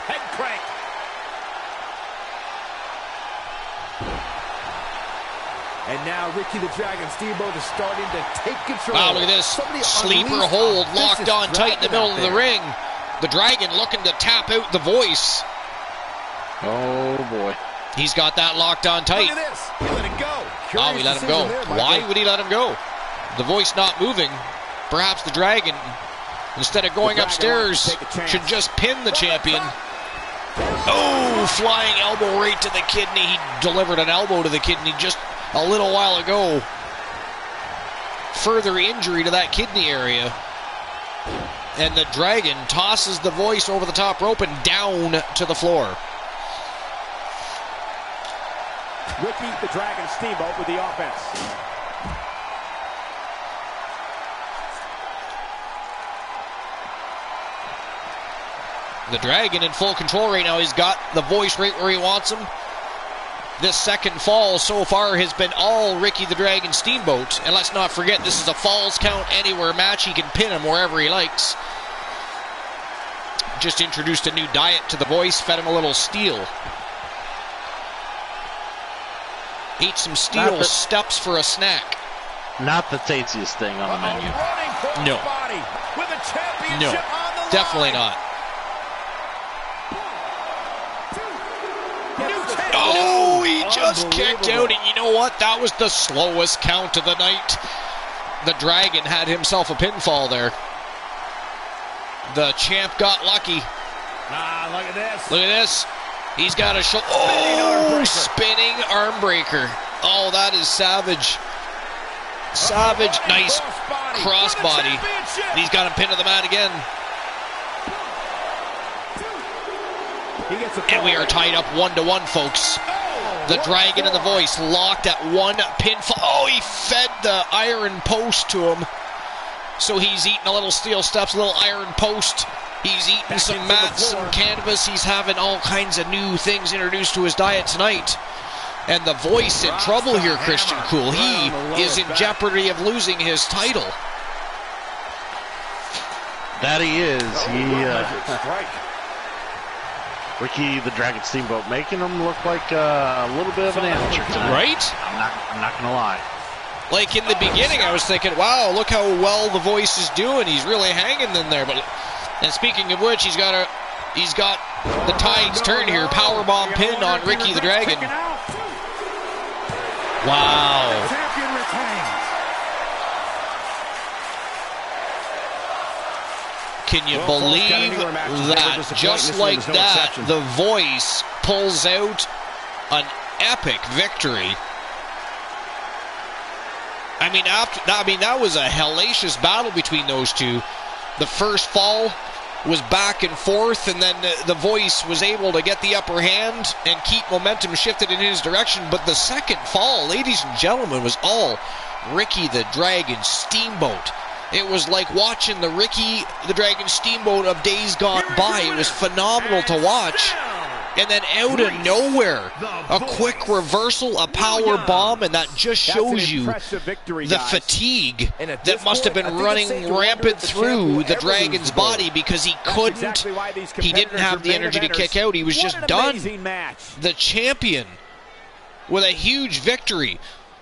Head crank. And now Ricky the Dragon Steamboat is starting to take control. Wow, look at this. Sleeper hold locked on tight in the middle of the ring. The Dragon looking to tap out the voice. Oh, boy. He's got that locked on tight. Look at this. He let it go. Oh, he let him go. Why would he let him go? The voice not moving. Perhaps the Dragon, instead of going upstairs, should just pin the champion. Oh, flying elbow right to the kidney. He delivered an elbow to the kidney just a little while ago. Further injury to that kidney area. And the Dragon tosses the voice over the top rope and down to the floor. Ricky the Dragon Steamboat with the offense. The Dragon in full control right now. He's got the voice right where he wants him. This second fall so far has been all Ricky the Dragon Steamboat. And let's not forget, this is a falls count anywhere match. He can pin him wherever he likes. Just introduced a new diet to the voice, fed him a little steel. Ate some steel steps for a snack. Not the tastiest thing on the menu. No. No, definitely not. Oh, he just kicked out, and you know what? That was the slowest count of the night. The Dragon had himself a pinfall there. The champ got lucky. Look at this. Look at this. He's got a spinning arm breaker. Oh, that is savage. Savage, nice crossbody. He's got him pinned to the mat again. And we are tied up 1-1, folks. The Dragon and the Voice locked at one pinfall. Oh, he fed the iron post to him. So he's eating a little steel steps, a little iron post. He's eating some mats, some canvas. He's having all kinds of new things introduced to his diet tonight. And the Voice in trouble here, Christian Cool. He is in jeopardy of losing his title. That he is. Ricky the Dragon Steamboat making him look like a little bit of an amateur tonight. Right? I'm not going to lie. Like in the beginning, I was thinking, wow, look how well the Voice is doing. He's really hanging in there. And speaking of which, he's got the tides turn here. Powerbomb pin on Ricky the Dragon. Wow. Can you believe that? Just like that, the Voice pulls out an epic victory. I mean, that was a hellacious battle between those two. The first fall was back and forth, and then the Voice was able to get the upper hand and keep momentum shifted in his direction. But the second fall, ladies and gentlemen, was all Ricky the Dragon Steamboat. It was like watching the Ricky the Dragon Steamboat of days gone by. It was phenomenal to watch. And then out of nowhere, a quick reversal, a power bomb, and that just shows you the fatigue that must have been running rampant through the Dragon's body, because he didn't have the energy to kick out. He was just done. The champion with a huge victory.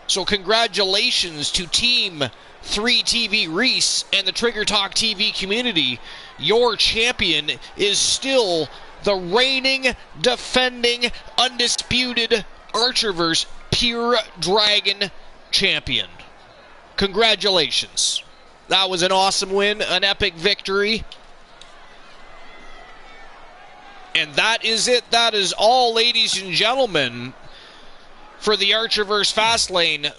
So congratulations to Team 3TV Reese and the Trigger Talk TV community. Your champion is still the reigning, defending, undisputed Archerverse Pure Dragon champion. Congratulations. That was an awesome win, an epic victory. And that is it. That is all, ladies and gentlemen, for the Archerverse Fastlane.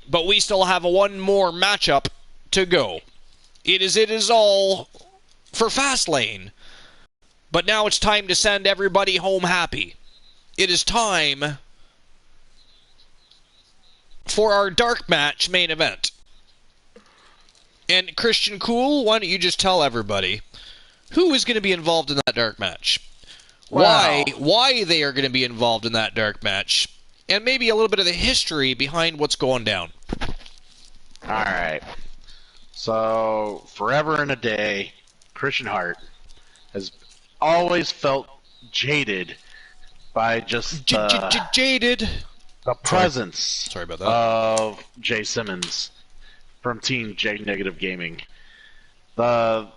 But we still have one more matchup to go. It is all for Fastlane. But now it's time to send everybody home happy. It is time for our dark match main event. And Christian Cool, why don't you just tell everybody who is going to be involved in that dark match? Wow. Why they are going to be involved in that dark match? And maybe a little bit of the history behind what's going down. All right. So, forever and a day, Christian Hart has always felt jaded by just jaded the presence Sorry about that. of Jay Simmons from Team J Negative Gaming. The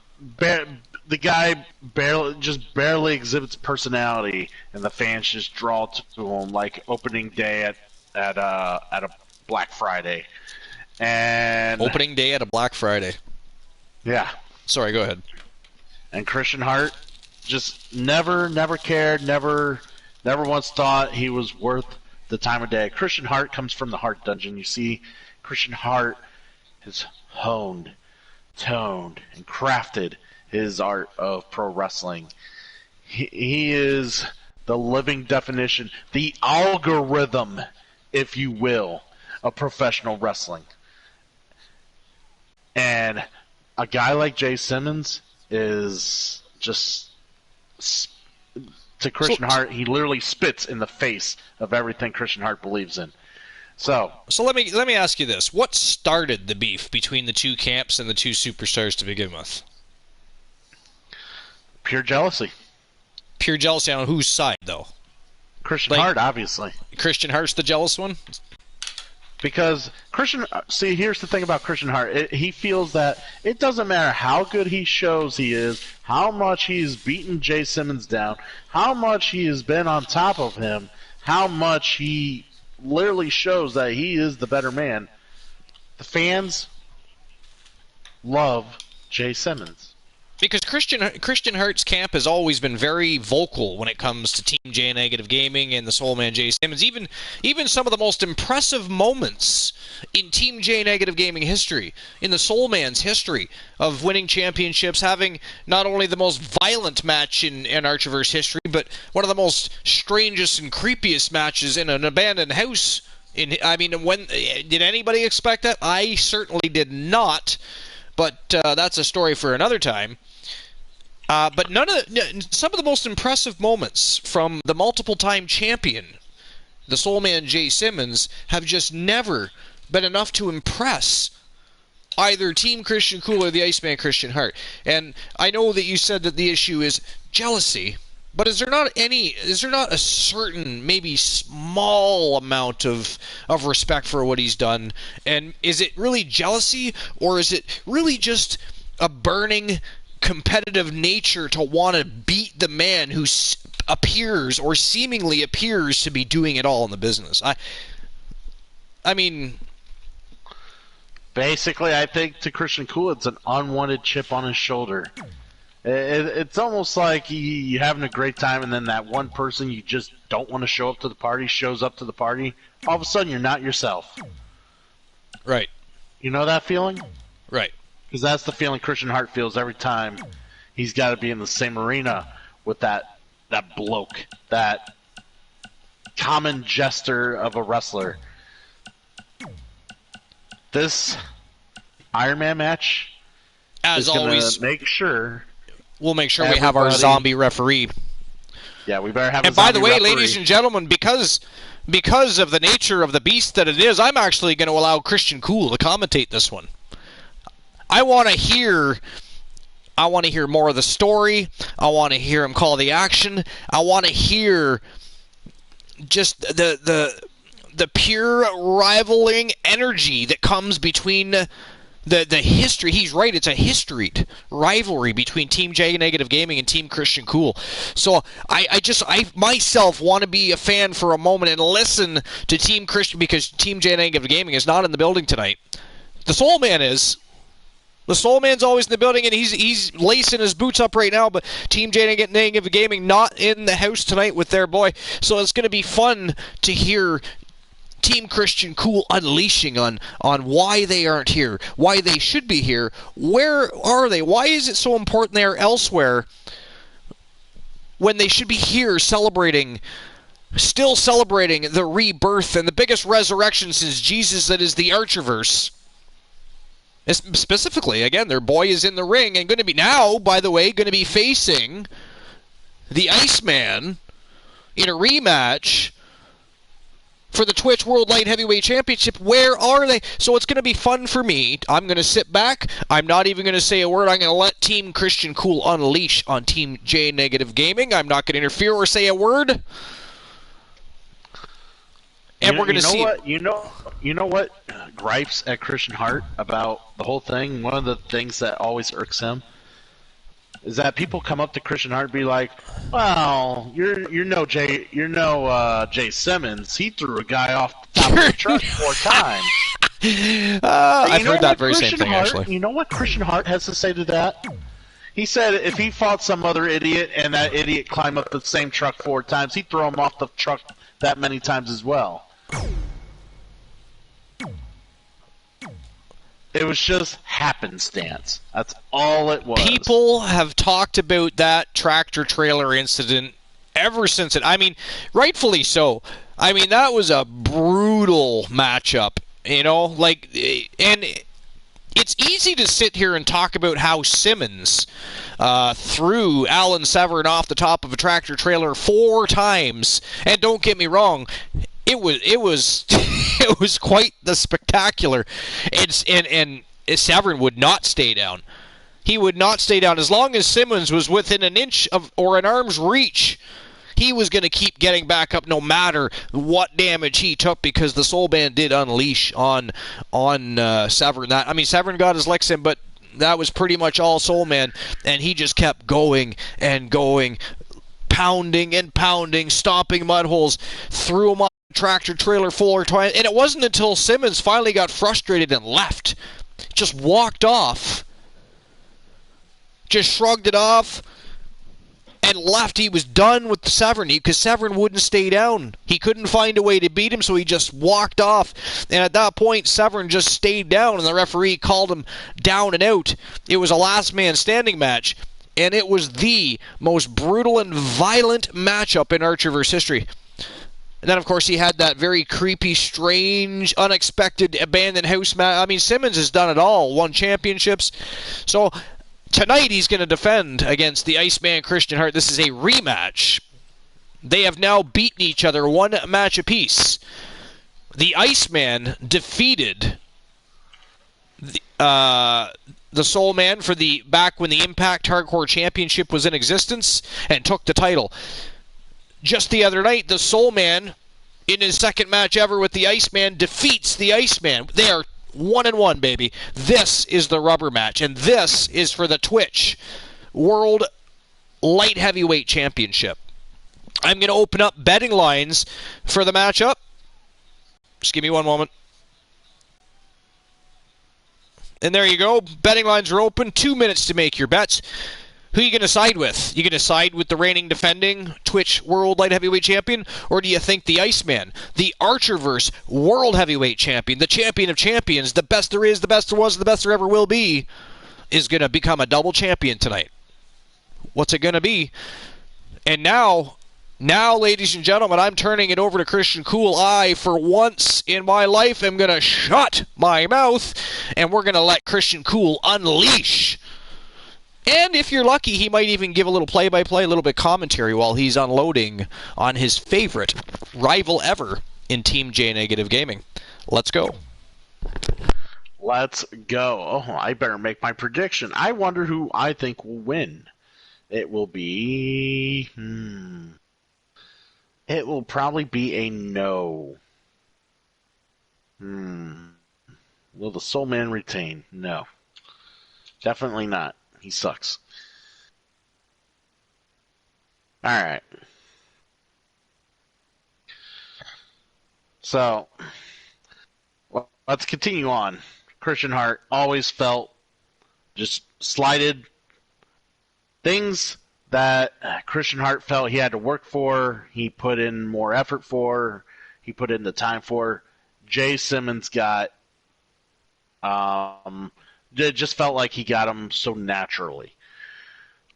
guy barely exhibits personality, and the fans just draw to him like opening day at a Black Friday. And opening day at a Black Friday. Yeah. Sorry, go ahead. And Christian Hart just never cared, never once thought he was worth the time of day. Christian Hart comes from the Hart Dungeon. You see, Christian Hart has honed, toned, and crafted his art of pro wrestling. He is the living definition, the algorithm, if you will, of professional wrestling. And a guy like Jay Simmons is just, to Christian Hart, he literally spits in the face of everything Christian Hart believes in. So let me ask you this: what started the beef between the two camps and the two superstars to begin with? Pure jealousy. Pure jealousy on whose side, though? Christian Hart, obviously. Christian Hart's the jealous one? Because see, here's the thing about Christian Hart. He feels that it doesn't matter how good he shows he is, how much he's beaten Jay Simmons down, how much he has been on top of him, how much he literally shows that he is the better man. The fans love Jay Simmons. Because Christian Hart's camp has always been very vocal when it comes to Team J Negative Gaming and the Soul Man Jay Simmons. Even some of the most impressive moments in Team J Negative Gaming history, in the Soul Man's history of winning championships, having not only the most violent match in Archerverse history, but one of the most strangest and creepiest matches in an abandoned house. When did anybody expect that? I certainly did not. But that's a story for another time. But some of the most impressive moments from the multiple-time champion, the Soul Man Jay Simmons, have just never been enough to impress either Team Christian Cool or the Iceman Christian Hart. And I know that you said that the issue is jealousy, but is there not a certain, maybe small amount of respect for what he's done? And is it really jealousy, or is it really just a burning competitive nature to want to beat the man who appears or seemingly appears to be doing it all in the business? I mean, basically, I think to Christian Cool, it's an unwanted chip on his shoulder. It's almost like you're having a great time, and then that one person you just don't want to show up to the party shows up to the party. All of a sudden, you're not yourself. Right. You know that feeling? Right. Because that's the feeling Christian Hart feels every time he's got to be in the same arena with that bloke, that common jester of a wrestler. This Iron Man match, as always, we'll make sure we have our zombie referee. Yeah, we better have. And by the way, ladies and gentlemen, because of the nature of the beast that it is, I'm actually going to allow Christian Cool to commentate this one. I want to hear more of the story. I want to hear him call the action. I want to hear just the pure rivaling energy that comes between the history. He's right, it's a historied rivalry between Team J Negative Gaming and Team Christian Cool. So I myself want to be a fan for a moment and listen to Team Christian, because Team J Negative Gaming is not in the building tonight. The Soul Man is. The Soul Man's always in the building, and he's lacing his boots up right now, but Team J Negative Gaming not in the house tonight with their boy. So it's going to be fun to hear Team Christian Cool unleashing on why they aren't here, why they should be here, where are they, why is it so important they are elsewhere when they should be here still celebrating the rebirth and the biggest resurrection since Jesus, that is the Archerverse. Specifically, again, their boy is in the ring and going to be facing the Iceman in a rematch for the Twitch World Light Heavyweight Championship. Where are they? So it's going to be fun for me. I'm going to sit back. I'm not even going to say a word. I'm going to let Team Christian Cool unleash on Team J Negative Gaming. I'm not going to interfere or say a word. And we're going to see. You know what gripes at Christian Hart about the whole thing? One of the things that always irks him is that people come up to Christian Hart and be like, "Well, you're no Jay Simmons. He threw a guy off the top of the truck 4 times." I've heard that very same thing, actually. You know what Christian Hart has to say to that? He said if he fought some other idiot and that idiot climbed up the same truck 4 times, he'd throw him off the truck that many times as well. It was just happenstance. That's all it was. People have talked about that tractor trailer incident ever since it. I mean, rightfully so. I mean, that was a brutal matchup, you know? And it's easy to sit here and talk about how Simmons threw Alan Severn off the top of a tractor trailer 4 times. And don't get me wrong, it was it was quite the spectacular. And Severn would not stay down. He would not stay down as long as Simmons was within an inch of or an arm's reach. He was going to keep getting back up no matter what damage he took, because the Soul Man did unleash on Severn. Severn got his licks in, but that was pretty much all Soul Man, and he just kept going and going, pounding and pounding, stomping mud holes, threw him on a tractor trailer full of twine, and it wasn't until Simmons finally got frustrated and left, just walked off, just shrugged it off, and left. He was done with the Severn, because Severn wouldn't stay down. He couldn't find a way to beat him, so he just walked off. And at that point, Severn just stayed down, and the referee called him down and out. It was a last man standing match, and it was the most brutal and violent matchup in Archerverse history. And then, of course, he had that very creepy, strange, unexpected abandoned house match. Simmons has done it all, won championships. So tonight he's going to defend against the Iceman Christian Hart. This is a rematch. They have now beaten each other one match apiece. The Iceman defeated the Soul Man for back when the Impact Hardcore Championship was in existence, and took the title. Just the other night, the Soul Man, in his second match ever with the Iceman, defeats the Iceman. They are 1-1, baby. This is the rubber match, and this is for the Twitch World Light Heavyweight Championship. I'm going to open up betting lines for the matchup. Just give me one moment. And there you go. Betting lines are open. 2 minutes to make your bets. Who are you going to side with? You going to side with the reigning defending Twitch World Light Heavyweight Champion? Or do you think the Iceman, the Archerverse World Heavyweight Champion, the champion of champions, the best there is, the best there was, the best there ever will be, is going to become a double champion tonight? What's it going to be? And now, ladies and gentlemen, I'm turning it over to Christian Cool. I, for once in my life, am going to shut my mouth, and we're going to let Christian Cool unleash. And if you're lucky, he might even give a little play-by-play, a little bit commentary while he's unloading on his favorite rival ever in Team J Negative Gaming. Let's go. Let's go. Oh, I better make my prediction. I wonder who I think will win. It will be... It will probably be a no. Will the Soul Man retain? No. Definitely not. He sucks. Alright. So, let's continue on. Christian Hart always felt just slighted. Things that Christian Hart felt he had to work for, he put in more effort for, he put in the time for. Jay Simmons got... It just felt like he got them so naturally.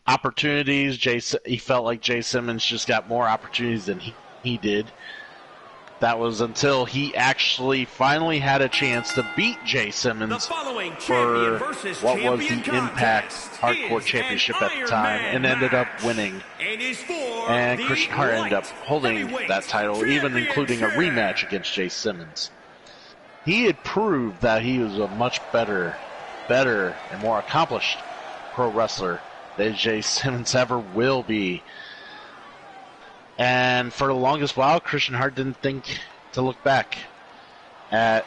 Opportunities, he felt like Jay Simmons just got more opportunities than he did. That was until he actually finally had a chance to beat Jay Simmons for what was the Impact Hardcore Championship at the time, and ended up winning. And Christian Hart ended up holding that title, even including a rematch against Jay Simmons. He had proved that he was a much better and more accomplished pro wrestler than Jay Simmons ever will be. And for the longest while, Christian Hart didn't think to look back at.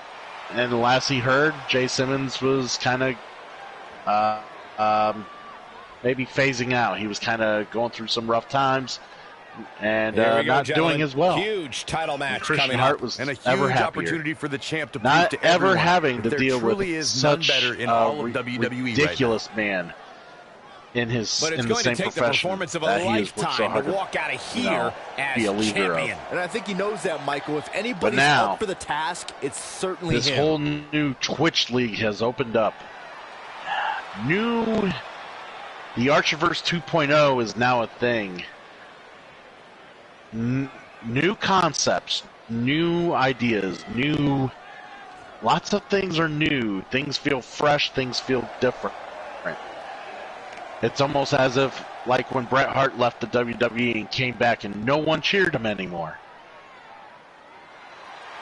And the last he heard, Jay Simmons was kind of maybe phasing out. He was kind of going through some rough times and not doing as well. Huge title match. Christian Hart was and a huge ever happier. Opportunity for the champ to not prove to ever everyone having to there deal truly with is such none better in all of WWE ridiculous right man in his but it's in the going same to take profession the performance of a that he has worked so lifetime hard to walk out of here as be a leader champion. of. And I think he knows that, Michael. If anybody's now, up for the task, it's certainly this him. whole new Twitch league has opened up. The Archerverse 2.0 is now a thing. New concepts, new ideas, lots of things are new. Things feel fresh, things feel different. It's almost as if, like when Bret Hart left the WWE and came back and no one cheered him anymore.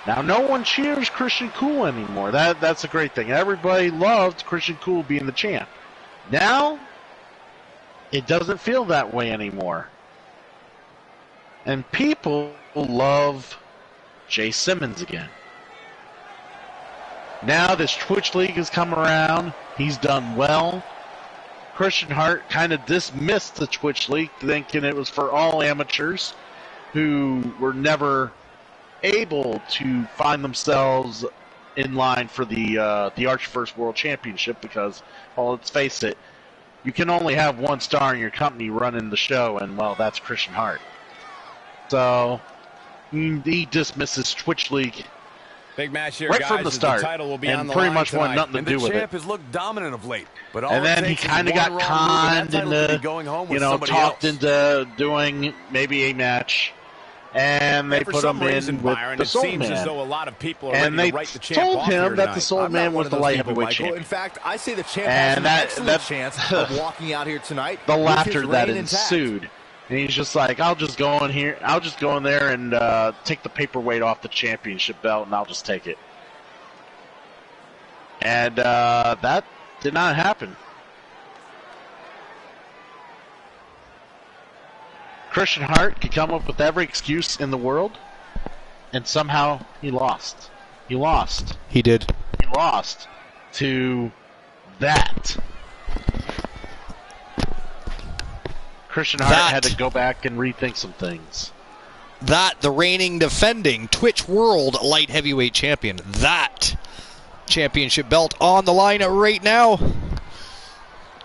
Now no one cheers Christian Cool anymore. That's a great thing. Everybody loved Christian Cool being the champ. Now, it doesn't feel that way anymore. And people love Jay Simmons again. Now this Twitch League has come around. He's done well. Christian Hart kind of dismissed the Twitch League, thinking it was for all amateurs who were never able to find themselves in line for the Archverse World Championship because, well, let's face it, you can only have one star in your company running the show, and, well, that's Christian Hart. So he dismisses Twitch League big match here, right guys, from the start, the title will be and on the pretty line much tonight. wanted nothing to do with it. The champ has looked dominant of late, but all And it then he takes is kind of one got wrong move, and conned that title could be into, going home with talked somebody else. into doing maybe a match, and they For put some him reason, in with Byron, the it Soul seems as Man. though a lot of people are And ready they to write the champ told off here him that the tonight. Soul I'm not Man one was of the those light people, heavyweight Michael. champion. In fact, I say the champ And has an that- excellent chance of walking out here tonight. The with laughter his that reign intact. ensued. And he's just like, I'll just go in there and take the paperweight off the championship belt, and I'll just take it. And that did not happen. Christian Hart could come up with every excuse in the world, and somehow he lost. He lost. He did. He lost to that. Christian Hart had to go back and rethink some things. That, the reigning, defending Twitch World Light Heavyweight Champion. That championship belt on the line right now.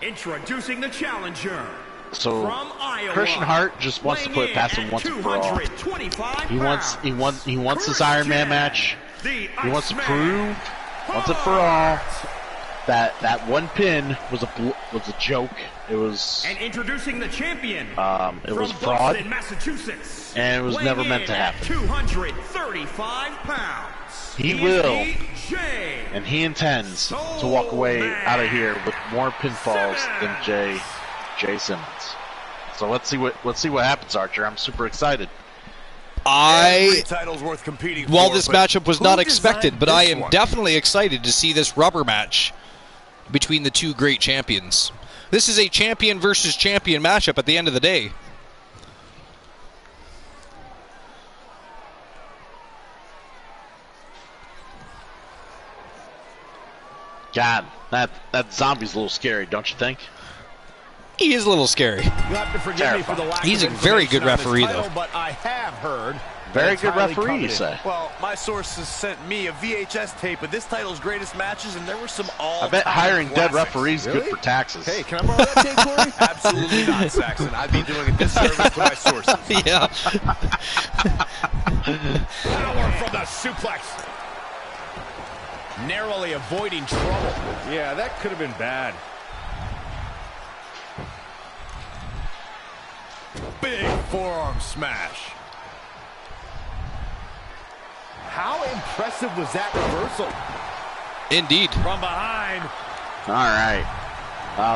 Introducing the challenger. So From Iowa, Christian Hart just wants to put it past him once and for all. He wants this Iron Man match. He wants to prove once and for all that one pin was a joke. It was and introducing the champion. It was from fraud, Boston, Massachusetts, and it was never meant to happen. 235 pounds. He will, and he intends to walk away out of here with more pinfalls than Jay Simmons. So let's see what happens, Archer. I'm super excited. Titles worth competing Well, for, this but matchup was who not designed expected, but I this am one? definitely excited to see this rubber match between the two great champions. This is a champion versus champion matchup at the end of the day. God, that zombie's a little scary, don't you think? He is a little scary. You'll have to forgive me for the lack He's of a very good information on this referee, title, though. But I have heard Very it's good highly referee, you coveted. say? Well, my sources sent me a VHS tape of this title's greatest matches, and there were some all. I bet hiring dead classics. referees is Really? good for taxes. Hey, can I borrow that tape, Corey? Absolutely not, Saxon. I'd be doing a disservice to my sources. Yeah. Power from the suplex. Narrowly avoiding trouble. Yeah, that could have been bad. Big forearm smash. How impressive was that reversal? Indeed. From behind. All right.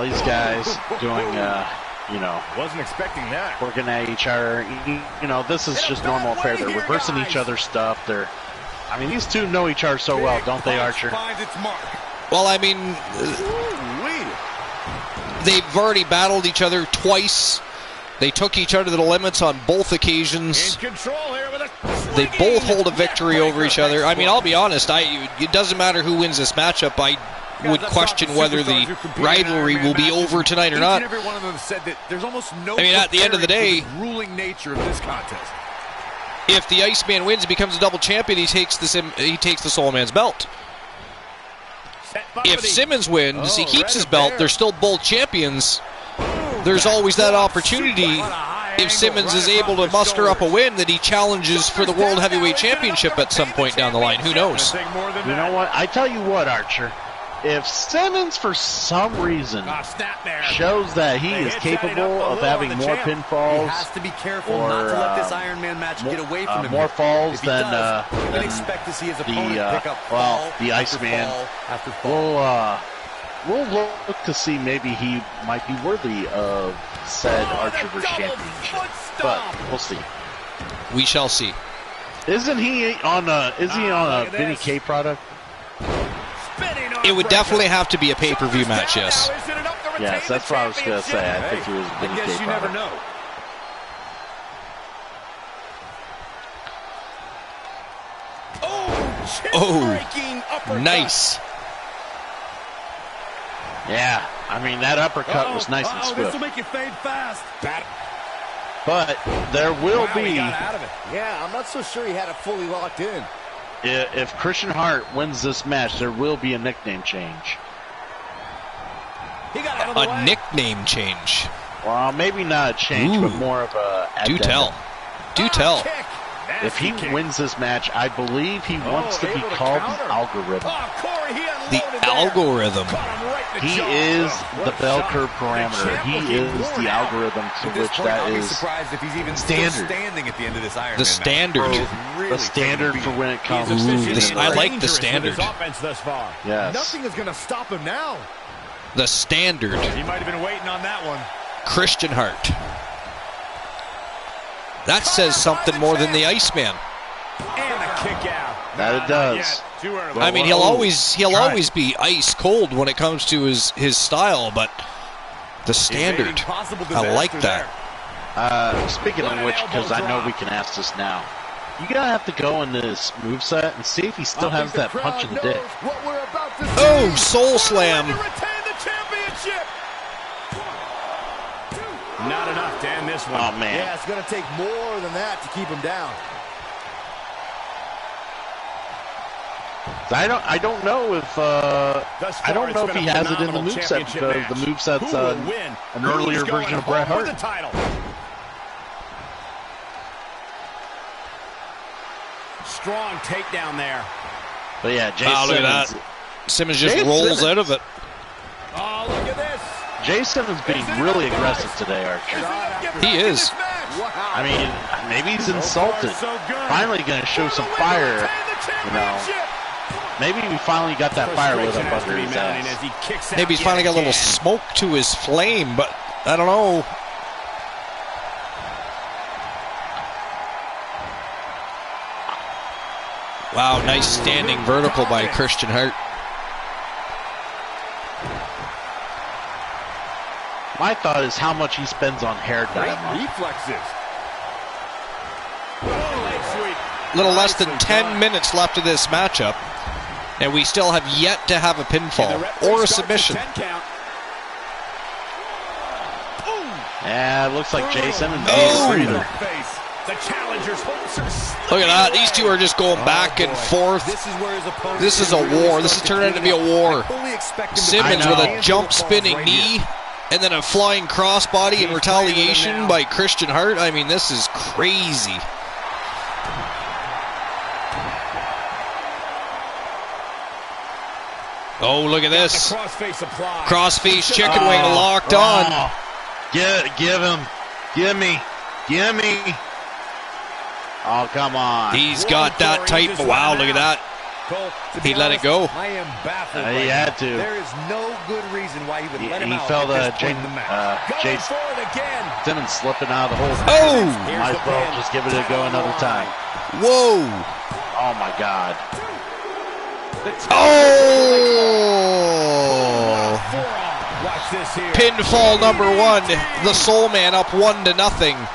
These guys doing, Wasn't expecting that. working at each other. This is just normal affair. They're reversing each other's stuff. These two know each other so well, don't they, Archer? Finds its mark. Well, I mean, they've already battled each other twice. They took each other to the limits on both occasions. In control here with a They both hold a victory over each other. I mean, I'll be honest, it doesn't matter who wins this matchup. I would question whether the rivalry will be over tonight or not. Every one of them said that there's almost no. I mean, at the end of the day, the ruling nature of this contest. if the Iceman wins and becomes a double champion, he takes the Soul Man's belt. If Simmons wins, he keeps his belt. They're still both champions. There's always that opportunity. If Simmons is able to muster up a win, that he challenges for the World Heavyweight Championship at some point down the line. Who knows? You know what? I tell you what, Archer. If Simmons, for some reason, shows that he is capable of having more pinfalls, He has to be careful or, not to let this Iron Man match get away from him. more falls If he than, does, you can than expect to see his opponent pick up the Iceman. after fall. We'll look to see maybe he might be worthy of said Archerverse championship, but we'll see. We shall see. Isn't he on a Vinny K product? It would definitely have to be a pay-per-view match, yes. Yes, that's what I was going to say. I think he was a Vinny K I guess you never product. know. Oh, nice. Yeah, I mean, that uppercut was nice and swift. This will make you fade fast. But there will be... He got out of it. Yeah, I'm not so sure he had it fully locked in. If Christian Hart wins this match, there will be a nickname change. He got out of the way. A nickname change. Well, maybe not a change, but more of a... Do tell. Do tell. If he wins this match, I believe he wants to be called the Algorithm. The Algorithm. He is the bell curve parameter. He is the algorithm to which that is surprised if he's even standard. Standing at the end of this Iron The standard. The standard for when it comes to I like the standard. Yes. Nothing is going to stop him now. The standard. He might have been waiting on that one. Christian Hart. That says something more than the Iceman. And a kick out. That it does. I mean, he'll always be ice cold when it comes to his style, but the standard, I like that. Speaking of which, because I know we can ask this now, you gotta have to go into this moveset and see if he still has that punch in the dick. Oh, soul slam. Not enough to end this one. Oh man. Yeah, it's going to take more than that to keep him down. I don't know if he has it in the moveset because the moveset's an earlier version of Bret Hart. Strong takedown there. But yeah, Jay Simmons. Look at that. Simmons just rolls out of it. Oh, look at this. Jay Simmons being really aggressive today, Archer. He is. I mean, maybe he's insulted. Finally going to show some fire, you know. Maybe we finally got that fire lit up under his ass. Maybe he's finally got a little smoke to his flame, but I don't know. Wow, nice standing vertical by Christian Hart. My thought is how much he spends on hair dye. Reflexes. Little less than 10 minutes left of this matchup, and we still have yet to have a pinfall or a submission. Yeah, it looks like Jay Simmons Oh. needs a breather. Look at that. These two are just going back and forth. This is a war. This is turning out to be a war. Simmons with a jump spinning knee and then a flying crossbody in retaliation by Christian Hart. I mean, this is crazy. Oh, look at this. Crossface chicken wing locked on. Give him. Give me. Oh, come on. He's got that tight. Wow, look at that. He let it go. I am baffled. He had to. There is no good reason why he would let him out. He felt Jay Simmons slipping out of the hole. Oh! Might as well just give it a go another time. Whoa! Oh my God. Oh! Pinfall number one. The Soul Man up 1-0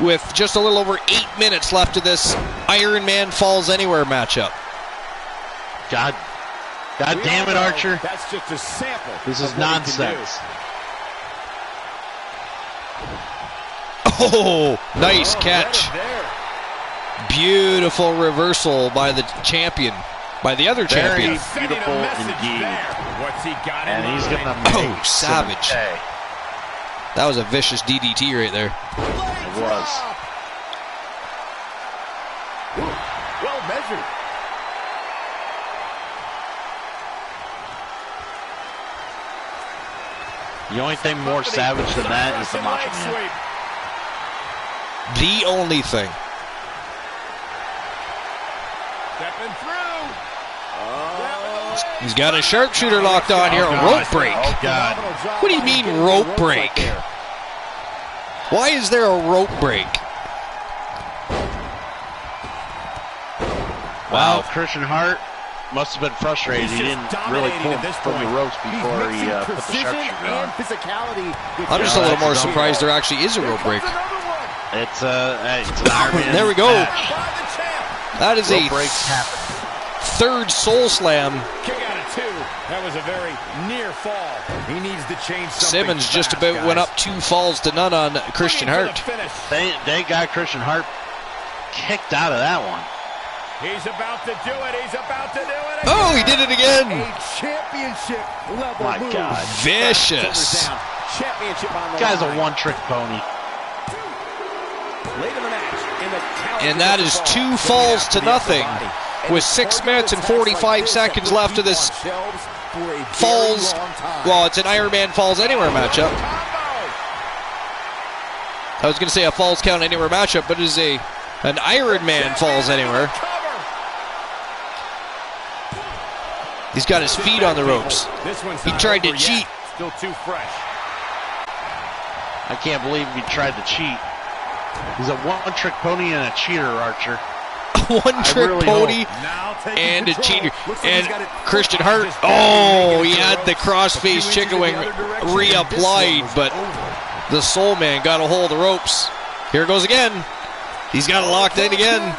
with just a little over 8 minutes left of this Iron Man Falls Anywhere matchup. God damn it, Archer. That's just a sample. This is nonsense. Oh, nice catch. Beautiful reversal by the champion. By the other champion. Very beautiful indeed. What's he got? And he's going to Oh, savage. That was a vicious DDT right there. It was. Well measured. The only thing more savage than that is the Macho Man. The only thing. Stepping through. He's got a sharpshooter locked on here. A rope break. Oh, God. What do you mean rope break? Why is there a rope break? Wow, Christian Hart must have been frustrated. He didn't really pull from the ropes before he put the sharpshooter on. I'm just a little more surprised there actually is a rope break. It's an Iron Man There we go. match. That is Rope breaks happen. third Soul Slam. Kick out of 2. That was a very near fall. He needs to change something. Simmons just fast, about guys. went up 2 falls to none on Christian Hart. They got Christian Hart kicked out of that one. He's about to do it. He's about to do it. Oh, he did it again. A championship level My move. God. Vicious. Championship on the Guy's line. a one-trick pony. Late in the match, in the And that is 2 falls to nothing. With 6 minutes and 45 seconds left of this Falls, well, it's an Iron Man Falls Anywhere matchup. I was going to say a Falls Count Anywhere matchup, but it is an Iron Man Falls Anywhere. He's got his feet on the ropes. He tried to cheat. Still too fresh. I can't believe he tried to cheat. He's a one-trick pony and a cheater, Archer. One-trick really pony hope. and a cheater. And Christian Hart, oh, he had the crossface chicken wing reapplied, but the Soul Man got a hold of the ropes. Here it goes again. He's got it locked in again.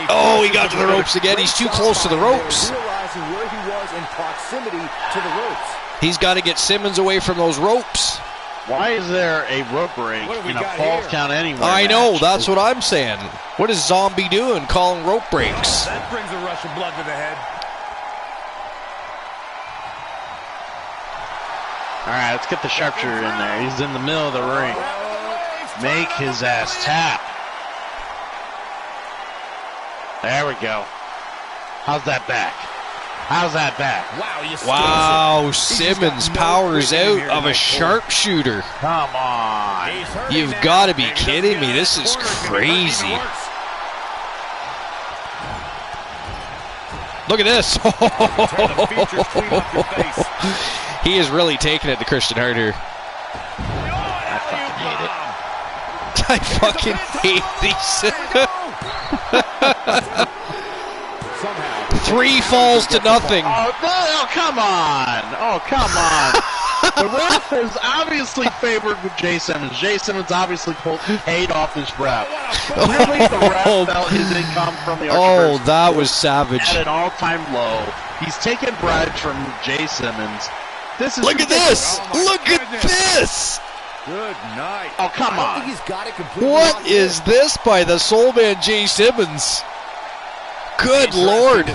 Oh, he got to the ropes again. He's too close to the ropes. He's got to get Simmons away from those ropes. Why is there a rope break in a Falls Count Anywhere I know, match? that's what I'm saying. What is Zombie doing calling rope breaks? That brings a rush of blood to the head. All right, let's get the sharpshooter in there. He's in the middle of the ring. Make his ass tap. There we go. How's that back? How's that back? Wow, Simmons powers out of a sharpshooter. Come on. You've got to be kidding me. This is crazy. Look at this. He is really taking it to Christian Hart here. I fucking hate these. 3 falls to nothing. Oh, come on. Oh, come on. The ref is obviously favored with Jay Simmons. Jay Simmons obviously paid off his ref. Really, the ref felt his income from the Oh, Archerverse that was savage. at an all-time low. He's taking bribes from Jay Simmons. This is Look at this. Look at this. Good night. Oh, come I on. think he's got it completely What wrong is this by the Soul Man Jay Simmons? Good Lord.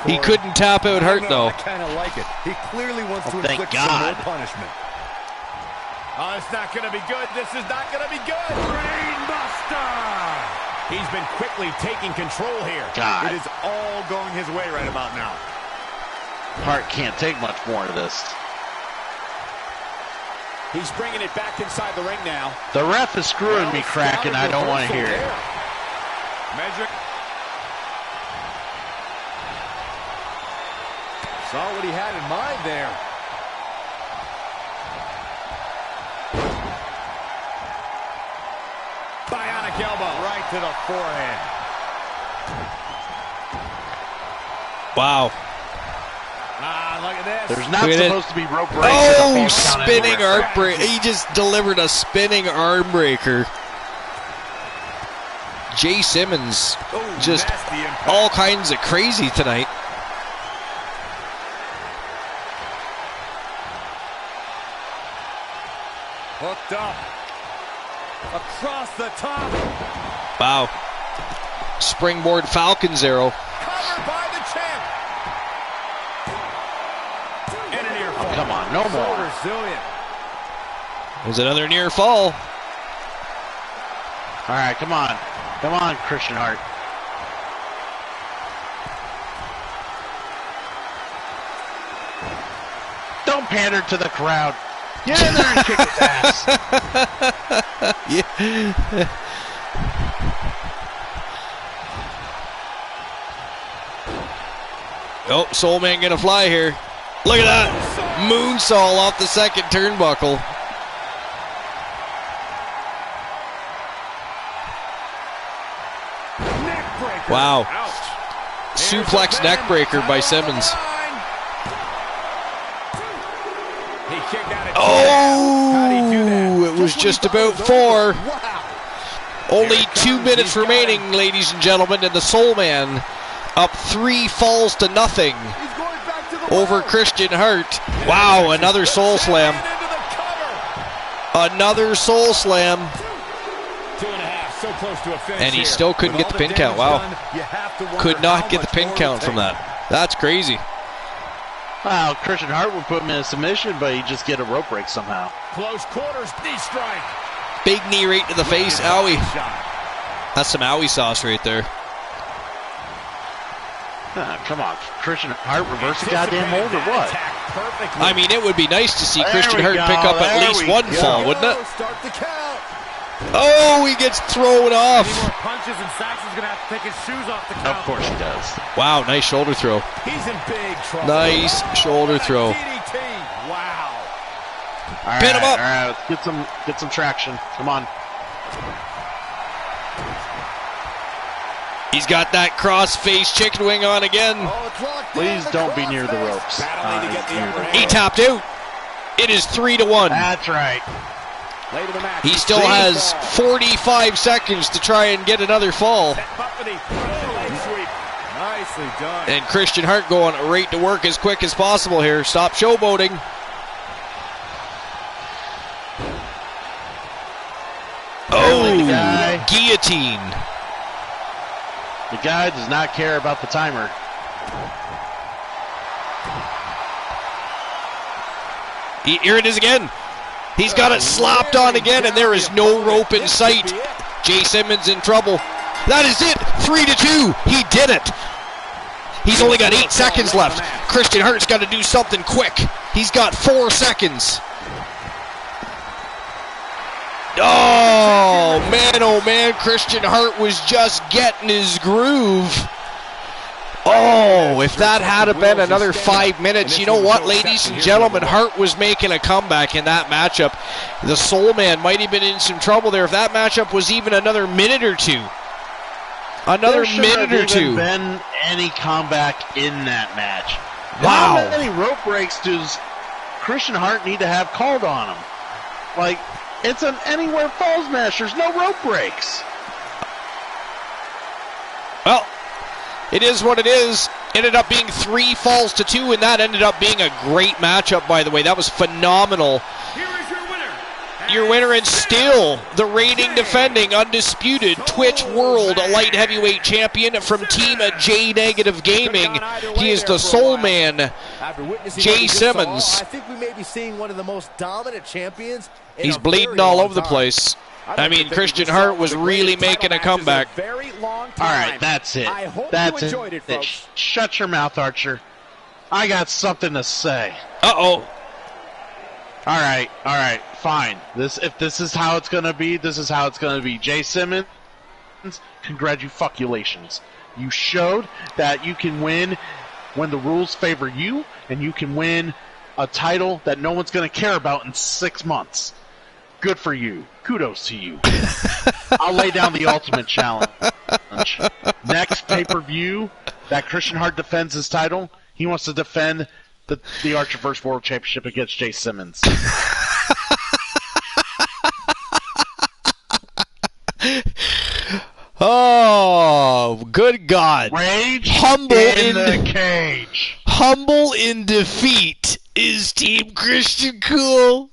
He couldn't tap out Hart, though. I kind of like it. He clearly wants to thank inflict some more God. punishment. Oh, it's not going to be good. This is not going to be good. Brainbuster! He's been quickly taking control here. God. It is all going his way right about now. Hart can't take much more of this. He's bringing it back inside the ring now. The ref is screwing me, Crack, and I don't want to hear it. Measure. Saw what he had in mind there. Bionic elbow. Right to the forehead. Wow. Look at this. There's not Look at supposed to be rope breaks. Oh, spinning arm break. He just delivered a spinning arm breaker. Jay Simmons just all kinds of crazy tonight. Hooked up. Across the top. Wow. Springboard Falcon's arrow. Covered by the champ. And an ear Oh, come on, no So more. resilient. There's another near fall. All right, come on. Come on, Christian Hart. Don't pander to the crowd. Get in there and kick his ass. Yeah. Oh, Soul Man gonna fly here. Look at that. Moonsault off the second turnbuckle. Wow. Suplex neckbreaker by Simmons. Oh, it was just about 4. Only 2 minutes remaining, ladies and gentlemen, and the Soul Man Up 3 falls to nothing over Christian Hart. Wow, another soul slam. Another soul slam. 2.5, so close to a finish. And he still couldn't get the pin count. Wow. Could not get the pin count from that. That's crazy. Wow, Christian Hart would put him in a submission, but he'd just get a rope break somehow. Close quarters, knee strike. Big knee right to the face. Owie. That's some owie sauce right there. Come on, Christian Hart reverse the goddamn hold or what? I mean, it would be nice to see Christian Hart pick up at least one fall, wouldn't it? Start the count. Oh, he gets thrown off. Any more punches and Saxon's going to have to take his shoes off the count. Of course he does. Wow, nice shoulder throw. He's in big trouble. Nice shoulder throw. DDT. Wow. Pin him up. All right, let's get some traction. Come on. He's got that cross-face chicken wing on again. Please don't be near the ropes. He tapped out. It is 3-1. That's right. He still has 45 seconds to try and get another fall. Nicely done. And Christian Hart going right to work as quick as possible here. Stop showboating. Oh, guillotine. The guy does not care about the timer. Here it is again. He's got it slapped on again, and there is no rope in sight. Jay Simmons in trouble. That is it. 3-2. He did it. He's only got 8 seconds left. Christian Hart's got to do something quick. He's got 4 seconds. Oh man, Christian Hart was just getting his groove. Oh, if that had been another 5 minutes, you know what, ladies and gentlemen, Hart was making a comeback in that matchup. The Soul Man might have been in some trouble there if that matchup was even another minute or two. Another minute or two. There shouldn't have been any comeback in that match. Wow. How many rope breaks does Christian Hart need to have called on him? Like, it's an anywhere falls match. There's no rope breaks. Well, it is what it is. Ended up being 3 falls to 2, and that ended up being a great matchup, by the way. That was phenomenal. Here is your winner. Your winner and still the reigning, defending, undisputed Twitch World Light Heavyweight Champion from Team J Negative Gaming. He is the Soul Man, Jay Simmons. I think we may be seeing one of the most dominant champions. He's bleeding all over the place. I mean, Christian Hart was really making a comeback. All right, that's it. That's it. Shut your mouth, Archer. I got something to say. Uh-oh. All right, fine. If this is how it's gonna be, this is how it's gonna be. Jay Simmons, congratulations. You showed that you can win when the rules favor you, and you can win a title that no one's gonna care about in 6 months. Good for you. Kudos to you. I'll lay down the ultimate challenge. Next pay-per-view that Christian Hart defends his title, he wants to defend the Archerverse World Championship against Jay Simmons. Oh, good God. Rage Humble in the cage. Humble in defeat is Team Christian Cool.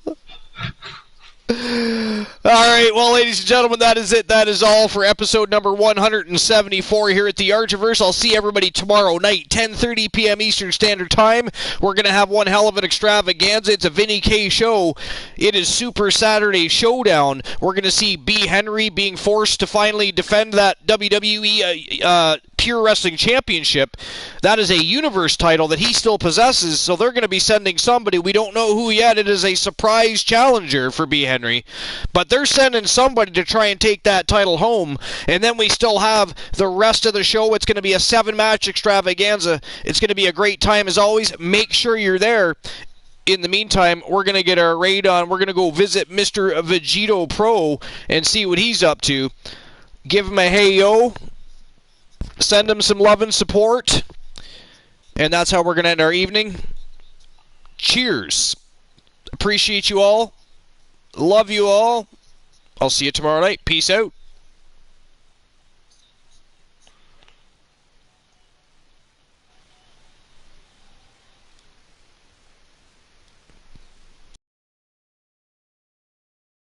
Alright, well, ladies and gentlemen, that is it. That is all for episode number 174 here at the Archiverse. I'll see everybody tomorrow night, 10:30 p.m. Eastern Standard Time. We're going to have one hell of an extravaganza. It's a Vinny K show. It is Super Saturday Showdown. We're going to see B. Henry being forced to finally defend that WWE Pure Wrestling Championship. That is a Universe title that he still possesses, so they're going to be sending somebody. We don't know who yet. It is a surprise challenger for B. Henry. But they're sending somebody to try and take that title home. And then we still have the rest of the show. It's going to be a 7-match extravaganza. It's going to be a great time as always. Make sure you're there. In the meantime, we're going to get our raid on. We're going to go visit Mr. Vegito Pro and see what he's up to. Give him a hey yo. Send him some love and support. And that's how we're going to end our evening. Cheers. Appreciate you all. Love you all. I'll see you tomorrow night. Peace out.